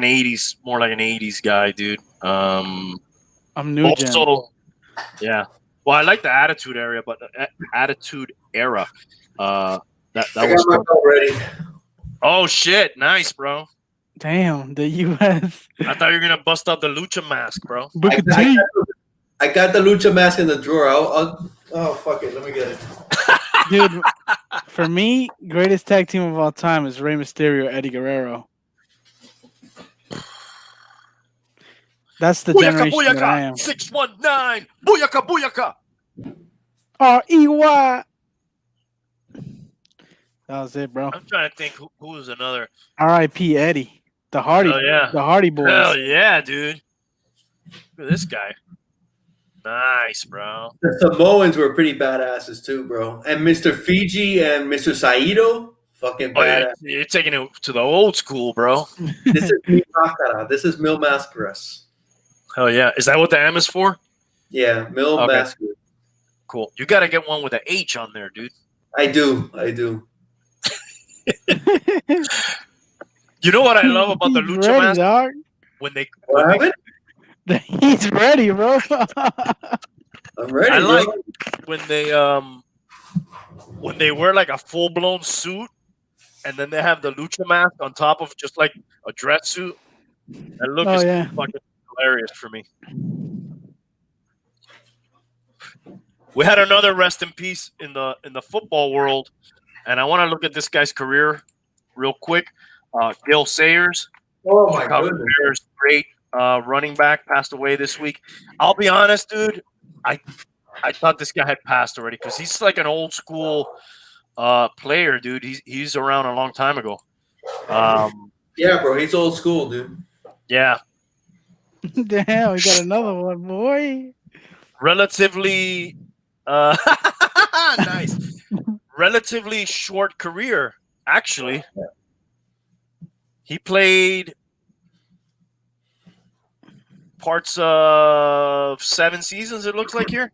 more like an 80s guy, dude. I'm new also, gen. Yeah. Well, I like the Attitude Era, but That I got was my fun. belt ready. Oh shit! Nice, bro. Damn, the U.S. I thought you were gonna bust out the lucha mask, bro. Booker I T. got the lucha mask in the drawer. Oh fuck it, let me get it. Dude, for me, greatest tag team of all time is Rey Mysterio, Eddie Guerrero. That's the Booyaka, generation that I booyaka! am. 619! Booyaka, booyaka! R-E-Y. That was it, bro. I'm trying to think who was another. R.I.P. Eddie. The Hardy Boys. Hell yeah, dude. Look at this guy. Nice, bro. The Samoans were pretty badasses too, bro. And Mr. Fiji and Mr. Saito, fucking Oh, badass. you're taking it to the old school, bro. This is Mil Mascara. This is Mil Mascaras. Hell yeah. Is that what the M is for? Yeah, Mil Okay. Mascara. Cool. You got to get one with an H on there, dude. I do. You know what I love about the He's lucha ready, mask? dog. What happened? He's ready, bro. I'm ready. I bro. like when they wear like a full blown suit and then they have the lucha mask on top of just like a dress suit. That look Oh, is yeah. fucking hilarious for me. We had another rest in peace in the football world, and I want to look at this guy's career real quick. Gil Sayers, Oh my Chicago goodness. Bears, great running back, passed away this week. I'll be honest, dude. I thought this guy had passed already because he's like an old school player, dude. He's around a long time ago. Yeah, bro. He's old school, dude. Yeah, Damn, we got another one, boy. relatively nice. Relatively short career, actually. He played parts of 7 seasons, it looks like here.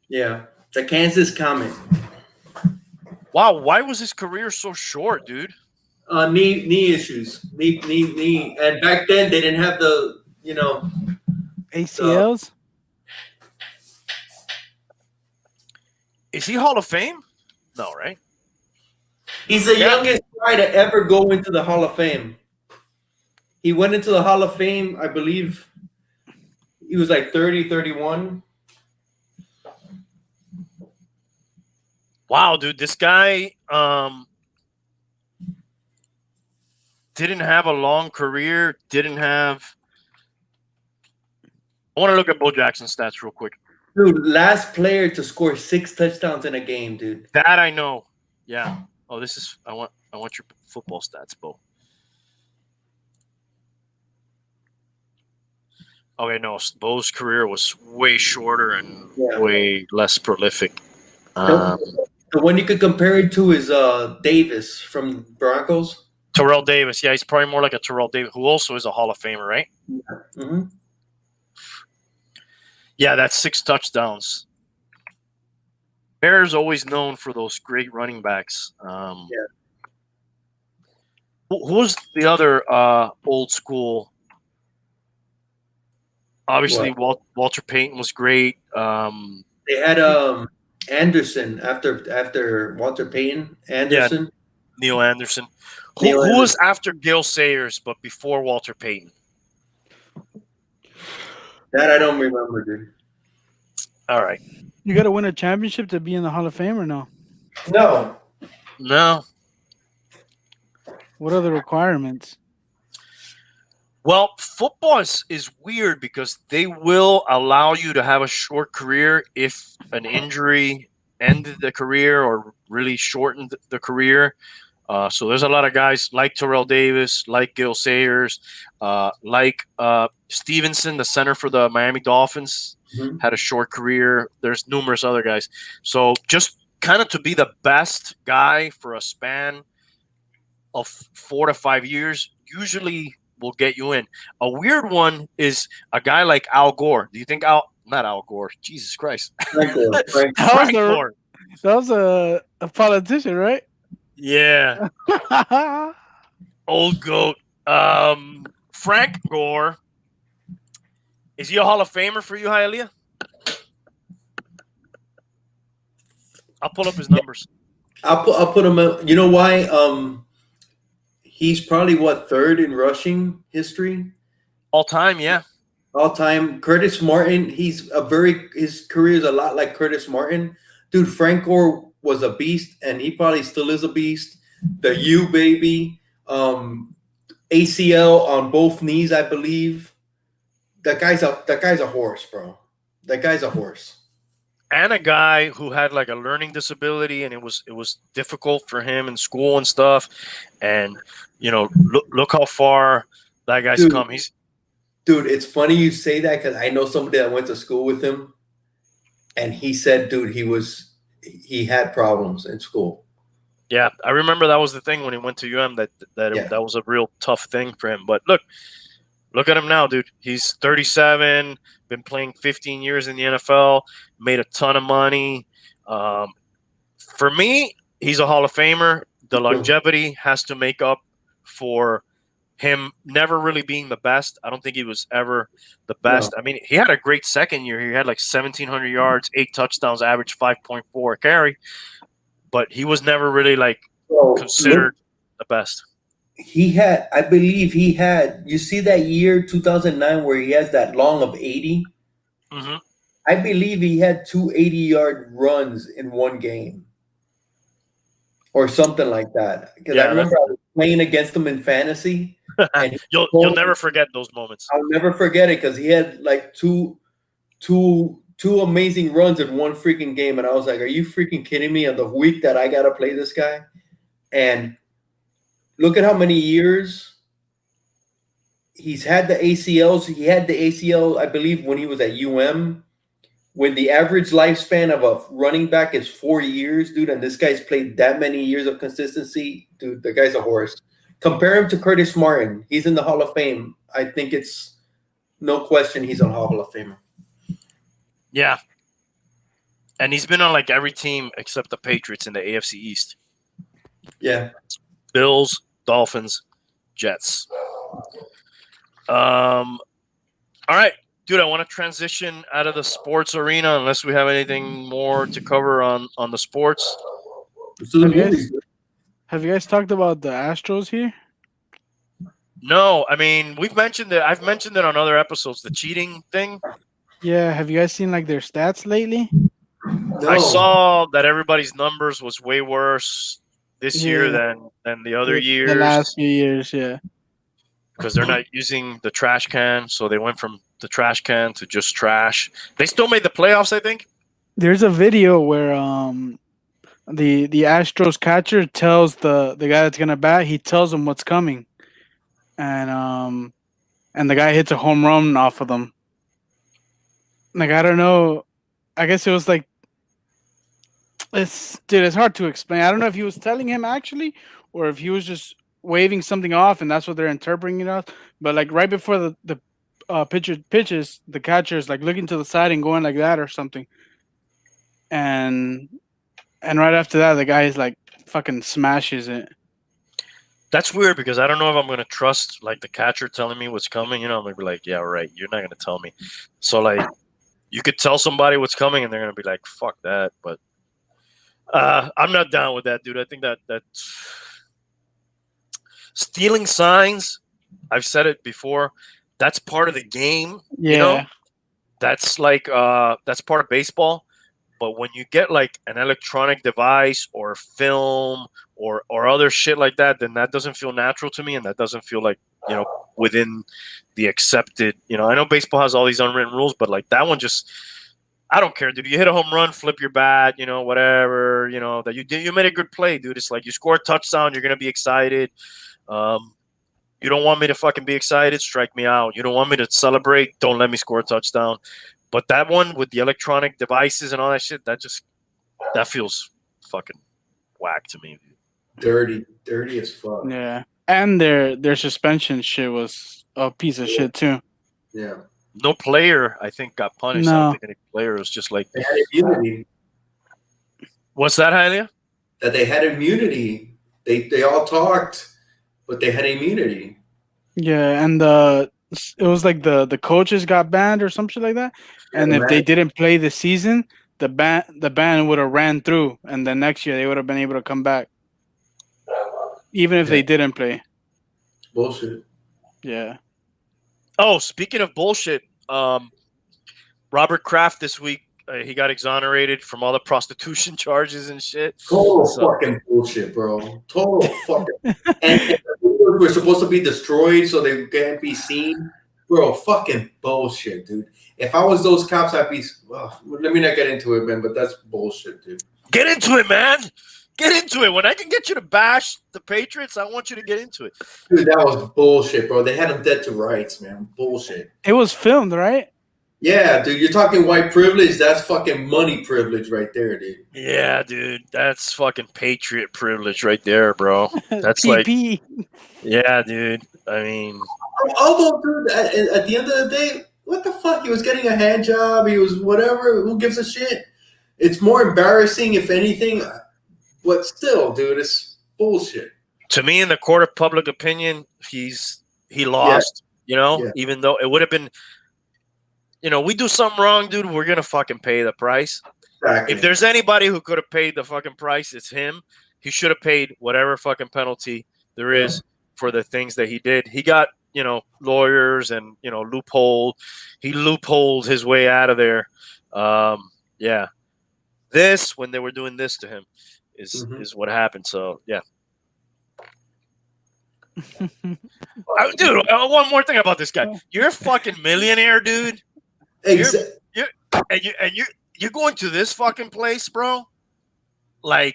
Yeah, the Kansas Comet. Wow, why was his career so short, dude? Knee issues. Knee. And back then they didn't have the ACLs? Is he Hall of Fame? No, right? He's the youngest guy to ever go into the Hall of Fame. He went into the Hall of Fame, I believe. He was like 30, 31. Wow, dude, this guy didn't have a long career, I want to look at Bo Jackson's stats real quick. Dude, last player to score 6 touchdowns in a game, dude. That I know. Yeah. Oh, I want your football stats, Bo. Okay, no, Bo's career was way shorter and way less prolific. The one you could compare it to is Davis from Broncos. Terrell Davis. Yeah, he's probably more like a Terrell Davis, who also is a Hall of Famer, right? Mm-hmm. Yeah, that's 6 touchdowns. Bears always known for those great running backs. Who's the other old school? Obviously, Walter Payton was great. They had Anderson after Walter Payton. Anderson. Yeah, Neil Anderson. Who was after Gil Sayers, but before Walter Payton? That I don't remember, dude. All right. You got to win a championship to be in the Hall of Fame or no? No. What are the requirements? Well, football is weird because they will allow you to have a short career if an injury ended the career or really shortened the career. So there's a lot of guys like Terrell Davis, like Gil Sayers, like Stevenson, the center for the Miami Dolphins, had a short career. There's numerous other guys. So just kind of to be the best guy for a span of 4 to 5 years usually will get you in. A weird one is a guy like Al Gore. Do you think not Al Gore, Jesus Christ. Frank Gore. That was a politician, right? Yeah. Old goat. Frank Gore. Is he a Hall of Famer for you, Hialeah? I'll pull up his numbers. I'll put him. You know why? He's probably third in rushing history. All time, yeah. All time. Curtis Martin. His career is a lot like Curtis Martin. Dude, Frank Gore was a beast, and he probably still is a beast. The U baby, ACL on both knees, I believe. That guy's a horse, bro. That guy's a horse. And a guy who had like a learning disability, and it was difficult for him in school and stuff. And look how far that guy's come. Dude, it's funny you say that because I know somebody that went to school with him, and he said, dude, he had problems in school. Yeah, I remember that was the thing when he went to UM that was a real tough thing for him. But look at him now, dude. He's 37, been playing 15 years in the NFL, made a ton of money. For me, he's a Hall of Famer. The longevity has to make up for him never really being the best. I don't think he was ever the best. No. I mean, he had a great second year. He had like 1,700 yards, 8 touchdowns, average 5.4 carry. But he was never really considered the best. I believe he had, you see that year, 2009, where he has that long of 80? Mm-hmm. I believe he had 2 80-yard runs in one game. Or something like that. Because I remember I was playing against him in fantasy. And you'll never forget those moments. I'll never forget it because he had like two amazing runs in one freaking game. And I was like, are you freaking kidding me on the week that I got to play this guy? And look at how many years he's had the ACLs. He had the ACL, I believe, when he was at UM. When the average lifespan of a running back is 4 years, dude, and this guy's played that many years of consistency, dude, the guy's a horse. Compare him to Curtis Martin. He's in the Hall of Fame. I think it's no question he's a Hall of Famer. Yeah. And he's been on like every team except the Patriots in the AFC East. Yeah. Bills, Dolphins, Jets. All right. Dude, I want to transition out of the sports arena unless we have anything more to cover on the sports. Have you guys talked about the Astros here? No, I mean, we've mentioned it. I've mentioned it on other episodes, the cheating thing. Yeah, have you guys seen like their stats lately? No. I saw that everybody's numbers was way worse this year than the other years. The last few years, yeah. Because they're not using the trash can, so they went from the trash can to just trash. They still made the playoffs, I think. There's a video where the Astros catcher tells the guy that's gonna bat, he tells him what's coming, and the guy hits a home run off of them. Like, I don't know, I guess it was like, it's hard to explain. I don't know if he was telling him actually, or if he was just waving something off, and that's what they're interpreting it as. But like right before the pitcher pitches, the catcher is like looking to the side and going like that or something, and right after that, the guy is like fucking smashes it. That's weird because I don't know if I'm gonna trust like the catcher telling me what's coming. I'm gonna be like, yeah, right. You're not gonna tell me. So like, you could tell somebody what's coming, and they're gonna be like, fuck that. But I'm not down with that, dude. I think that stealing signs, I've said it before, that's part of the game. Yeah. That's like that's part of baseball. But when you get like an electronic device or film or other shit like that, then that doesn't feel natural to me, and that doesn't feel like, within the accepted, I know baseball has all these unwritten rules, but like that one just, I don't care, dude. You hit a home run, flip your bat, whatever, that you made a good play, dude. It's like you score a touchdown, you're going to be excited. You don't want me to fucking be excited, strike me out. You don't want me to celebrate, don't let me score a touchdown. But that one with the electronic devices and all that shit, that feels fucking whack to me. Dirty as fuck. Yeah. And their suspension shit was a piece of shit too. Yeah. No player, I think, got punished. No. I don't think any player was just like. They had immunity. What's that, Hialeah? That they had immunity. They all talked, but they had immunity. Yeah, and it was like the coaches got banned or some shit like that. And if they didn't play the season, the ban would have ran through, and then next year they would have been able to come back, even if they didn't play. Bullshit. Yeah. Oh, speaking of bullshit, Robert Kraft this week, he got exonerated from all the prostitution charges and shit. Total fucking bullshit, bro. Total fucking. And we're supposed to be destroyed so they can't be seen. Bro, fucking bullshit, dude. If I was those cops, I'd be. Let me not get into it, man, but that's bullshit, dude. Get into it, man. Get into it. When I can get you to bash the Patriots, I want you to get into it. Dude, that was bullshit, bro. They had him dead to rights, man. Bullshit. It was filmed, right? Yeah, dude. You're talking white privilege. That's fucking money privilege right there, dude. Yeah, dude. That's fucking Patriot privilege right there, bro. That's like. Yeah, dude. I mean. Although, dude, at the end of the day, what the fuck? He was getting a hand job. He was whatever. Who gives a shit? It's more embarrassing, if anything. But still, dude, it's bullshit. To me, in the court of public opinion, he lost. Yeah. You know, even though it would have been. You know, we do something wrong, dude, we're going to fucking pay the price. Exactly. If there's anybody who could have paid the fucking price, it's him. He should have paid whatever fucking penalty there is for the things that he did. He got, you know, lawyers and, you know, He loopholed his way out of there. Yeah. This, when they were doing this to him, is what happened. So, yeah. Dude, one more thing about this guy. You're a fucking millionaire, dude. You're going to this fucking place, bro. Like,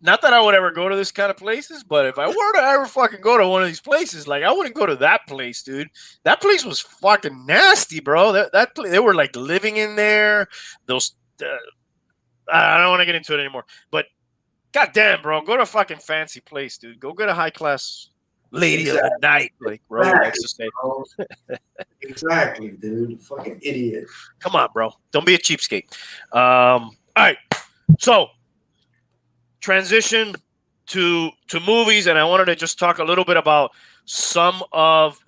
not that I would ever go to this kind of places, but if I were to ever fucking go to one of these places, like, I wouldn't go to that place, dude. That place was fucking nasty, bro. They were like living in there. Those, I don't want to get into it anymore. But goddamn, bro, go to a fucking fancy place, dude. Go get a high class lady of the night, like Ro likes to say. Exactly, dude. Fucking idiot. Come on, bro. Don't be a cheapskate. All right. So, transition to movies, and I wanted to just talk a little bit about some of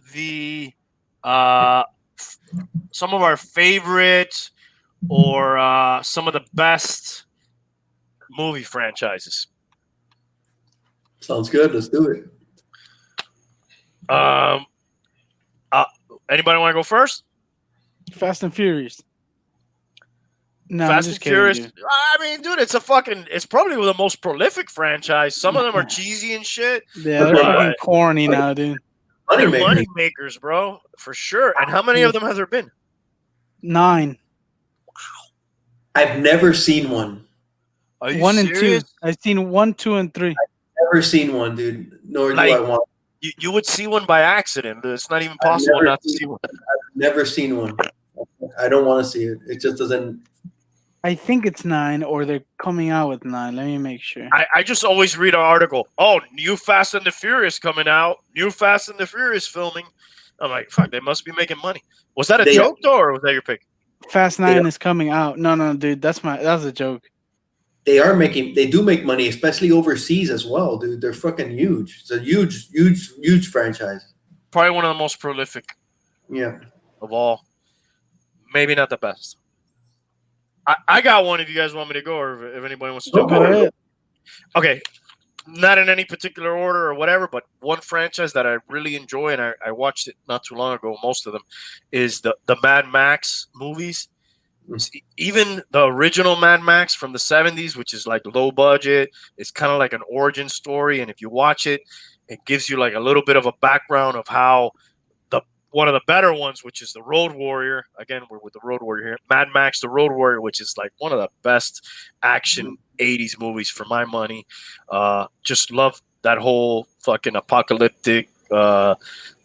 our favorite or some of the best movie franchises. Sounds good. Let's do it. Anybody want to go first? Fast and Furious. No, Fast and Furious. I mean, dude, it's probably the most prolific franchise. Some of them are cheesy and shit. Yeah, they're fucking corny now, dude. They're money makers, bro, for sure. And how many of them have there been? 9. I've never seen one. Are you 1 serious? and 2. I've seen 1, 2, and 3. I've never seen one, dude. Nor do I want. You would see one by accident. It's not even possible not to see one. I've never seen one. I don't want to see it. It just doesn't. I think it's 9, or they're coming out with 9. Let me make sure. I just always read an article. Oh, new Fast and the Furious coming out. New Fast and the Furious filming. I'm like, fuck, they must be making money. Was that a joke, though, or was that your pick? Fast 9 is coming out. No, dude, that's a joke. They do make money, especially overseas as well, dude. They're fucking huge. It's a huge franchise. Probably one of the most prolific. Yeah. Of all. Maybe not the best. I got one if you guys want me to go, or if anybody wants to jump in. Go ahead. Okay. Not in any particular order or whatever, but one franchise that I really enjoy, and I watched it not too long ago, most of them, is the Mad Max movies. Even the original Mad Max from the 70s, which is like low budget, it's kind of like an origin story. And if you watch it, it gives you like a little bit of a background of how one of the better ones, which is the Road Warrior. Again, we're with the Road Warrior here. Mad Max, the Road Warrior, which is like one of the best action 80s movies for my money. Just love that whole fucking apocalyptic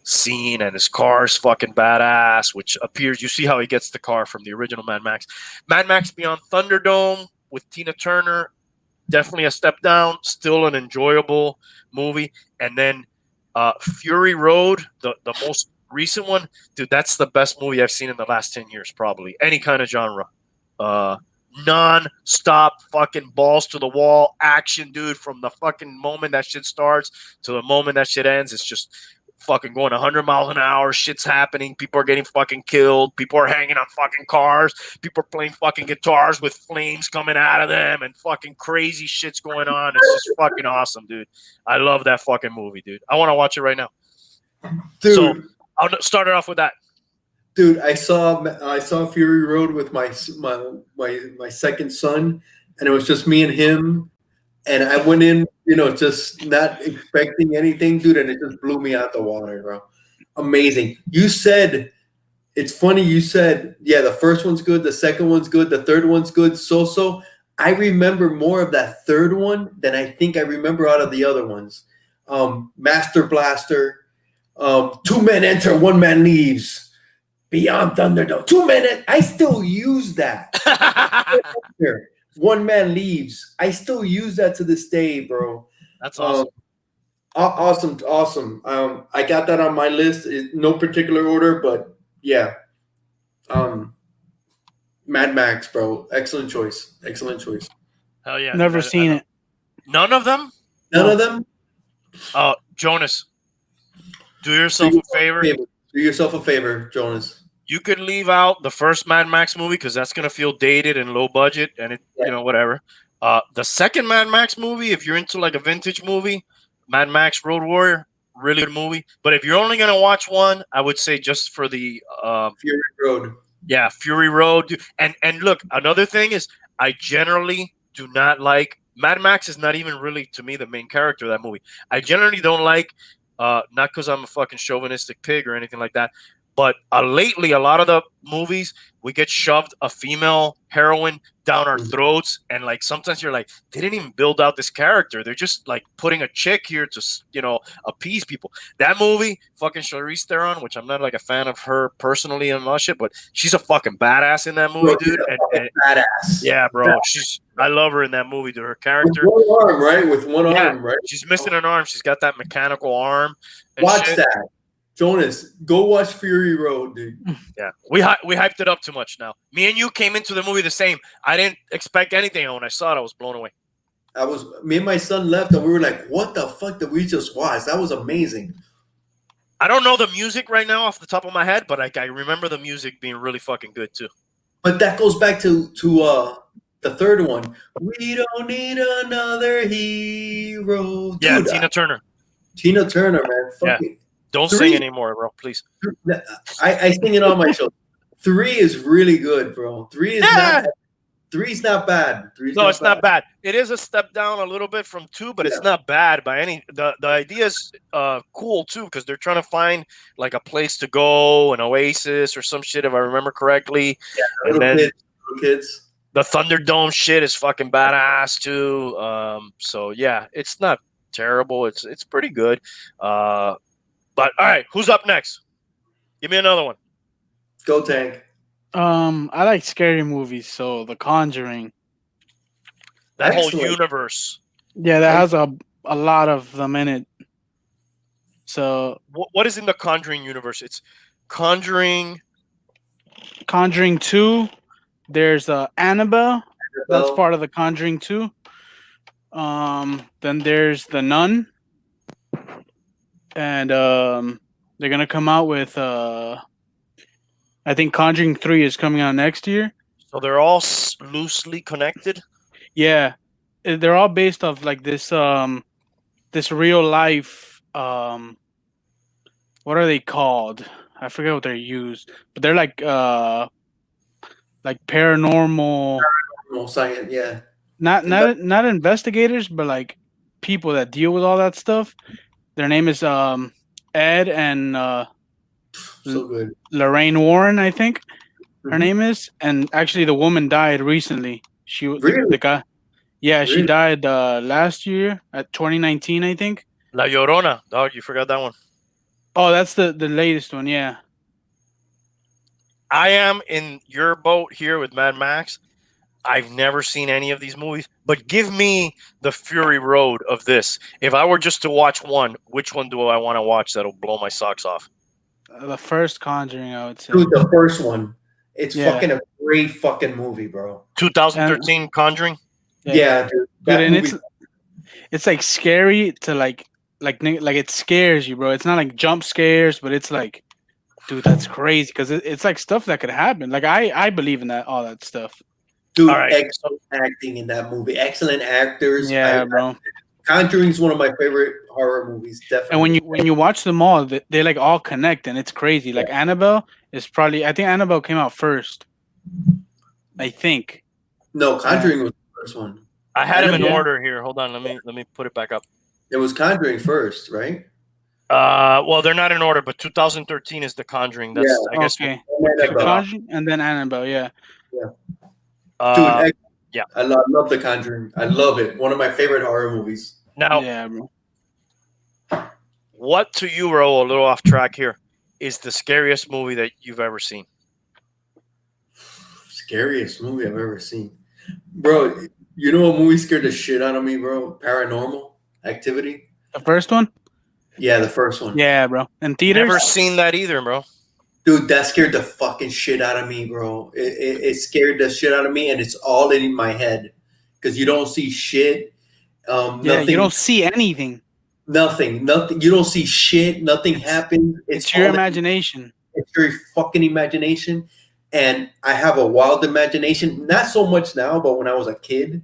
scene, and his car's fucking badass, which appears, you see how he gets the car from the original Mad Max. Mad Max Beyond Thunderdome with Tina Turner, definitely a step down, still an enjoyable movie. And then Fury Road, the most recent one, dude, that's the best movie I've seen in the last 10 years, probably. Any kind of genre. Non-stop fucking balls to the wall action, dude, from the fucking moment that shit starts to the moment that shit ends. It's just fucking going 100 miles an hour. Shit's happening. People are getting fucking killed. People are hanging on fucking cars. People are playing fucking guitars with flames coming out of them, and fucking crazy shit's going on. It's just fucking awesome, dude. I love that fucking movie, dude. I want to watch it right now. Dude, So I'll start it off with that. dude, I saw Fury Road with my second son, and it was just me and him. And I went in, just not expecting anything, dude, and it just blew me out the water, bro. Amazing. You said, it's funny, you said, yeah, the first one's good, the second one's good, the third one's good, so. I remember more of that third one than I think I remember out of the other ones. Master Blaster, 2 men enter, 1 man leaves. Beyond Thunderdome, 2 men, I still use that. 1 man leaves. I still use that to this day, bro. That's awesome. Awesome. I got that on my list. No particular order, but yeah. Mad Max, bro. Excellent choice. Hell yeah. Never seen it. None of them? None of them? Jonas, do yourself a favor. Do yourself a favor, Jonas. You could leave out the first Mad Max movie because that's gonna feel dated and low budget, and whatever. The second Mad Max movie, if you're into like a vintage movie, Mad Max Road Warrior, really good movie. But if you're only gonna watch one, I would say just for the Fury Road. Yeah, Fury Road. And look, another thing is I generally do not like Mad Max is not even really to me the main character of that movie. I generally don't like not because I'm a fucking chauvinistic pig or anything like that. But lately, a lot of the movies, we get shoved a female heroine down our throats. And, like, sometimes you're like, they didn't even build out this character. They're just, like, putting a chick here to, appease people. That movie, fucking Charlize Theron, which I'm not, like, a fan of her personally and all shit, but she's a fucking badass in that movie, dude. And Badass. Yeah, bro. I love her in that movie, dude. Her character. With one arm, right? With one arm, right? She's missing an arm. She's got that mechanical arm. Watch that. Jonas, go watch Fury Road, dude. Yeah, we hyped it up too much now. Me and you came into the movie the same. I didn't expect anything, and when I saw it, I was blown away. Me and my son left, and we were like, what the fuck did we just watch? That was amazing. I don't know the music right now off the top of my head, but I remember the music being really fucking good, too. But that goes back to the third one. We don't need another hero. Yeah, Dude, Tina Turner. Tina Turner, man. Fuck it. Don't sing anymore, bro, please. I sing it on my show. 3 is really good, bro. 3 is Three's not bad. It's not bad. It is a step down a little bit from 2, but it's not bad by any. The idea is cool too because they're trying to find like a place to go, an oasis or some shit if I remember correctly. Yeah, and then little kids. The Thunderdome shit is fucking badass too. So yeah, it's not terrible. It's pretty good. But all right, who's up next? Give me another one. Go Tank. I like scary movies, so The Conjuring. That whole universe. Yeah, that has a lot of them in it. So what is in the Conjuring universe? It's Conjuring 2. There's Annabelle. That's part of the Conjuring 2. Then there's The Nun. And they're gonna come out with I think Conjuring 3 is coming out next year. So they're all loosely connected. Yeah, they're all based off like this real life. What are they called? I forget what they're used, but they're like paranormal Science, yeah. Not investigators, but like people that deal with all that stuff. Their name is Ed and so good. Lorraine Warren, I think her name is. And actually, the woman died recently. She really? The guy. Yeah, really? She died last year at 2019, I think. La Llorona, dog. You forgot that one. Oh, that's the latest one. Yeah. I am in your boat here with Mad Max. I've never seen any of these movies, but give me the Fury Road of this. If I were just to watch one, which one do I want to watch that'll blow my socks off? The first Conjuring, I would say. Dude, the first one. It's fucking a great fucking movie, bro. 2013 Conjuring? Yeah, dude. And it's like scary to like like it scares you, bro. It's not like jump scares, but it's like, dude, that's crazy because it's like stuff that could happen. Like I believe in that all that stuff. Dude, All right. So excellent acting in that movie. Excellent actors. Yeah, bro. Conjuring's one of my favorite horror movies. And Definitely. when you watch them all, they like all connect, and it's crazy. Like Annabelle is probably I think Annabelle came out first. I think. No, Conjuring was the first one. I had them in Yeah. order here. Hold on. Let me put it back up. It was Conjuring first, right? Well, they're not in order, but 2013 is The Conjuring. That's I guess. Okay. Annabelle. The Conjuring and then Annabelle. Yeah. Dude, Uh, yeah. I love The Conjuring. I love it. One of my favorite horror movies. Now, Yeah, bro. what to you, Ro? A little off track here. Is the scariest movie that you've ever seen? Scariest movie I've ever seen. Bro, you know what movie scared the shit out of me, bro? Paranormal Activity. The first one. Yeah, the first one. Yeah, bro. In theaters. Never seen that either, bro. Dude, that scared the fucking shit out of me, bro. It scared the shit out of me, and it's all in my head because you don't see shit. Yeah, Nothing, you don't see anything. nothing. You don't see shit. Nothing happens. It's your all in- imagination. It's your fucking imagination. And I have a wild imagination. Not so much now, but when I was a kid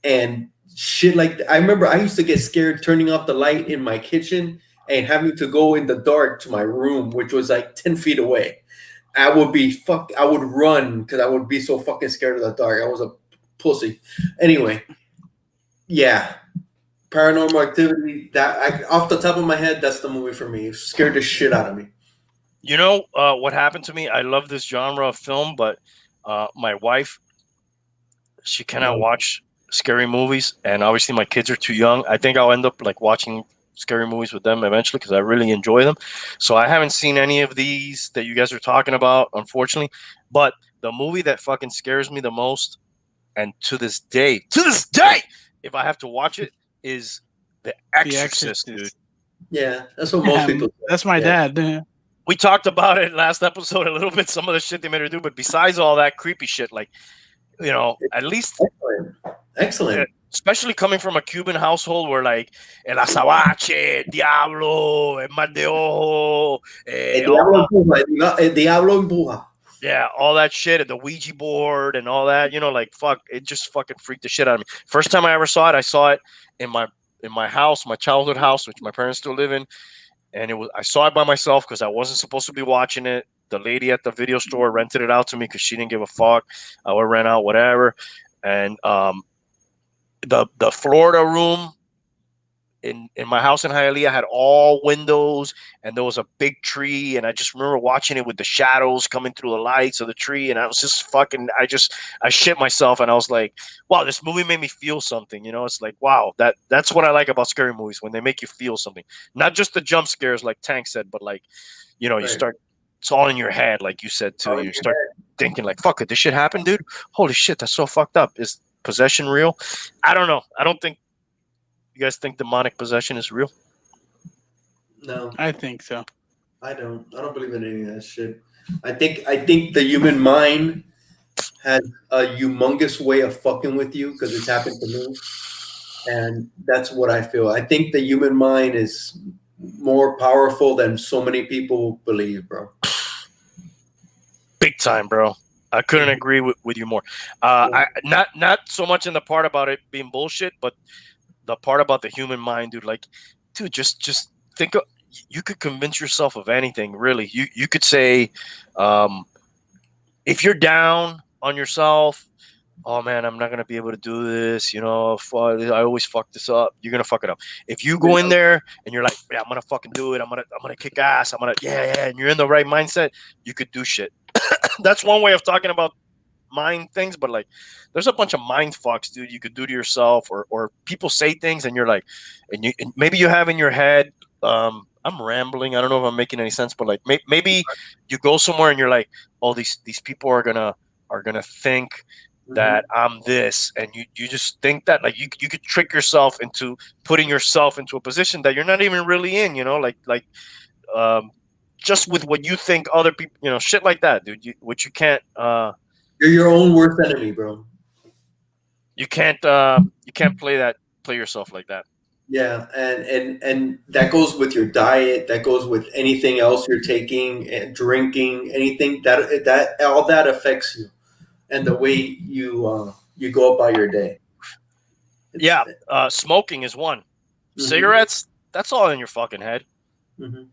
and shit like that. I remember I used to get scared turning off the light in my kitchen and having to go in the dark to my room, which was like 10 feet away. I would run because I would be so fucking scared of the dark. I was a pussy. Anyway, yeah. Paranormal Activity, off the top of my head, that's the movie for me. It scared the shit out of me. You know what happened to me? I love this genre of film, but my wife, she cannot watch scary movies, and obviously my kids are too young. I think I'll end up like watching scary movies with them eventually because I really enjoy them. So I haven't seen any of these that you guys are talking about, unfortunately. But the movie that fucking scares me the most, and to this day, if I have to watch it, is The Exorcist, dude. Yeah, that's what most people. That's my dad. Yeah. We talked about it last episode a little bit, some of the shit they made her do, but besides all that creepy shit, like, you know, at least Excellent. especially coming from a Cuban household where like el azabache, diablo, el mal de ojo, El Diablo empuja. yeah, all that shit and the Ouija board and all that, you know, like fuck, it just fucking freaked the shit out of me. First time I ever saw it, I saw it in my house, my childhood house, which my parents still live in. And I saw it by myself because I wasn't supposed to be watching it. The lady at the video store rented it out to me because she didn't give a fuck. I would rent out whatever. And the Florida room in my house in Hialeah had all windows, and there was a big tree. And I just remember watching it with the shadows coming through the lights of the tree. And I was just fucking, I shit myself. And I was like, wow, this movie made me feel something. You know, it's like, wow, that's what I like about scary movies, when they make you feel something. Not just the jump scares like Tank said, but like, you know, you start, it's all in your head, like you said too. You start thinking like, fuck, could this shit happen, dude? Holy shit, that's so fucked up. Is possession real? I don't know. I don't think, you guys think demonic possession is real? No, I think so. I don't believe in any of that shit. I think the human mind has a humongous way of fucking with you because it's happened to me, and that's what I feel. I think the human mind is more powerful than so many people believe, bro. Big time, bro. I couldn't agree with you more. I not so much in the part about it being bullshit, but the part about the human mind, dude. Like, dude, just think of, you could convince yourself of anything, really. You could say, if you're down on yourself, oh man, I'm not gonna be able to do this. You know, I always fuck this up. You're gonna fuck it up. If you go in there and you're like, yeah, I'm gonna fucking do it. I'm gonna kick ass. Yeah, and you're in the right mindset, you could do shit. That's one way of talking about mind things, but like, there's a bunch of mind fucks, dude, you could do to yourself, or people say things and you're like, and maybe you have in your head, I'm rambling, I don't know if I'm making any sense, but like maybe you go somewhere and you're like, oh, these people are gonna think that I'm this, and you just think that, like, you could trick yourself into putting yourself into a position that you're not even really in, you know, like just with what you think other people, you know, shit like that, dude. Which you can't. You're your own worst enemy, bro. You can't play yourself like that. Yeah, and that goes with your diet. That goes with anything else you're taking and drinking. Anything that all that affects you and the way you go about your day. It's Yeah, smoking is one. mhm, Cigarettes, that's all in your fucking head. mhm,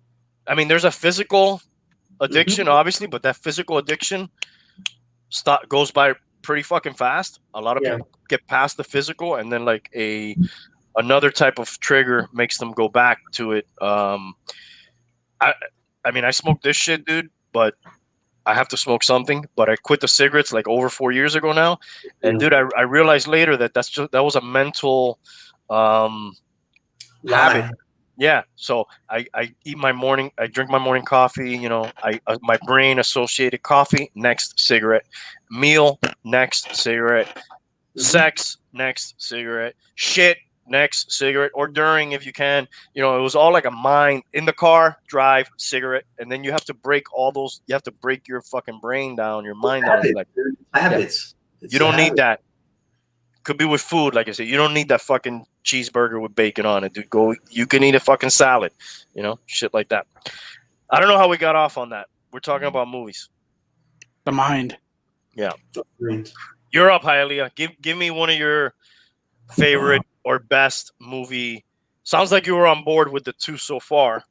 I mean, there's a physical mhm. addiction, obviously, but that physical addiction goes by pretty fucking fast. A lot of Yeah, people get past the physical, and then like another type of trigger makes them go back to it. I I mean, I smoke this shit, dude, but I have to smoke something. But I quit the cigarettes like over 4 years ago now, and yeah. dude, I realized later that that was a mental um, habit. Lie. Yeah, so I drink my morning coffee. You know, my brain associated coffee next cigarette, meal next cigarette, Mhm. sex next cigarette, shit next cigarette, or during if you can. You know, it was all like a mind in the car, drive, cigarette, and then you have to break all those. You have to break your fucking brain down, your mind down, and be Habits, like, dude. yeah, Habits. you It's the don't need habit. that. Could be with food, like I said. You don't need that fucking cheeseburger with bacon on it, dude. Go. You can eat a fucking salad. You know, shit like that. I don't know how we got off on that. We're talking about movies. The mind. Yeah, Greens. you're up, Hialeah. Give me one of your favorite or best movie. Sounds like you were on board with the two so far.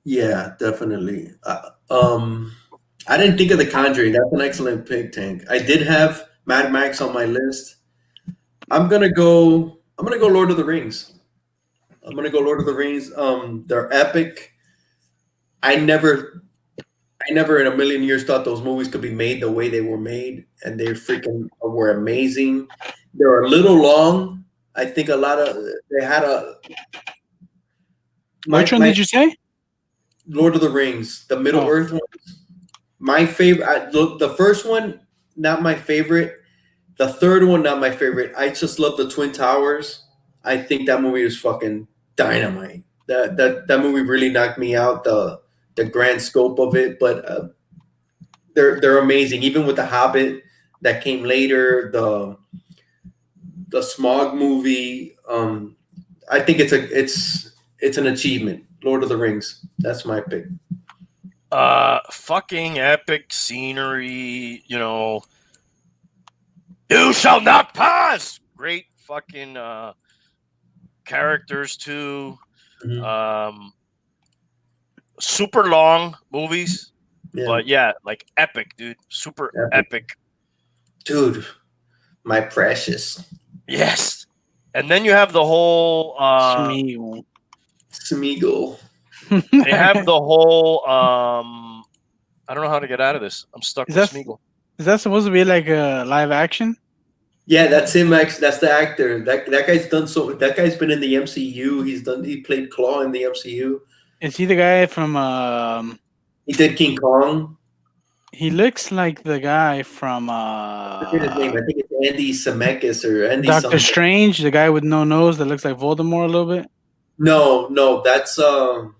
Yeah, definitely. I didn't think of The Conjuring. That's an excellent pick, Tank. I did have Mad Max on my list. I'm gonna go Lord of the Rings. I'm gonna go Lord of the Rings. They're epic. I never I never in a million years thought those movies could be made the way they were made, and they freaking were amazing. They're a little long. I think a lot of they had a Which one my did you say? Lord of the Rings, the Middle Oh, Earth one. My favorite, the first one, not my favorite. The third one, not my favorite. I just love the Twin Towers. I think that movie is fucking dynamite. That movie really knocked me out. The grand scope of it, but they're amazing. Even with the Hobbit that came later, the Smog movie. I think it's an achievement. Lord of the Rings. That's my pick. Fucking epic scenery. You know, you shall not pass. Great fucking characters too. Mhm. Um, super long movies, Yeah, but yeah, like epic, dude. Super epic. epic. Dude, my precious Yes. And then you have the whole. Smeagol. Smeagol. They have the whole. I don't know how to get out of this. I'm stuck Is with that Smeagol. is that supposed to be like a live action? Yeah, that's him. That's the actor. That guy's done so. That guy's been in the MCU. He played Claw in the MCU. Is he the guy from He did King Kong. he looks like the guy from I forget his name. I think it's Andy Zemeckis or Andy Doctor something. Strange, the guy with no nose that looks like Voldemort a little bit. No, that's oh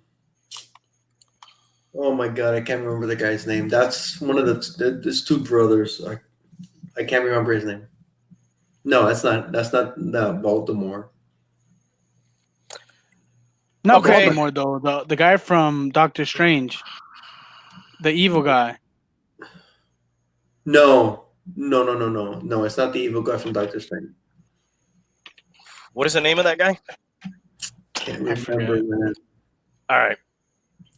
my god, I can't remember the guy's name. That's one of there's two brothers. I can't remember his name. No, that's not Baltimore. Not Okay. Voldemort though. The guy from Doctor Strange, the evil guy. No. It's not the evil guy from Doctor Strange. What is the name of that guy? Can't I remember, forget. man. All right.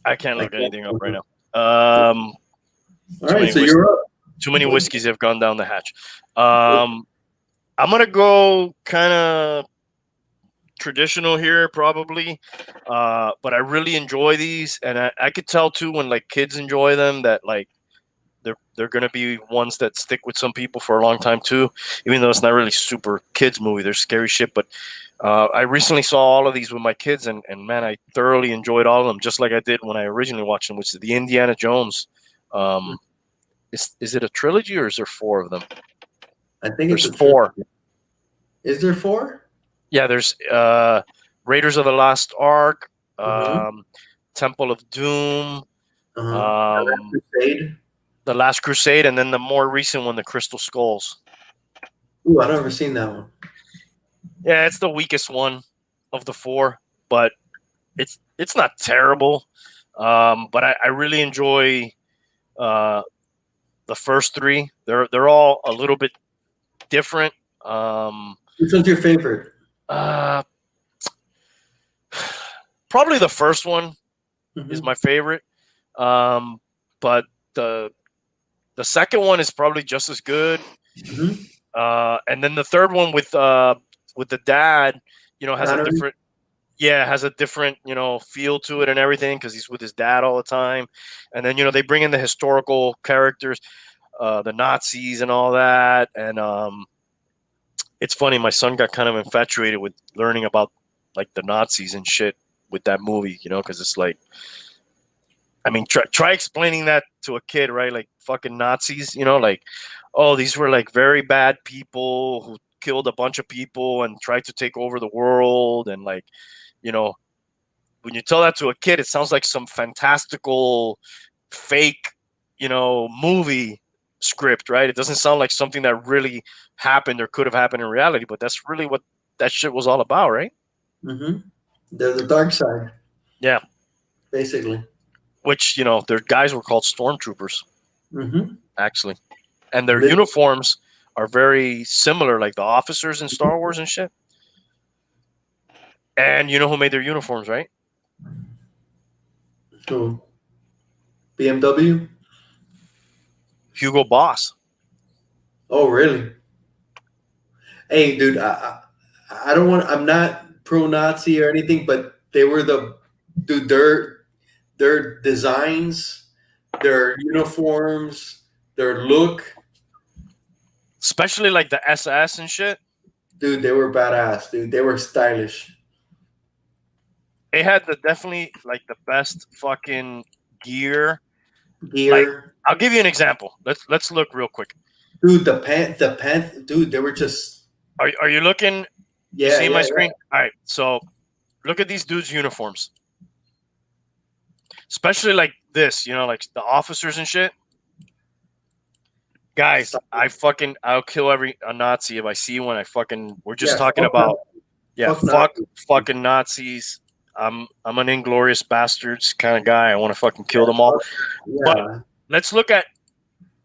I can't I look can't anything up right remember. now. All Too right, many so whis- you're up. too many whiskeys have gone down the hatch. I'm gonna go kind of traditional here, probably, but I really enjoy these, and I could tell too when like kids enjoy them that like they're gonna be ones that stick with some people for a long time too. Even though it's not really super kids movie, they're scary shit. But I recently saw all of these with my kids, and man, I thoroughly enjoyed all of them, just like I did when I originally watched them, which is the Indiana Jones. Um, is it a trilogy or is there four of them? I think it's There's a four. trilogy. Is there four? Yeah, there's Raiders of the Lost Ark, Mm-hmm. Temple of Doom, Uh-huh. um, Crusade. The Last Crusade, and then the more recent one, the Crystal Skulls. Ooh, I've never seen that one. Yeah, it's the weakest one. of the four, but it's not terrible. But I really enjoy the first three. They're all a little bit different. Which one's your favorite? Uh, Probably the first one is Mhm. my favorite. But the second one is probably just as good. Mhm. And then the third one with the dad, has a Connery? different feel to it and everything because he's with his dad all the time. And then they bring in the historical characters, the Nazis and all that. And it's funny, my son got kind of infatuated with learning about like the Nazis and shit with that movie, because it's like, I mean, try explaining that to a kid, right? Like fucking Nazis, like, oh, these were like very bad people who killed a bunch of people and tried to take over the world. And like, you know, when you tell that to a kid, it sounds like some fantastical, fake, movie script, right? It doesn't sound like something that really happened or could have happened in reality, but that's really what that shit was all about, right? Mhm. They're the dark side, Yeah. basically. Which, their guys were called stormtroopers, Mhm. actually. And their Lit- uniforms are very similar, like the officers in Star Wars and shit. And you know who made their uniforms, right? Who? BMW? Hugo Boss. Oh, really? Hey, dude, I don't want. I'm not pro-Nazi or anything, but they were dude. Their designs, their uniforms, their look, Especially like the SS and shit. dude. They were badass, dude. They were stylish. They had definitely like the best fucking gear. Like, Gear, I'll give you an example. Let's look real quick. dude. The pants, dude. They were just Are you looking? You yeah, see my yeah, screen? All right. So look at these dudes' uniforms. Especially like this, like the officers and shit. Guys, yeah. I'll kill a Nazi if I see one. We're just Yeah, talking fuck about, yeah, Fuck Nazis. fucking Nazis. I'm an inglorious bastards kind of guy. I want to fucking kill them all. But Yeah, let's look at.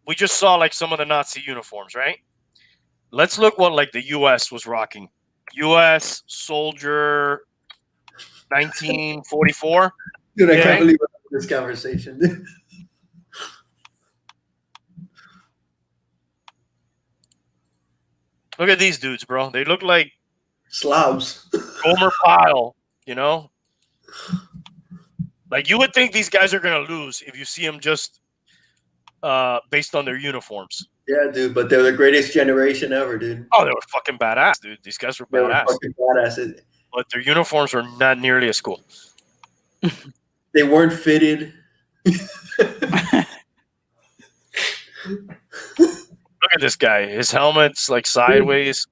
We just saw like some of the Nazi uniforms, right? Let's look what like the U.S. was rocking. U.S. soldier, 1944. dude. I Yeah. can't believe we're having this conversation. Look at these dudes, bro. They look like Slavs. Gomer Pyle. Like you would think these guys are gonna lose if you see them just based on their uniforms. Yeah, dude. But they're the greatest generation ever, dude. Oh, they were fucking badass, dude. These guys were They were badass, fucking badasses. but their uniforms were not nearly as cool. They weren't fitted. Look at this guy. His helmet's like sideways.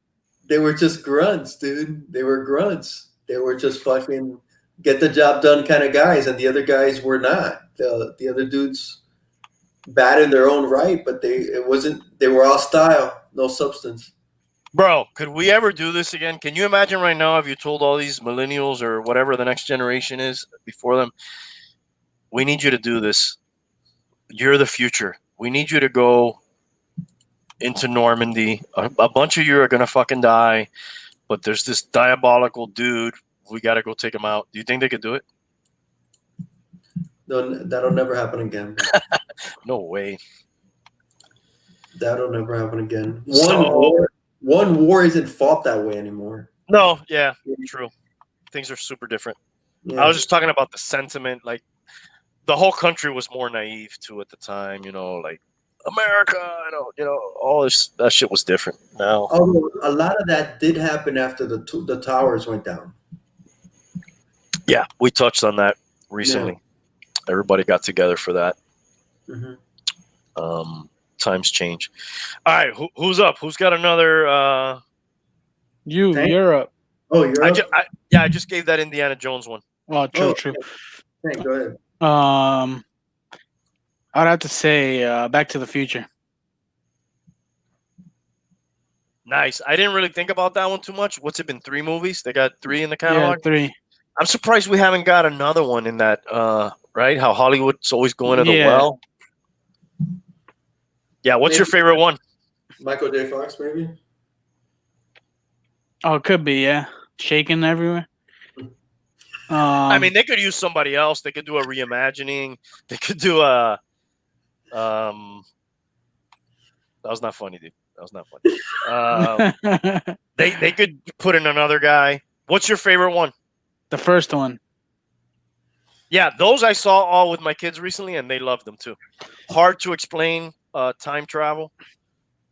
They were just grunts, dude. They were grunts. They were just fucking get the job done kind of guys, and the other guys were not. The other dudes bad in their own right, but they were all style, no substance. Bro, could we ever do this again? Can you imagine right now if you told all these millennials or whatever the next generation is before them, we need you to do this. You're the future. We need you to go into Normandy. A bunch of you are going to fucking die, but there's this diabolical dude. We got to go take him out. Do you think they could do it? No, that'll never happen again. No way. That'll never happen again. So- One war isn't fought that way anymore. No, yeah, true. Things are super different. Yeah. I was just talking about the sentiment. Like, the whole country was more naive too at the time, like America, all that shit was different. Now, Although a lot of that did happen after the towers went down. yeah, we touched on that recently. Everybody got together for that. Mm-hmm. Times change. All right, who's up? Who's got another? You're up. Oh, you're up? I just gave that Indiana Jones one. Oh, true. Hey, go ahead. I'd have to say Back to the Future. Nice. I didn't really think about that one too much. What's it been? 3 movies? They got 3 in the Yeah, catalog. 3. I'm surprised we haven't got another one in that. Right? How Hollywood's always going to the Yeah. well. Yeah. What's your Maybe favorite one? Michael J. Fox, maybe. Oh, it could be, yeah. Shaking everywhere. I mean, they could use somebody else. They could do a reimagining. They could do a. That was not funny, dude. That was not funny. They could put in another guy. What's your favorite one? the first one. Yeah, those I saw all with my kids recently, and they loved them too. Hard to explain time travel.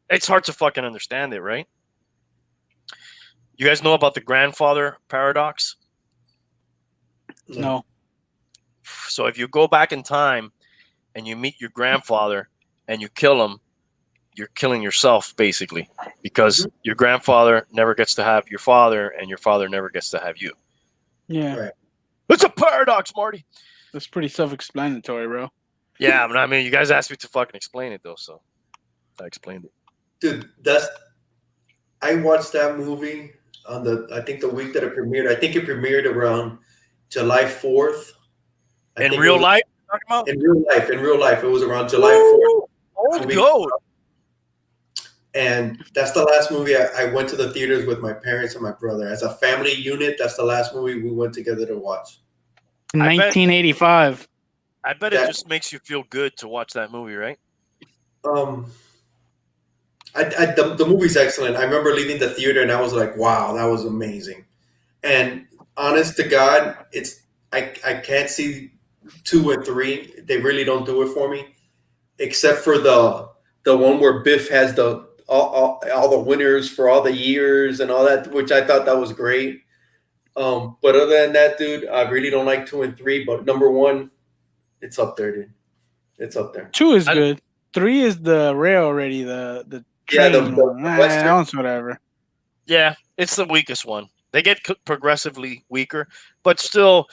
It's hard to fucking understand it, right? You guys know about the grandfather paradox? No. So if you go back in time and you meet your grandfather and you kill him, you're killing yourself basically, because your grandfather never gets to have your father and your father never gets to have you. Yeah. Right. It's a paradox, Marty. That's pretty self-explanatory, bro. Yeah, but I mean, you guys asked me to fucking explain it though, so I explained it. Dude, I watched that movie on I think the week that it premiered. I think it premiered around July 4th. In real life, you're talking about? In real life, it was around July 4th. Old goat. And that's the last movie I went to the theaters with my parents and my brother. As a family unit, that's the last movie we went together to watch. 1985. I bet it just makes you feel good to watch that movie, right? The movie's excellent. I remember leaving the theater and I was like, wow, that was amazing. And honest to God, I can't see 2 and 3. They really don't do it for me, except for the one where Biff has all the winners for all the years and all that, which I thought that was great. But other than that, dude, I really don't like 2 and 3. But number 1, it's up there, dude. It's up there. 2 is good. 3 is the rail already. The train one. That one's whatever. Yeah, it's the weakest one. They get progressively weaker, but still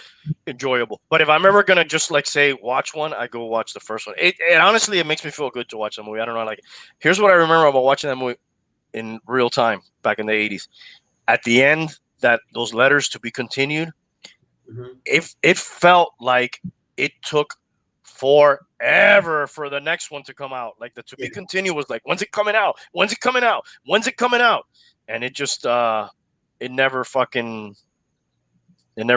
enjoyable. But if I'm ever gonna just like say watch one, I go watch the first one. It honestly, it makes me feel good to watch that movie. I don't know, like here's what I remember about watching that movie in real time back in the 80s. At the end, those letters to be continued, it felt like it took forever for the next one to come out. Like the to be continued was like, when's it coming out? When's it coming out? When's it coming out? And it just it never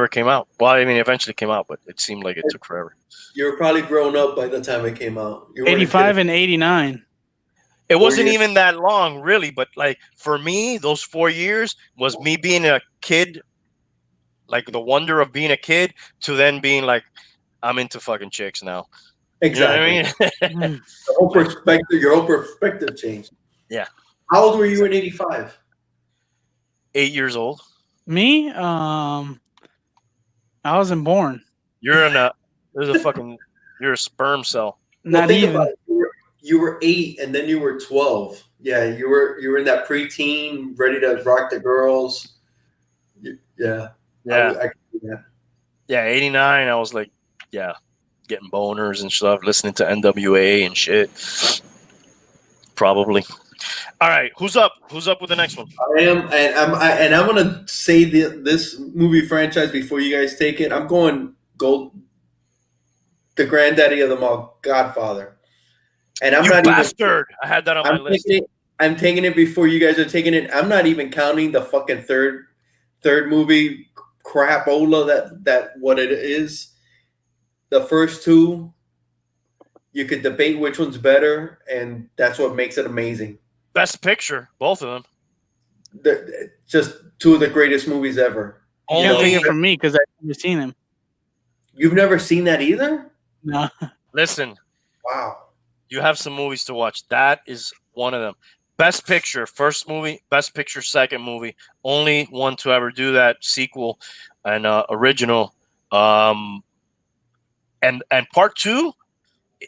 came out. Well, I mean, it eventually came out, but it seemed like it took forever. You were probably grown up by the time it came out. 85 and 89. It wasn't even that long, really. But like for me, those 4 years was me being a kid, like the wonder of being a kid, to then being like, I'm into fucking chicks now. Exactly. You know what I mean? Your whole perspective changed. Yeah. How old were you in 85? 8 years old. Me? I wasn't born. You're you're a sperm cell. Not even. You were 8 and then you were 12. Yeah, you were in that preteen, ready to rock the girls. Yeah. Yeah. I can do that. Yeah, 89, I was like, yeah, getting boners and stuff, listening to NWA and shit. Probably. All right, who's up? Who's up with the next one? I am, and I'm gonna say this movie franchise before you guys take it. I'm going the granddaddy of them all, Godfather. And I'm not bastard! I had that on my list. I'm taking it before you guys are taking it. I'm not even counting the fucking third movie crapola that what it is. The first 2, you could debate which one's better, and that's what makes it amazing. Best picture, both of them. Just 2 of the greatest movies ever. Don't take it from me because I've never seen him. You've never seen that either? No. Listen. Wow. You have some movies to watch. That is one of them. Best picture, first movie. Best picture, second movie. Only one to ever do that. Sequel and original. And part 2,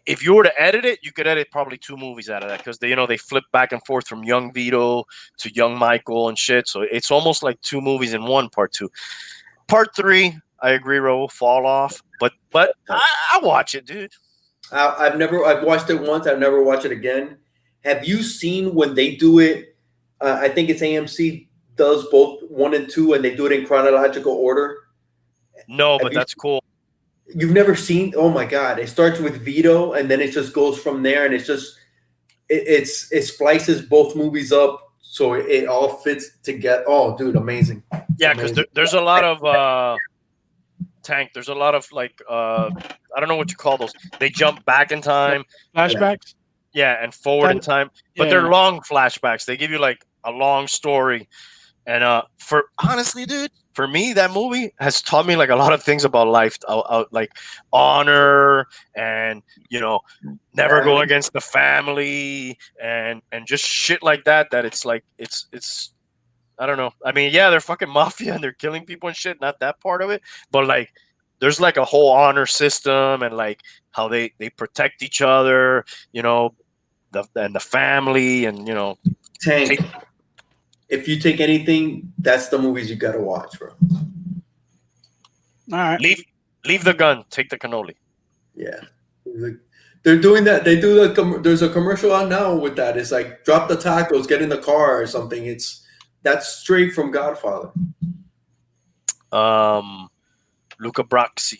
if you were to edit it, you could edit probably 2 movies out of that because they flip back and forth from young Vito to young Michael and shit. So it's almost like 2 movies in one. Part 2, part 3. I agree, Raul, fall off, but I watch it, dude. I've watched it once. I've never watched it again. Have you seen when they do it I think it's AMC does both 1 and 2, and they do it in chronological order. No, Have but you- that's cool. You've never seen? Oh my God! It starts with Vito, and then it just goes from there, and it's just it splices both movies up so it all fits together. Oh, dude, amazing! Yeah, because Amazing. there's a lot of Tank. There's a lot of like I don't know what you call those. They jump back in time, Flashbacks. yeah, and forward in time, but Yeah. they're long flashbacks. They give you like a long story, and for honestly, dude, for me, that movie has taught me like a lot of things about life, like honor and never go against the family and just shit like that. That it's like it's. I don't know. I mean, yeah, they're fucking mafia and they're killing people and shit. Not that part of it, but like, there's like a whole honor system and like how they protect each other. The family and Tank. If you take anything, that's the movies you gotta watch, bro. All right. leave the gun, take the cannoli. Yeah, they're doing that. They do there's a commercial on now with that. It's like drop the tacos, get in the car or something. That's straight from Godfather. Luca Brasi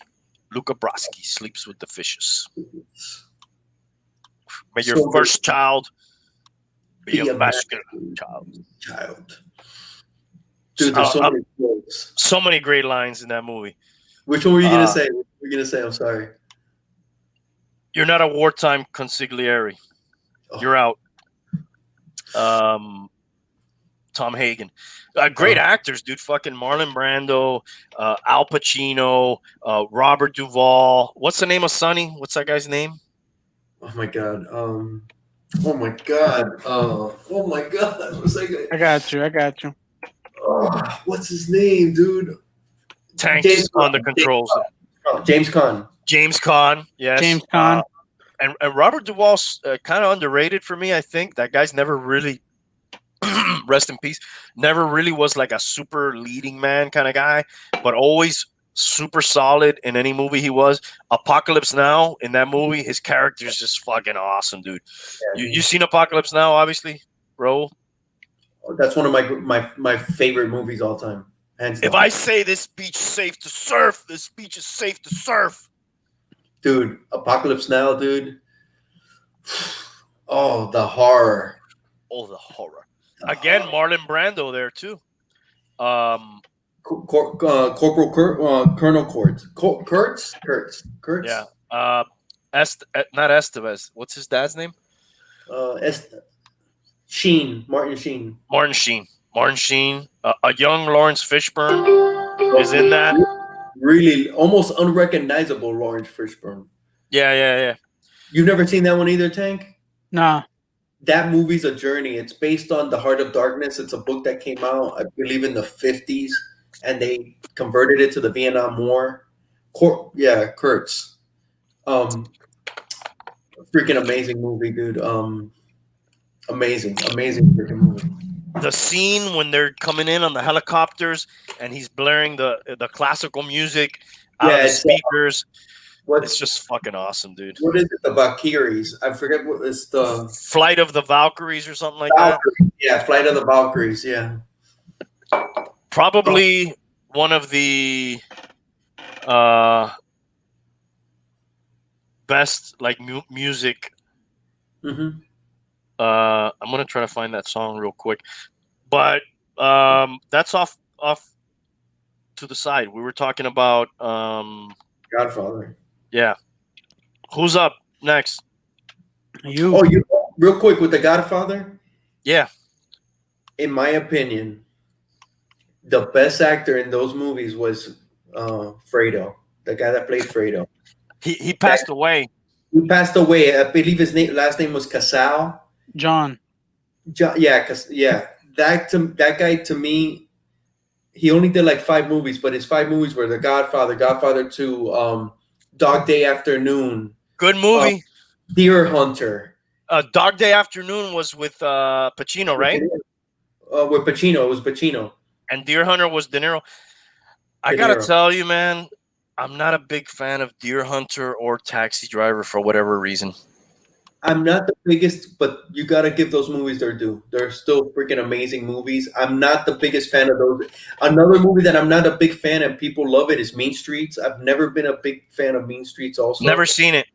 sleeps with the fishes. May your So first child be a a masculine child. Dude, there's so many quotes. So many great lines in that movie. Which one were you gonna say? What were you gonna say? I'm sorry. You're not a wartime consigliere. Oh. You're out. Tom Hagen. Great actors, dude. Fucking Marlon Brando, Al Pacino, Robert Duvall. What's the name of Sonny? What's that guy's name? Oh my god. Oh my god. Oh my god. What's that guy? I got you. Oh, what's his name, dude? Tanks James on the Caan. controls. James Caan. James Caan. Yes. James Caan. And Robert Duvall's kind of underrated for me, I think. That guy's never really, rest in peace, never really was like a super leading man kind of guy, but always super solid in any movie he was. Apocalypse Now, in that movie, his character is just fucking awesome, dude. Yeah, You seen Apocalypse Now, obviously, bro? That's one of my favorite movies all time. Hands down. If I say this beach is safe to surf, this beach is safe to surf. Dude, Apocalypse Now, dude. Oh, the horror. Oh, the horror. Again, Marlon Brando there, too. Corporal Colonel Kurtz. Yeah. Not Estevez. What's his dad's name? Martin Sheen. Martin Sheen. A young Lawrence Fishburne is in that. Really, almost unrecognizable Lawrence Fishburne. Yeah. You've never seen that one either, Tank? Nah. That movie's a journey. It's based on The Heart of Darkness. It's a book that came out, I believe, in the 50s, and they converted it to the Vietnam War. Kurtz. Freaking amazing movie, dude. Amazing freaking movie. The scene when they're coming in on the helicopters and he's blaring the classical music out of the speakers. It's just fucking awesome, dude. What is it? The Valkyries. I forget what it's the Flight of the Valkyries or something like that. Yeah, Flight of the Valkyries. Yeah. Probably one of the best like music. Mm-hmm. I'm gonna try to find that song real quick, but that's off to the side. We were talking about Godfather. Yeah. Who's up next? You. Oh, you real quick with the Godfather. Yeah. In my opinion, the best actor in those movies was Fredo, the guy that played Fredo. He passed away. He passed away. I believe his last name was Casal. John. Yeah. That guy to me, he only did like 5 movies, but his 5 movies were The Godfather, Godfather 2, Dog Day Afternoon. Good movie. Deer Hunter. Dog Day Afternoon was with Pacino, right? With Pacino. It was Pacino. And Deer Hunter was De Niro. I got to tell you, man, I'm not a big fan of Deer Hunter or Taxi Driver for whatever reason. I'm not the biggest, but you got to give those movies their due. They're still freaking amazing movies. I'm not the biggest fan of those. Another movie that I'm not a big fan and people love it is Mean Streets. I've never been a big fan of Mean Streets. Also, Never seen it.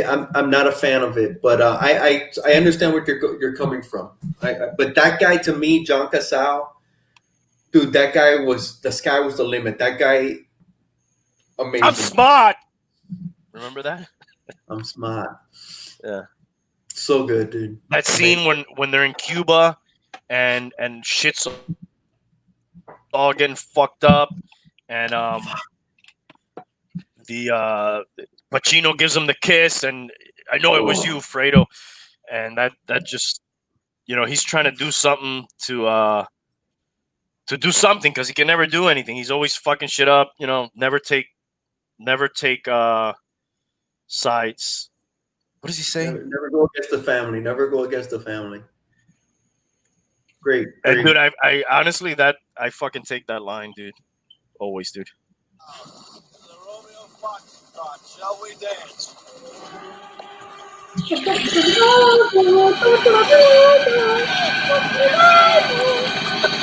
I'm not a fan of it, but I understand what you're coming from. But that guy to me, John Casal, dude, that guy the sky was the limit. That guy, amazing. I'm smart. Remember that? I'm smart. Yeah. So good, dude. That scene when they're in Cuba and shit's all getting fucked up, and the Pacino gives him the kiss, and I know it was you, Fredo, and that just, you know, he's trying to do something to do something because he can never do anything. He's always fucking shit up, you know. Never take sides. What does he say? Never go against the family. Never go against the family. Great. And dude, I honestly I fucking take that line, dude. Always, dude. The Romeo Foxtrot, shall we dance?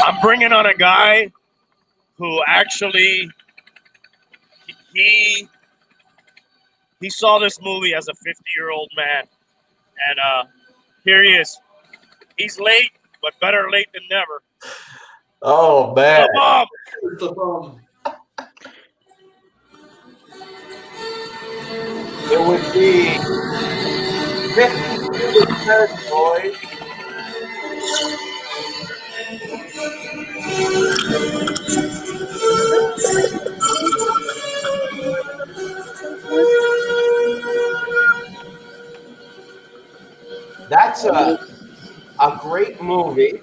I'm bringing on a guy who actually he saw this movie as a 50-year-old man, and here he is. He's late, but better late than never. Oh man! The bomb. It would be 50 boys. That's a great movie.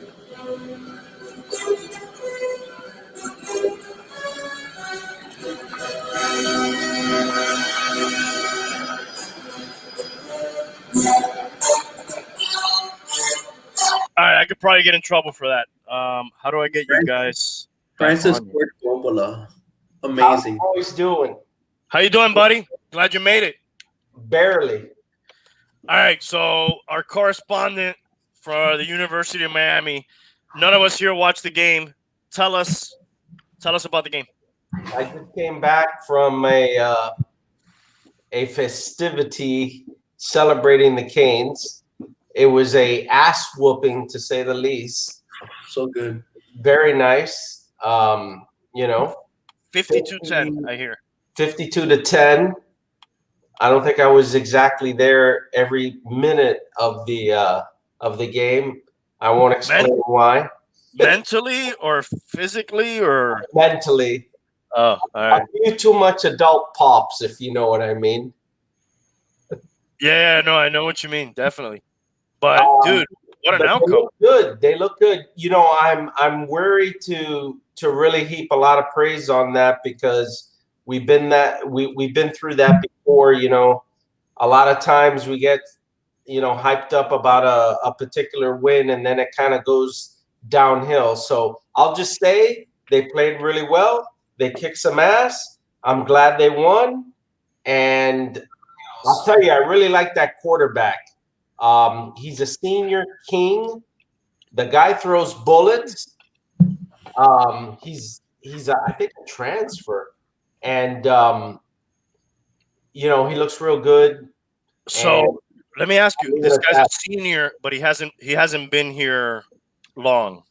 All right, I could probably get in trouble for that. How do I get you guys? Francis back on? Ford Coppola. How's Amazing. the boys doing? How you doing, buddy? Glad you made it. Barely. All right, so our correspondent for the University of Miami. None of us here watched the game. Tell us about the game. I just came back from a festivity celebrating the Canes. It was a ass whooping, to say the least. So good. Very nice. You know, 52-10, I hear. 52-10. I don't think I was exactly there every minute of the game. I won't explain why. Mentally or physically or Mentally. oh, all right. I knew too much adult pops, if you know what I mean. Yeah, no, I know what you mean, definitely. But dude, what an But outcome! They look good. They look good. You know, I'm worried to really heap a lot of praise on that because we've been through that before. You know, a lot of times we get, you know, hyped up about a particular win and then it kind of goes downhill. So I'll just say they played really well. They kicked some ass. I'm glad they won. And I'll tell you, I really like that quarterback. He's a senior king. The guy throws bullets. He's I think a transfer. And you know, he looks real good. So let me ask you: this guy's a senior, but he hasn't been here long.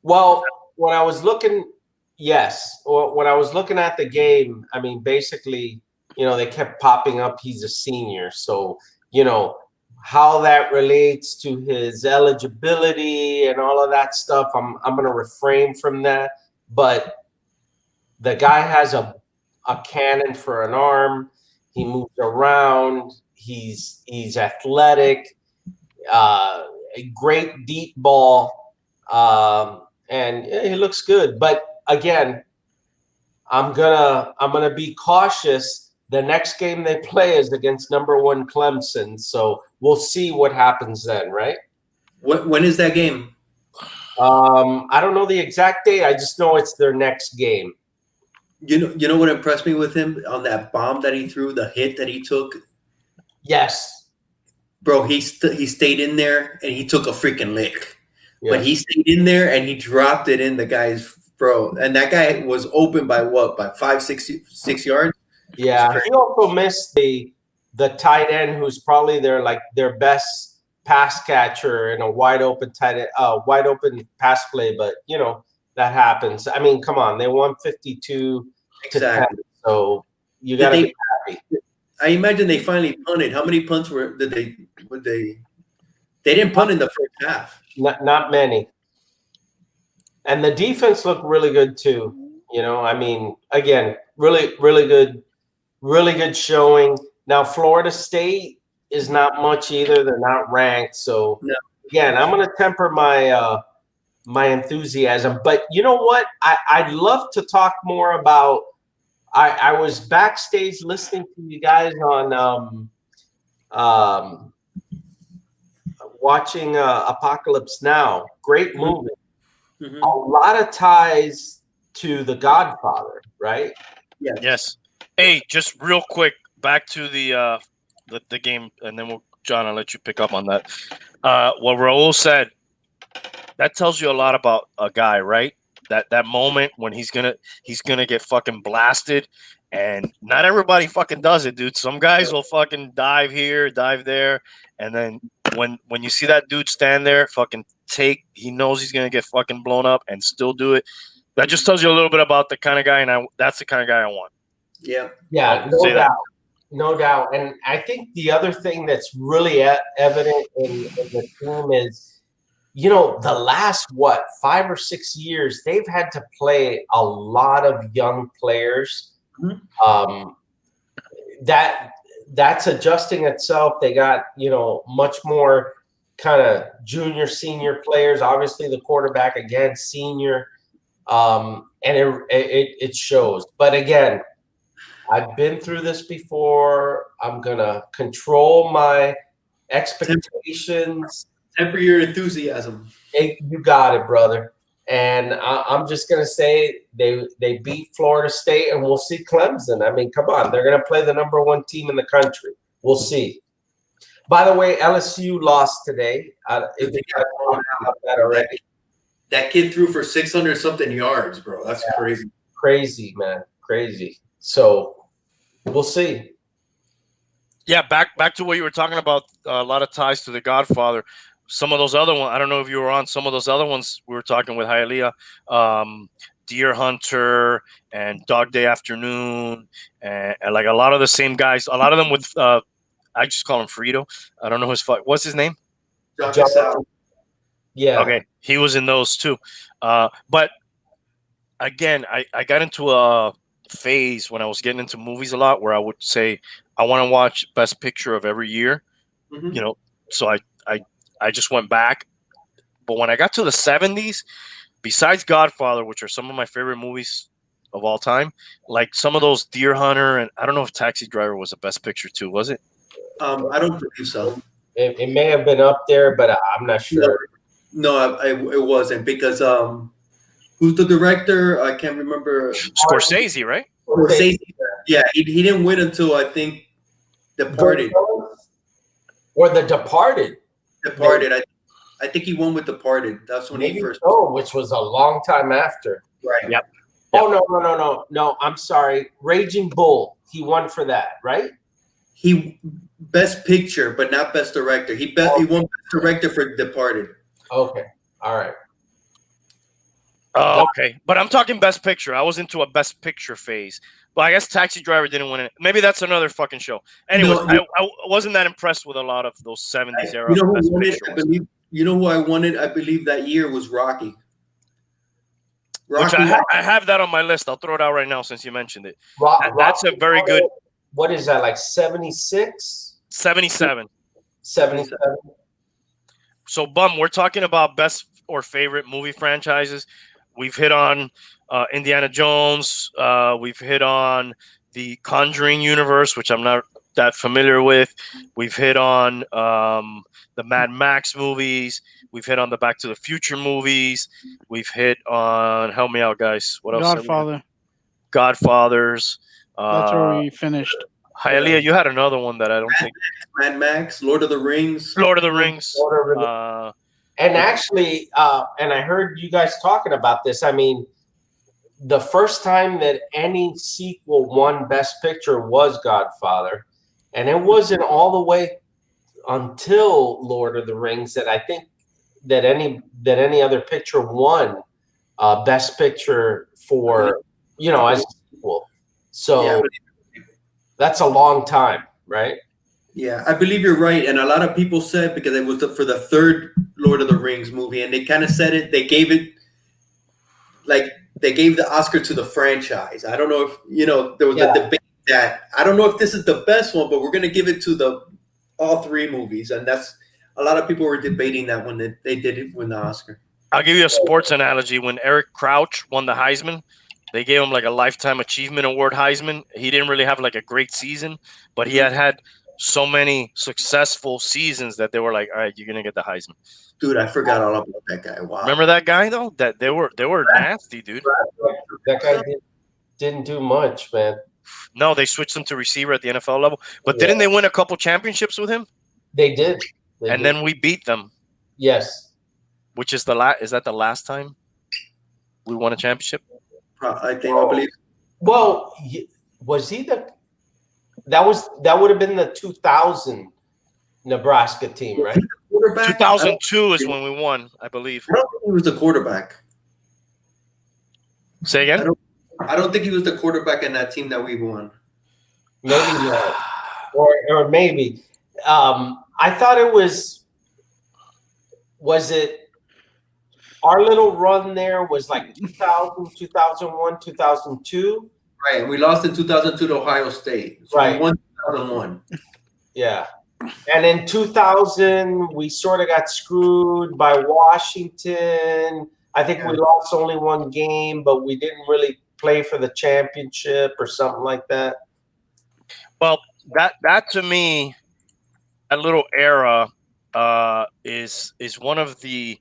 Well, when I was looking, yes, or when I was looking at the game, I mean, basically, you know, they kept popping up. He's a senior, so you know how that relates to his eligibility and all of that stuff. I'm going to refrain from that. But the guy has a cannon for an arm. He moves around. He's athletic. A great deep ball, and he looks good. But again, I'm gonna be cautious. The next game they play is against #1 Clemson, so we'll see what happens then, right? When is that game? I don't know the exact date. I just know it's their next game. You know what impressed me with him on that bomb that he threw, the hit that he took? Yes. bro, he stayed in there and he took a freaking lick. Yeah. But he stayed in there and he dropped it in the guy's bro. And that guy was open by what? By 6 yards? Yeah, he also missed the tight end, who's probably their best pass catcher in a wide open wide open pass play. But you know that happens. I mean, come on, they won 52 to 10, so you got to be happy. I imagine they finally punted. How many punts did they? They didn't punt in the first half. Not many. And the defense looked really good too. You know, I mean, again, really good showing. Now, Florida State is not much either. They're not ranked. So, again, I'm going to temper my enthusiasm. But you know what? I'd love to talk more about – I was backstage listening to you guys on watching Apocalypse Now. Great movie. Mm-hmm. A lot of ties to The Godfather, right? Yes. Hey, just real quick, back to the game, and then John, I'll let you pick up on that. What Raul said, that tells you a lot about a guy, right? That moment when he's gonna get fucking blasted, and not everybody fucking does it, dude. Some guys will fucking dive here, dive there, and then when you see that dude stand there, fucking he knows he's gonna get fucking blown up and still do it. That just tells you a little bit about the kind of guy, and that's the kind of guy I want. Yeah, no doubt. And I think the other thing that's really evident in the team is, you know, the last 5 or 6 years, they've had to play a lot of young players. Mm-hmm. That's adjusting itself. They got, you know, much more kind of junior, senior players. Obviously, the quarterback again, senior, and it shows. But again, I've been through this before. I'm gonna control my expectations. Temper your enthusiasm. You got it, brother. And I'm just gonna say they beat Florida State, and we'll see Clemson. I mean, come on, they're gonna play the number 1 team in the country. We'll see. By the way, LSU lost today. If you guys know about that already. That kid threw for 600 something yards, bro. That's crazy. Crazy, man. Crazy. So we'll see. Yeah, back to what you were talking about. A lot of ties to The Godfather. Some of those other ones, I don't know if you were on some of those other ones. We were talking with Hialeah, Deer Hunter and Dog Day Afternoon, and like a lot of the same guys. A lot of them with I just call him Frito. I don't know what's his name. John. Yeah. Okay, he was in those too. But again, I got into a phase when I was getting into movies a lot where I would say I want to watch Best Picture of every year. Mm-hmm. You know, so I just went back. But when I got to the 70s, besides Godfather, which are some of my favorite movies of all time, like some of those Deer Hunter, and I don't know if Taxi Driver was a Best Picture too, was it? I don't believe so. It may have been up there, but I'm not sure. No, it wasn't because who's the director? I can't remember. Scorsese, right? Scorsese. Yeah, he didn't win until I think Departed. Or The Departed. Departed. I think he won with Departed. That's when he first. Oh, which was a long time after. Right. Yep. Oh no! I'm sorry. Raging Bull. He won for that, right? He Best Picture, but not Best Director. He won Best Director for Departed. Okay. All right. Okay, but I'm talking Best Picture. I was into a Best Picture phase, but I guess Taxi Driver didn't win it. Maybe that's another fucking show. Anyways, I wasn't that impressed with a lot of those 70s era. You know who won it? You know who I wanted? I believe that year was Rocky. Which I have that on my list. I'll throw it out right now since you mentioned it. That's a very good. What is that, like 76? 77. 77. So, Bum, we're talking about best or favorite movie franchises. We've hit on Indiana Jones. We've hit on the Conjuring universe, which I'm not that familiar with. We've hit on the Mad Max movies. We've hit on the Back to the Future movies. We've hit on, help me out, guys. What else? Godfather. Godfathers. That's where we finished. Hialeah, you had another one that I don't think. Mad Max, Lord of the Rings. Lord of the Rings. And actually, and I heard you guys talking about this. I mean, the first time that any sequel won Best Picture was Godfather, and it wasn't all the way until Lord of the Rings that I think that any other picture won Best Picture for as a sequel. So that's a long time, right? Yeah, I believe you're right, and a lot of people said because it was for the third Lord of the Rings movie, and they kind of said it. They gave it they gave the Oscar to the franchise. I don't know if there was a debate that I don't know if this is the best one, but we're going to give it to all three movies, and that's a lot of people were debating that when they did it win the Oscar. I'll give you a sports analogy. When Eric Crouch won the Heisman, they gave him like a Lifetime Achievement Award Heisman. He didn't really have like a great season, but he had so many successful seasons that they were like, all right, you're going to get the Heisman. Dude, I forgot all about that guy. Wow. Remember that guy, though? That they were nasty, dude. That guy didn't do much, man. No, they switched him to receiver at the NFL level. But didn't they win a couple championships with him? They did. Then we beat them. Yes. Which is is that the last time we won a championship? I believe. Well, was he that would have been the 2000 Nebraska team, right? 2002 is when we won, I believe. I don't think he was the quarterback. Say again? I don't think he was the quarterback in that team that we won. Maybe not. Or maybe. I thought it was it our little run there was like 2000, 2001, 2002? Right, and we lost in 2002 to Ohio State. So we won 2001. Yeah. And in 2000, we sort of got screwed by Washington. I think we lost only one game, but we didn't really play for the championship or something like that. Well, that to me, that little era is one of the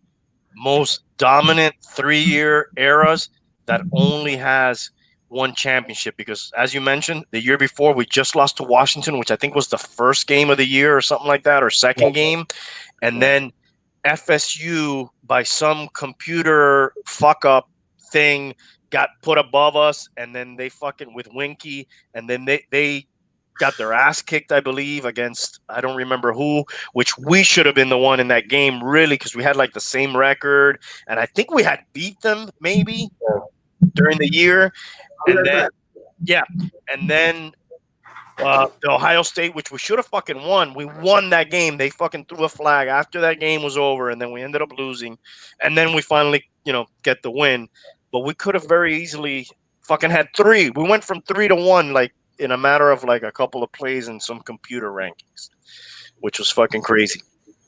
most dominant 3-year eras that only has one championship, because as you mentioned, the year before we just lost to Washington, which I think was the first game of the year or something like that, or second game. And then FSU, by some computer fuck up thing, got put above us, and then they fucking with Winky, and then they got their ass kicked, I believe, against I don't remember who, which we should have been the one in that game, really, because we had like the same record, and I think we had beat them maybe during the year. And then the Ohio State, which we should have fucking won, we won that game. They fucking threw a flag after that game was over, and then we ended up losing. And then we finally, get the win. But we could have very easily fucking had 3. We went from 3 to 1, like in a matter of like a couple of plays and some computer rankings, which was fucking crazy.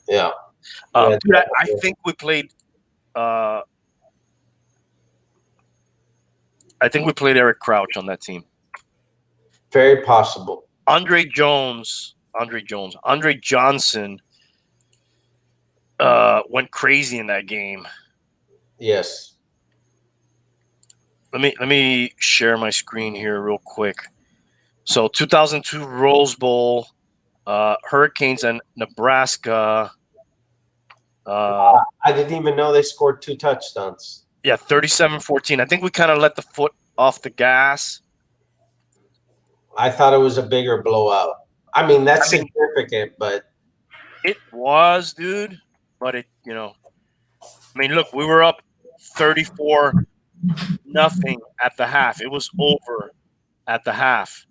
Yeah. Dude, I think we played. I think we played Eric Crouch on that team. Very possible. Andre Johnson went crazy in that game. Yes. Let me share my screen here real quick. So 2002 Rose Bowl, Hurricanes and Nebraska. I didn't even know they scored 2 touchdowns. Yeah, 37-14. I think we kind of let the foot off the gas. I thought it was a bigger blowout. I mean, that's significant, but it was, dude. But it, look, we were up 34-0 at the half. It was over at the half.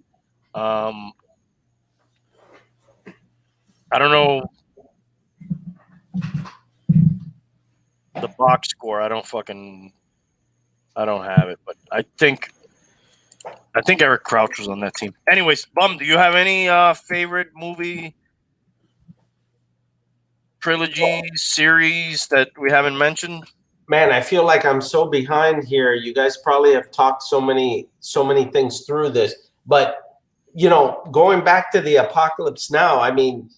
I don't know the box score. I don't have it, but I think Eric Crouch was on that team. Anyways, Bum, do you have any favorite movie trilogy series that we haven't mentioned? Man, I feel like I'm so behind here. You guys probably have talked so many things through this, but going back to the Apocalypse Now, I mean,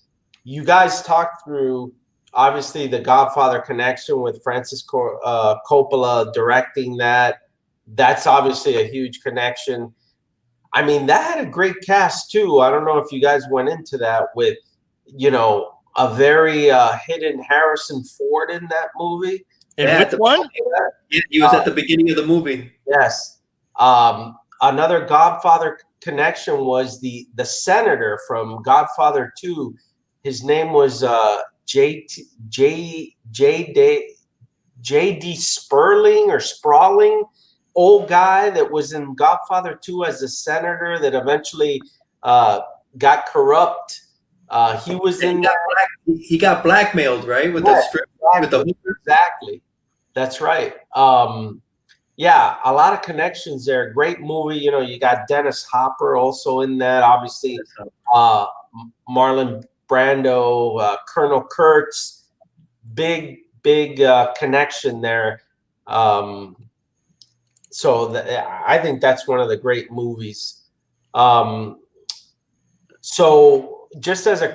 you guys talked through obviously the Godfather connection with Francis Coppola directing that. That's obviously a huge connection. I mean, that had a great cast too. I don't know if you guys went into that with, a very hidden Harrison Ford in that movie. In Yeah, which one? Yeah, he was at the beginning of the movie. Yes. Another Godfather connection was the senator from Godfather 2. His name was J.D. Sperling or Sprawling, old guy that was in Godfather 2 as a senator that eventually got corrupt. He was in that. He got blackmailed, right? With the strip, with the hooker. Exactly. That's right. Yeah, a lot of connections there. Great movie. You got Dennis Hopper also in that. Obviously, Marlon Brando, Colonel Kurtz. Big connection there. So I think that's one of the great movies. So just as a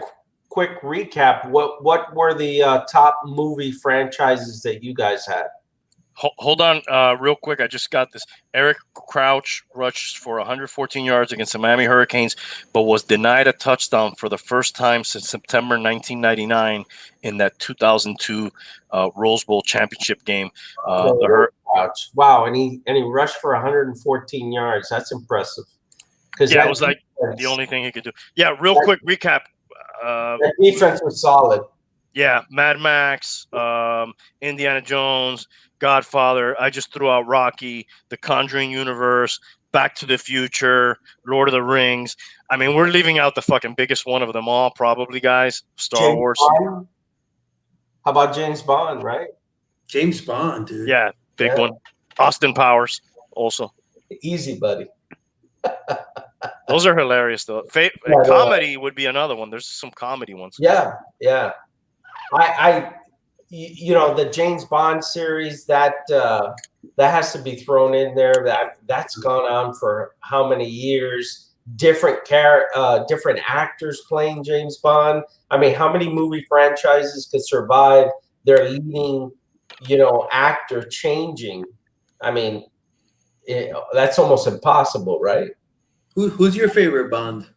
quick recap, what were the top movie franchises that you guys had? Hold on, real quick. I just got this. Eric Crouch rushed for 114 yards against the Miami Hurricanes, but was denied a touchdown for the first time since September 1999 in that 2002 Rose Bowl championship game. Crouch. Wow, and he rushed for 114 yards. That's impressive. Yeah, it was like the only thing he could do. Yeah, real quick recap. That defense was solid. Yeah, Mad Max, Indiana Jones, Godfather. I just threw out Rocky, The Conjuring universe, Back to the Future, Lord of the Rings. I mean, we're leaving out the fucking biggest one of them all, probably, guys. Star Wars. Bond? How about James Bond, right? James Bond, dude. Yeah, big one. Austin Powers, also. Easy, buddy. Those are hilarious, though. Comedy would be another one. There's some comedy ones. Yeah. The James Bond series that has to be thrown in there. That's gone on for how many years? Different actors playing James Bond. I mean, how many movie franchises could survive their leading, actor changing? I mean, that's almost impossible, right? Who's your favorite Bond?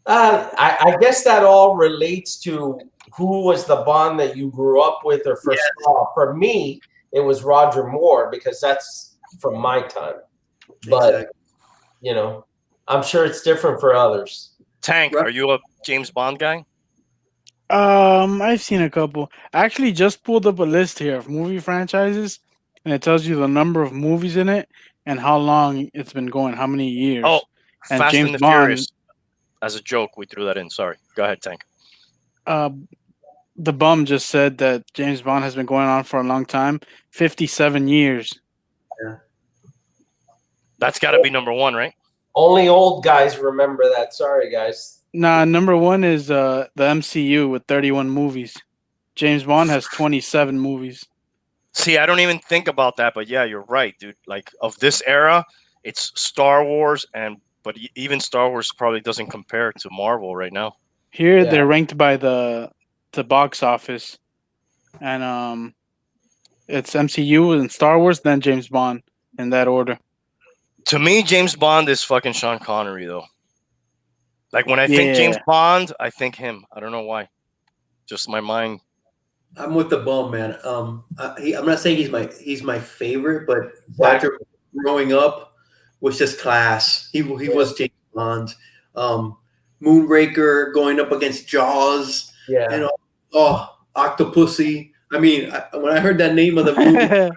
I guess that all relates to who was the Bond that you grew up with or first saw. For me, it was Roger Moore because that's from my time. But, I'm sure it's different for others. Tank, are you a James Bond guy? I've seen a couple. I actually just pulled up a list here of movie franchises, and it tells you the number of movies in it and how long it's been going, how many years. Oh, and Fast James and the Bond, Furious. As a joke, we threw that in. Sorry. Go ahead, Tank. The bum just said that James Bond has been going on for a long time, 57 years. Yeah. That's got to be number one, right? Only old guys remember that. Sorry, guys. Nah, number one is the MCU with 31 movies. James Bond has 27 movies. See, I don't even think about that, but yeah, you're right, dude. Like, of this era, it's Star Wars, but even Star Wars probably doesn't compare to Marvel right now. Here, they're ranked by the box office, and it's MCU and Star Wars, then James Bond, in that order. To me, James Bond is fucking Sean Connery, though. Like, when I think James Bond, I think him. I don't know why. Just my mind. I'm with the bum, man. I'm not saying he's my favorite, but Roger growing up was just class. He was James Bond. Moonraker going up against Jaws. Yeah. Octopussy. I mean, when I heard that name of the movie,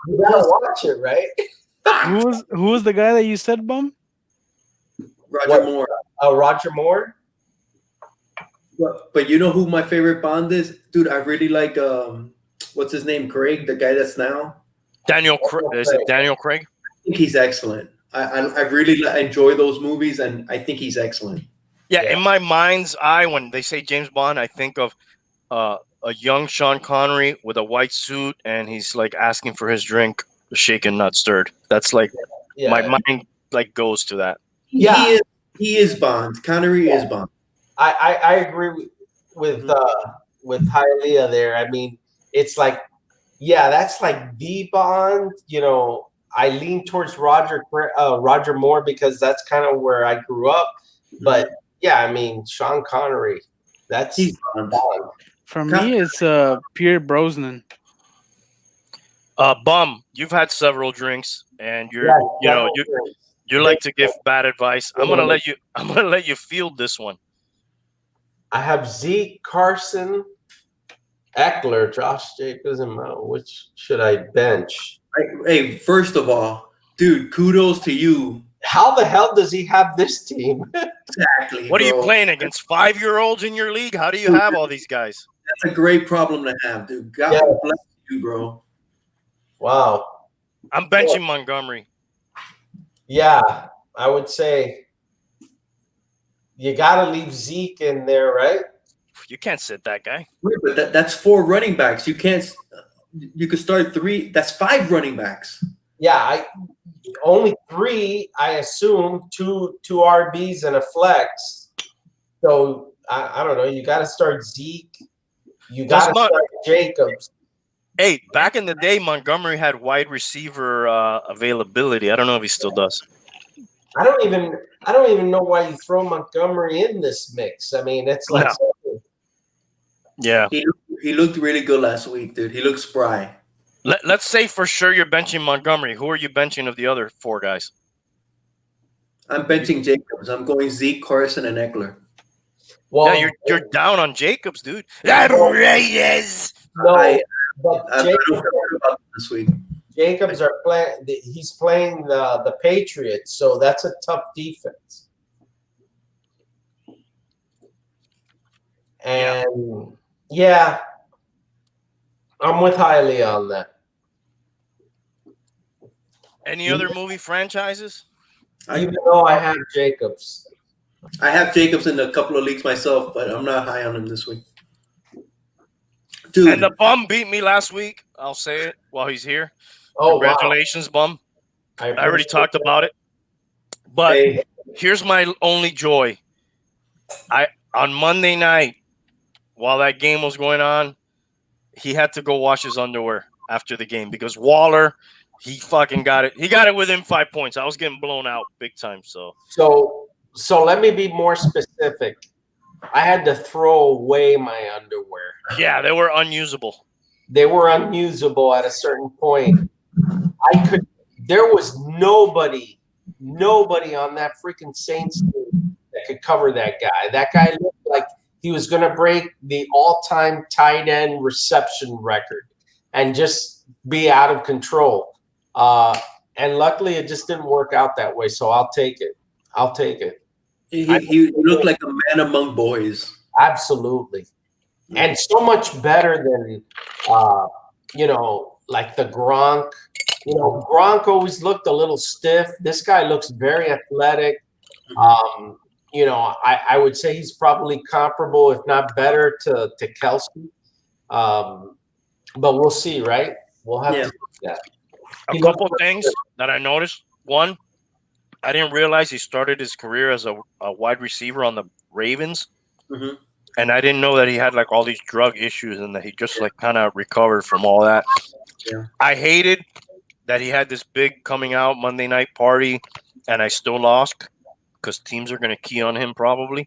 you gotta watch it, right? Who was the guy that you said, bum? Roger Moore. Roger Moore. But you know who my favorite Bond is, dude? I really like what's his name, Craig, the guy that's now Daniel Craig. Is it Daniel Craig? I think he's excellent. I really enjoy those movies, and I think he's excellent. Yeah, in my mind's eye, when they say James Bond, I think of a young Sean Connery with a white suit, and he's like asking for his drink, shaken, not stirred. That's like my mind like goes to that. Yeah, he is Bond. Connery is Bond. I agree with Hialeah there. I mean, it's like, that's like the Bond. I lean towards Roger Moore because that's kind of where I grew up. But yeah, I mean, Sean Connery, that's He's Bond. For me, it's Pierre Brosnan. Bum, you've had several drinks, and yeah, you like to give bad advice. I'm gonna let you field this one. I have Zeke, Carson, Eckler, Josh Jacobs, and which should I bench? Hey, first of all, dude, kudos to you. How the hell does he have this team? Exactly. What are you bro. playing against? 5-year-olds in your league? How do you have all these guys? That's a great problem to have, dude. God bless you, bro. Wow. I'm benching Montgomery. Yeah, I would say you got to leave Zeke in there, right? You can't sit that guy. But that's 4 running backs. You can't. You could start 3. That's 5 running backs. Yeah, only 3. I assume two RBs and a flex. So I don't know. You got to start Zeke. You got to start Jacobs. Hey, back in the day, Montgomery had wide receiver availability. I don't know if he still does. I don't even know why you throw Montgomery in this mix. I mean, it's like yeah. He looked really good last week, dude. He looked spry. Let's say for sure you're benching Montgomery. Who are you benching of the other 4 guys? I'm benching Jacobs. I'm going Zeke, Carson, and Eckler. Well, yeah, you're down on Jacobs, dude. Outrageous. No, but this week. Jacobs are playing. He's playing the Patriots, so that's a tough defense. And yeah, I'm with Hialeah on that. Any other movie franchises? Even though I have Jacobs. I have Jacobs in a couple of leagues myself, but I'm not high on him this week. Dude. And the bum beat me last week. I'll say it while he's here. Oh, congratulations, wow. Bum. I already talked about it. But here's my only joy. On Monday night, while that game was going on, he had to go wash his underwear after the game because Waller, he fucking got it. He got it within 5 points. I was getting blown out big time. So let me be more specific. I had to throw away my underwear. Yeah, they were unusable. They were unusable at a certain point. There was nobody on that freaking Saints team that could cover that guy. That guy looked like he was going to break the all-time tight end reception record and just be out of control. And luckily, it just didn't work out that way. So I'll take it. He looked like a man among boys. Absolutely. And so much better than, like the Gronk. Gronk always looked a little stiff. This guy looks very athletic. I would say he's probably comparable, if not better, to Kelsey. But we'll see, right? We'll have to see that. A couple of things that I noticed. One, I didn't realize he started his career as a wide receiver on the Ravens. Mm-hmm. And I didn't know that he had like all these drug issues and that he just like kind of recovered from all that. Yeah. I hated that he had this big coming out Monday night party and I still lost because teams are going to key on him probably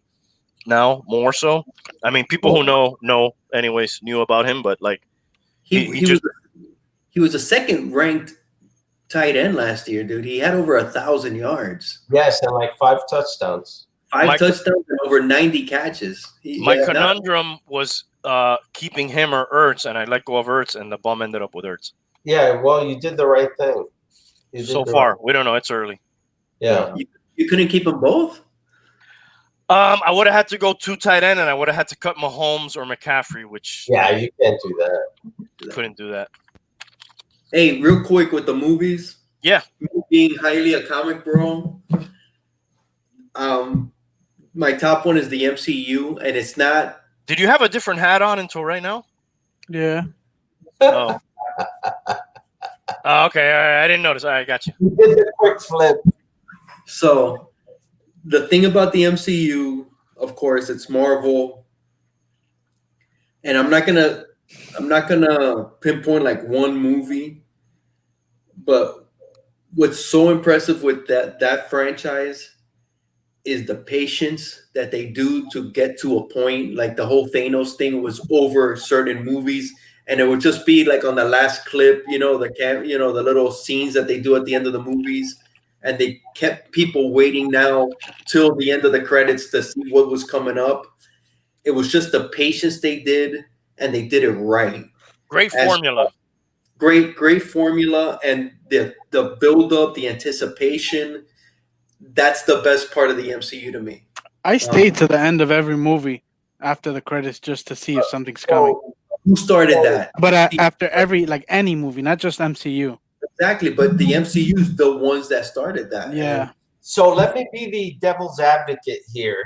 now more so. I mean, people who know anyways knew about him, but like he was a second ranked tight end last year, dude. He had over 1,000 yards. Yes, and like 5 touchdowns. 5 touchdowns and over 90 catches. My conundrum was keeping him or Ertz, and I let go of Ertz, and the bum ended up with Ertz. Yeah, well, you did the right thing. So far, we don't know. It's early. Yeah. You couldn't keep them both? I would have had to go 2 tight end, and I would have had to cut Mahomes or McCaffrey, which you can't do that. Couldn't do that. Hey, real quick with the movies. Yeah. Being Hialeah Comic Bro. My top one is the MCU, and it's not. Did you have a different hat on until right now? Yeah. Oh. Okay. All right. I didn't notice. All right, I got you. You did the quick flip. So, the thing about the MCU, of course, it's Marvel, and I'm not gonna pinpoint like one movie, but what's so impressive with that franchise is the patience that they do to get to a point. Like the whole Thanos thing was over certain movies, and it would just be like on the last clip, the little scenes that they do at the end of the movies, and they kept people waiting now till the end of the credits to see what was coming up. It was just the patience they did, and they did it right. Great formula. Great formula, and the build up, the anticipation. That's the best part of the MCU to me. I stayed to the end of every movie after the credits just to see if something's coming. Who started that? But after every any movie, not just MCU. Exactly, but the MCU's the ones that started that. Yeah. So let me be the devil's advocate here,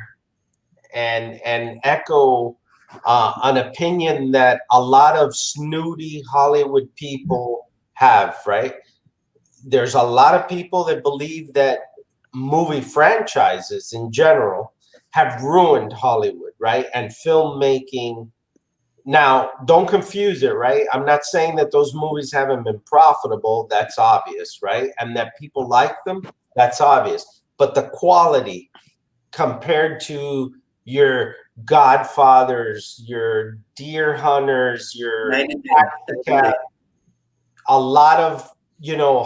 and echo an opinion that a lot of snooty Hollywood people have. Right? There's a lot of people that believe that movie franchises in general have ruined Hollywood, right? And filmmaking. Now, don't confuse it, right? I'm not saying that those movies haven't been profitable. That's obvious, right? And that people like them. That's obvious. But the quality compared to your Godfathers, your Deer Hunters, your a lot of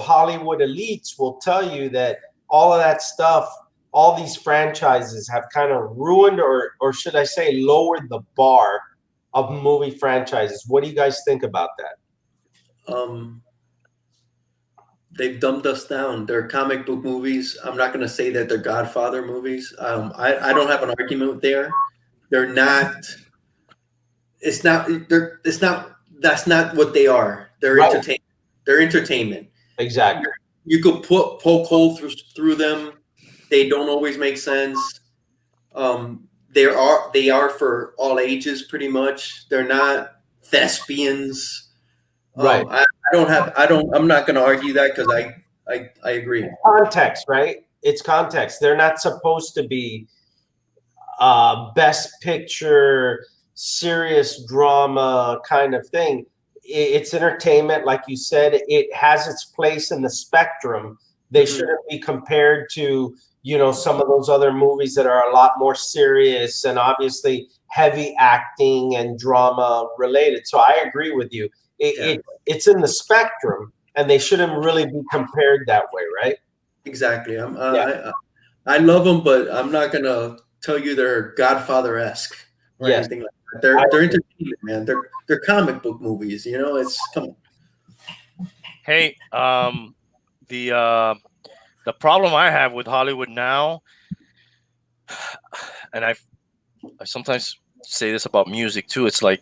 Hollywood elites will tell you that all of that stuff, all these franchises have kind of ruined, or should I say lowered the bar of movie franchises. What do you guys think about that? They've dumbed us down. They're comic book movies. I'm not going to say that they're Godfather movies. I don't have an argument there. They're not. It's not. It's not. That's not what they are. They're Right. entertainment. They're entertainment. Exactly. You could poke holes through them. They don't always make sense. They are for all ages, pretty much. They're not thespians. Right. I'm not going to argue that because I agree. Context, right? It's context. They're not supposed to be best picture, serious drama kind of thing. It's entertainment, like you said. It has its place in the spectrum. They shouldn't be compared to some of those other movies that are a lot more serious and obviously heavy acting and drama related. So I agree with you. It's in the spectrum, and they shouldn't really be compared that way, right? Exactly. I love them, but I'm not gonna tell you they're Godfather-esque or anything like that. They're entertainment, man. They're comic book movies. It's come on. Hey, the problem I have with Hollywood now, and I sometimes say this about music too. It's like,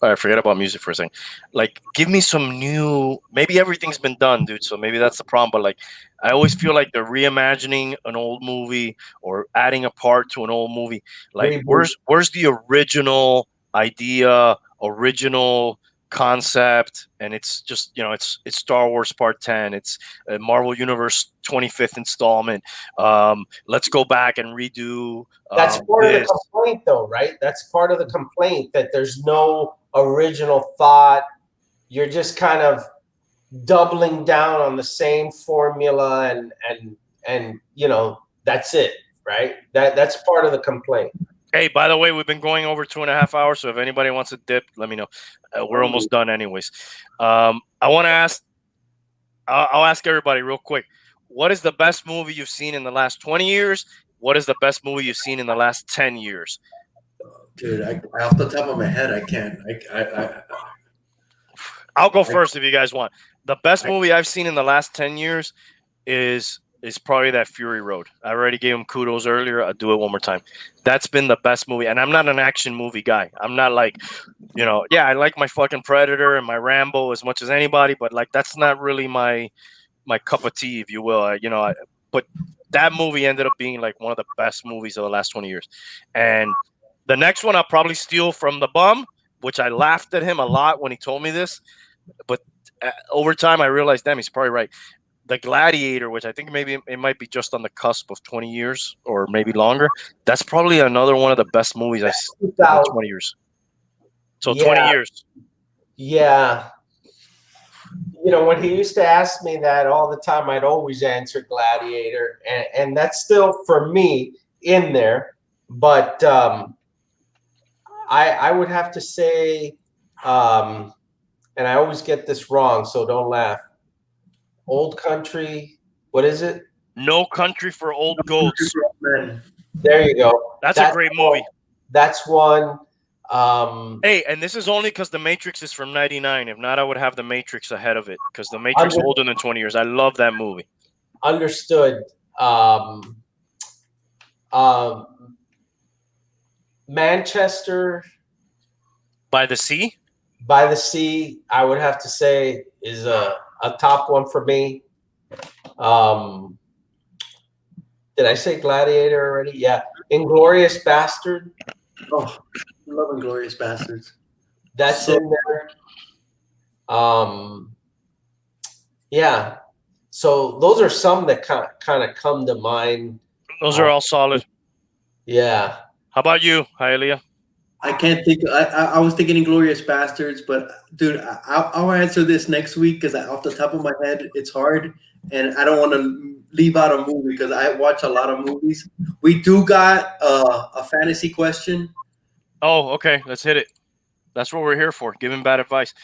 all right, forget about music for a second. Like, give me some new. Maybe everything's been done, dude. So maybe that's the problem. But like, I always feel like they're reimagining an old movie or adding a part to an old movie. Like, where's the original idea, original concept? And it's just it's Star Wars Part 10. It's Marvel Universe 25th installment. Let's go back and redo. That's part of the complaint, though, right? That's part of the complaint, that there's no original thought. You're just kind of doubling down on the same formula, and that's it, right? That's part of the complaint. Hey, by the way, we've been going over 2.5 hours, so if anybody wants to dip, let me know. We're almost done anyways. I want to ask, I'll ask everybody real quick. What is the best movie you've seen in the last 20 years? What is the best movie you've seen in the last 10 years? Dude, off the top of my head, I can't. I'll go first if you guys want. The best movie I've seen in the last 10 years is probably that Fury Road. I already gave him kudos earlier. I'll do it one more time. That's been the best movie. And I'm not an action movie guy. I'm not like, I like my fucking Predator and my Rambo as much as anybody, but like, that's not really my cup of tea, if you will. But that movie ended up being like one of the best movies of the last 20 years. And the next one I'll probably steal from the bum, which I laughed at him a lot when he told me this. But over time, I realized, damn, he's probably right. The Gladiator, which I think maybe it might be just on the cusp of 20 years or maybe longer. That's probably another one of the best movies I've seen in 20 years. So 20 years. Yeah. you know, when he used to ask me that all the time, I'd always answer Gladiator, and that's still for me in there. But I would have to say, and I always get this wrong, so don't laugh. Old Country, what is it? No Country for Old Goats. There you go. That's a great movie. That's one. Hey, and this is only because The Matrix is from '99. If not, I would have The Matrix ahead of it because The Matrix is older than 20 years. I love that movie. Understood. Manchester by the Sea. By the Sea, I would have to say, is a top one for me. Did I say Gladiator already? Yeah. Inglourious Bastard. Oh, I love Inglourious Bastards. That's in there. Yeah. So those are some that kind of come to mind. Those are all solid. Yeah. How about you, Hialeah? I can't think. I was thinking Inglourious Bastards, but dude, I'll answer this next week because off the top of my head, it's hard, and I don't want to leave out a movie because I watch a lot of movies. We do got a fantasy question. Oh, okay. Let's hit it. That's what we're here for. Giving bad advice.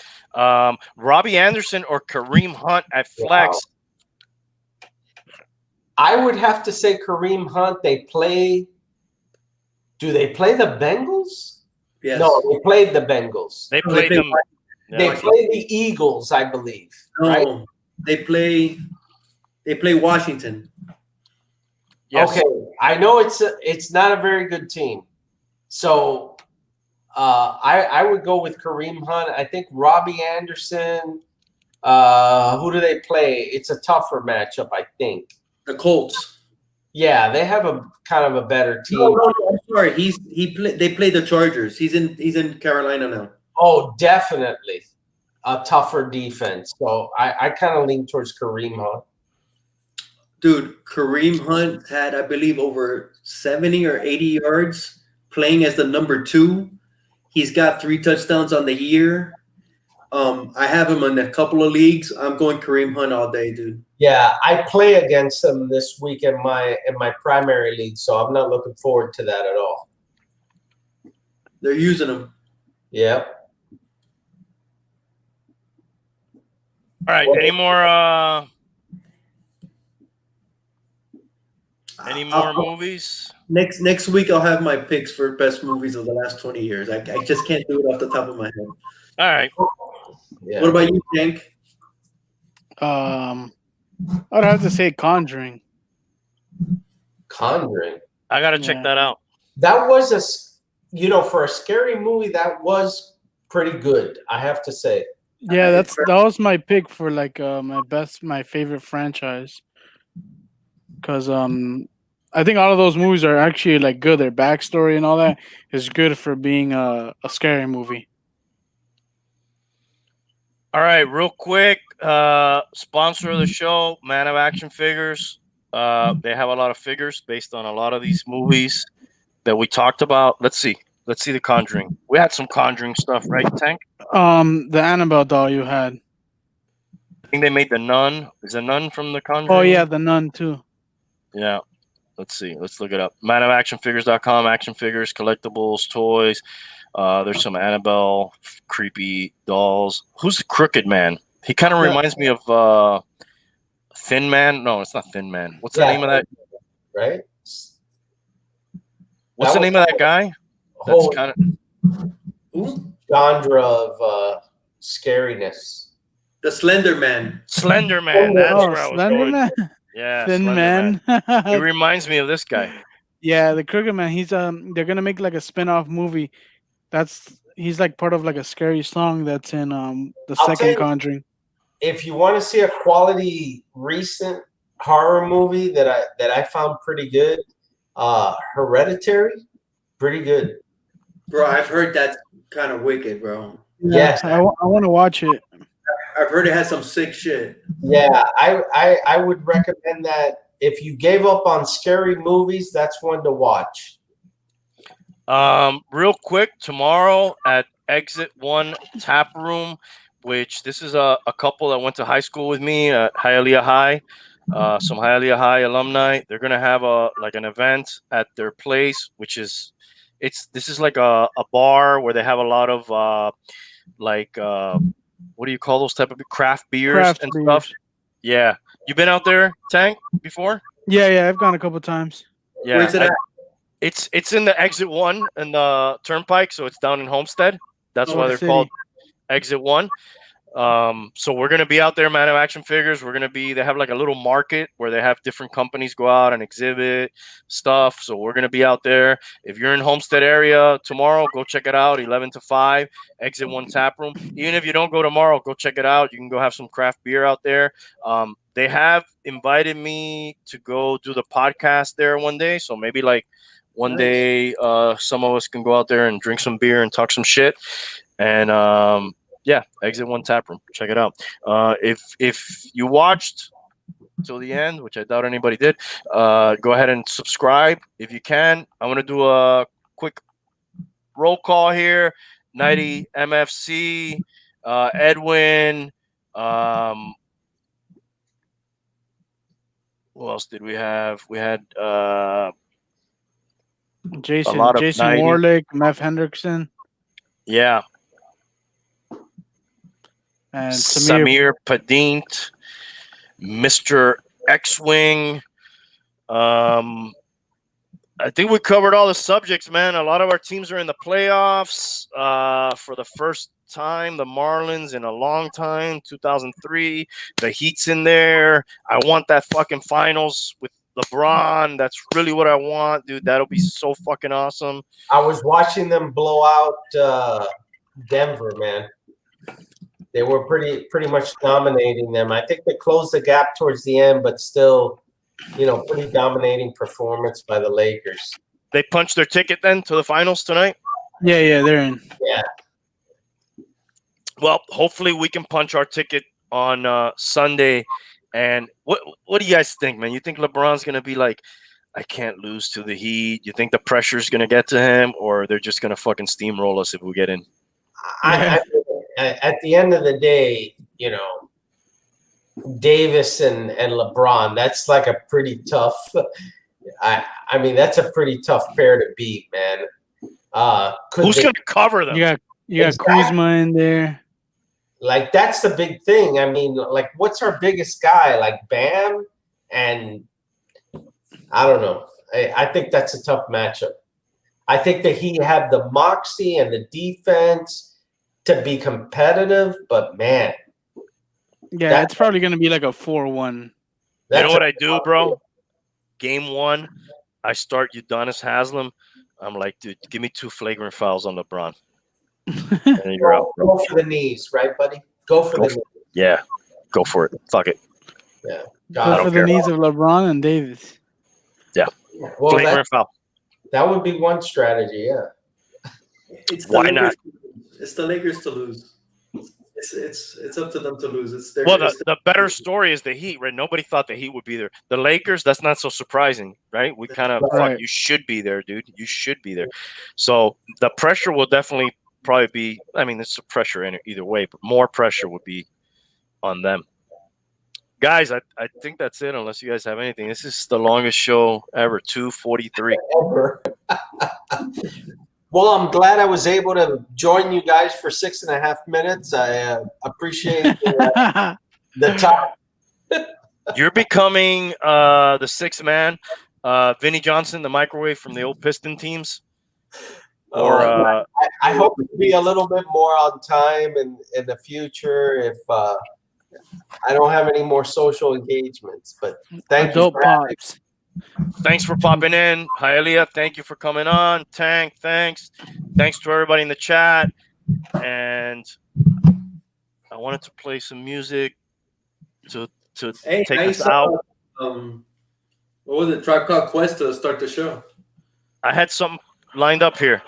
Robbie Anderson or Kareem Hunt at flex? Wow. I would have to say Kareem Hunt. They play. Do they play the Bengals? Yes. No, they played the Bengals. They played them. They play the Eagles, I believe. No, right? They play Washington. Yes. Okay, I know it's not a very good team, so I would go with Kareem Hunt. I think Robbie Anderson. Who do they play? It's a tougher matchup, I think. The Colts. Yeah, they have a kind of a better team. No, I'm sorry. They play the Chargers. He's in Carolina now. Oh, definitely a tougher defense. So I kind of lean towards Kareem Hunt. Dude, Kareem Hunt had, I believe, over 70 or 80 yards playing as the number 2. He's got 3 touchdowns on the year. I have him in a couple of leagues. I'm going Kareem Hunt all day, dude. Yeah, I play against him this week in my primary league, so I'm not looking forward to that at all. They're using him. Yeah. All right. Any more movies? Next week I'll have my picks for best movies of the last 20 years. I just can't do it off the top of my head. All right. Yeah. What about you, Hank? I'd have to say Conjuring. Conjuring. I gotta check that out. That was for a scary movie, that was pretty good, I have to say. Yeah, that was my pick for my favorite franchise. Because I think all of those movies are actually like good. Their backstory and all that is good for being a scary movie. All right, real quick, sponsor of the show, Man of Action Figures. They have a lot of figures based on a lot of these movies that we talked about. Let's see The Conjuring. We had some Conjuring stuff, right, Tank? The Annabelle doll you had. I think they made The Nun. Is The Nun from The Conjuring? Oh yeah, The Nun too. Yeah. Let's see. Let's look it up. manofactionfigures.com, action figures, collectibles, toys. There's some Annabelle creepy dolls. Who's the Crooked Man? He kind of reminds me of Thin Man. No, it's not Thin Man. What's the name of that? Right. What's the name of that guy? That's kind of genre of scariness. The Slender Man. Slender Man. That's where I was going. Man. Yeah, Thin Man. He reminds me of this guy. Yeah, the Crooked Man. He's they're gonna make like a spin-off movie. He's like part of like a scary song that's in the second Conjuring. If you want to see a quality recent horror movie that I found pretty good, Hereditary, pretty good. Bro, I've heard that's kind of wicked, bro. Yes, I want to watch it. I've heard it has some sick shit. Yeah, I would recommend that. If you gave up on scary movies, that's one to watch. Real quick, tomorrow at Exit 1 Tap Room, which this is a couple that went to high school with me at Hialeah High. Some Hialeah High alumni. They're gonna have an event at their place, which is this is like a bar where they have a lot of what do you call those type of craft beers and stuff? Yeah, you been out there, Tank, before? Yeah, I've gone a couple times. Yeah, Where's it at? it's in the exit 1 in the Turnpike, so it's down in Homestead. That's why they're City. called Exit 1. So we're gonna be out there, Man of Action Figures. They have like a little market where they have different companies go out and exhibit stuff. So we're gonna be out there. If you're in Homestead area tomorrow, go check it out. 11 to 5, Exit 1 tap room. Even if you don't go tomorrow, go check it out. You can go have some craft beer out there. They have invited me to go do the podcast there one day. So maybe like one day, some of us can go out there and drink some beer and talk some shit. And yeah, Exit 1 tap room. Check it out. If you watched till the end, which I doubt anybody did, go ahead and subscribe if you can. I want to do a quick roll call here. 90 MFC, Edwin. Who else did we have? We had Jason 90. Warlick, Mev Hendrickson, yeah, and Samir Padint, Mr. X-Wing. I think we covered all the subjects, man. A lot of our teams are in the playoffs for the first time. The Marlins in a long time, 2003. The Heat's in there. I want that fucking finals with LeBron. That's really what I want, dude. That'll be so fucking awesome. I was watching them blow out Denver, man. They were pretty much dominating them. I think they closed the gap towards the end, but still, pretty dominating performance by the Lakers. They punched their ticket then to the finals tonight? Yeah, they're in. Yeah. Well, hopefully we can punch our ticket on Sunday. And what do you guys think, man? You think LeBron's going to be like, I can't lose to the Heat? You think the pressure's going to get to him, or they're just going to fucking steamroll us if we get in? At the end of the day, Davis and LeBron, that's like a pretty tough I mean that's a pretty tough pair to beat, man. Who's going to cover them? You got Kuzma in there. Like, that's the big thing. I mean, like, what's our biggest guy? Like Bam? And I don't know. I think that's a tough matchup. I think that he had the moxie and the defense to be competitive, but man. Yeah, it's probably going to be like a 4-1. You know what I do, bro? Game 1, I start Udonis Haslem. I'm like, dude, give me 2 flagrant fouls on LeBron. And you're out, bro. Go for the knees, right, buddy? Go for the knees. Yeah, go for it. Fuck it. Yeah. Go for the knees of LeBron and Davis. Yeah. Well, flagrant foul. That would be one strategy, yeah. Why not? It's the Lakers to lose. It's up to them to lose. It's their. Well, the better story is the Heat, right? Nobody thought the Heat would be there. The Lakers, that's not so surprising, right? We kind of right. You should be there, dude. You should be there. So the pressure will definitely probably be. I mean, there's some pressure in it either way, but more pressure would be on them. Guys, I think that's it. Unless you guys have anything, this is the longest show ever. 2:43. Well, I'm glad I was able to join you guys for 6.5 minutes. I appreciate the time. You're becoming the 6th man. Vinny Johnson, the microwave from the old Piston teams. Or I hope to be a little bit more on time in the future if I don't have any more social engagements. But thank you for having me. Thanks for popping in. Hialeah, thank you for coming on. Tank, thanks. Thanks to everybody in the chat. And I wanted to play some music to take us out. What was it? Tribe Called Quest to start the show. I had something lined up here.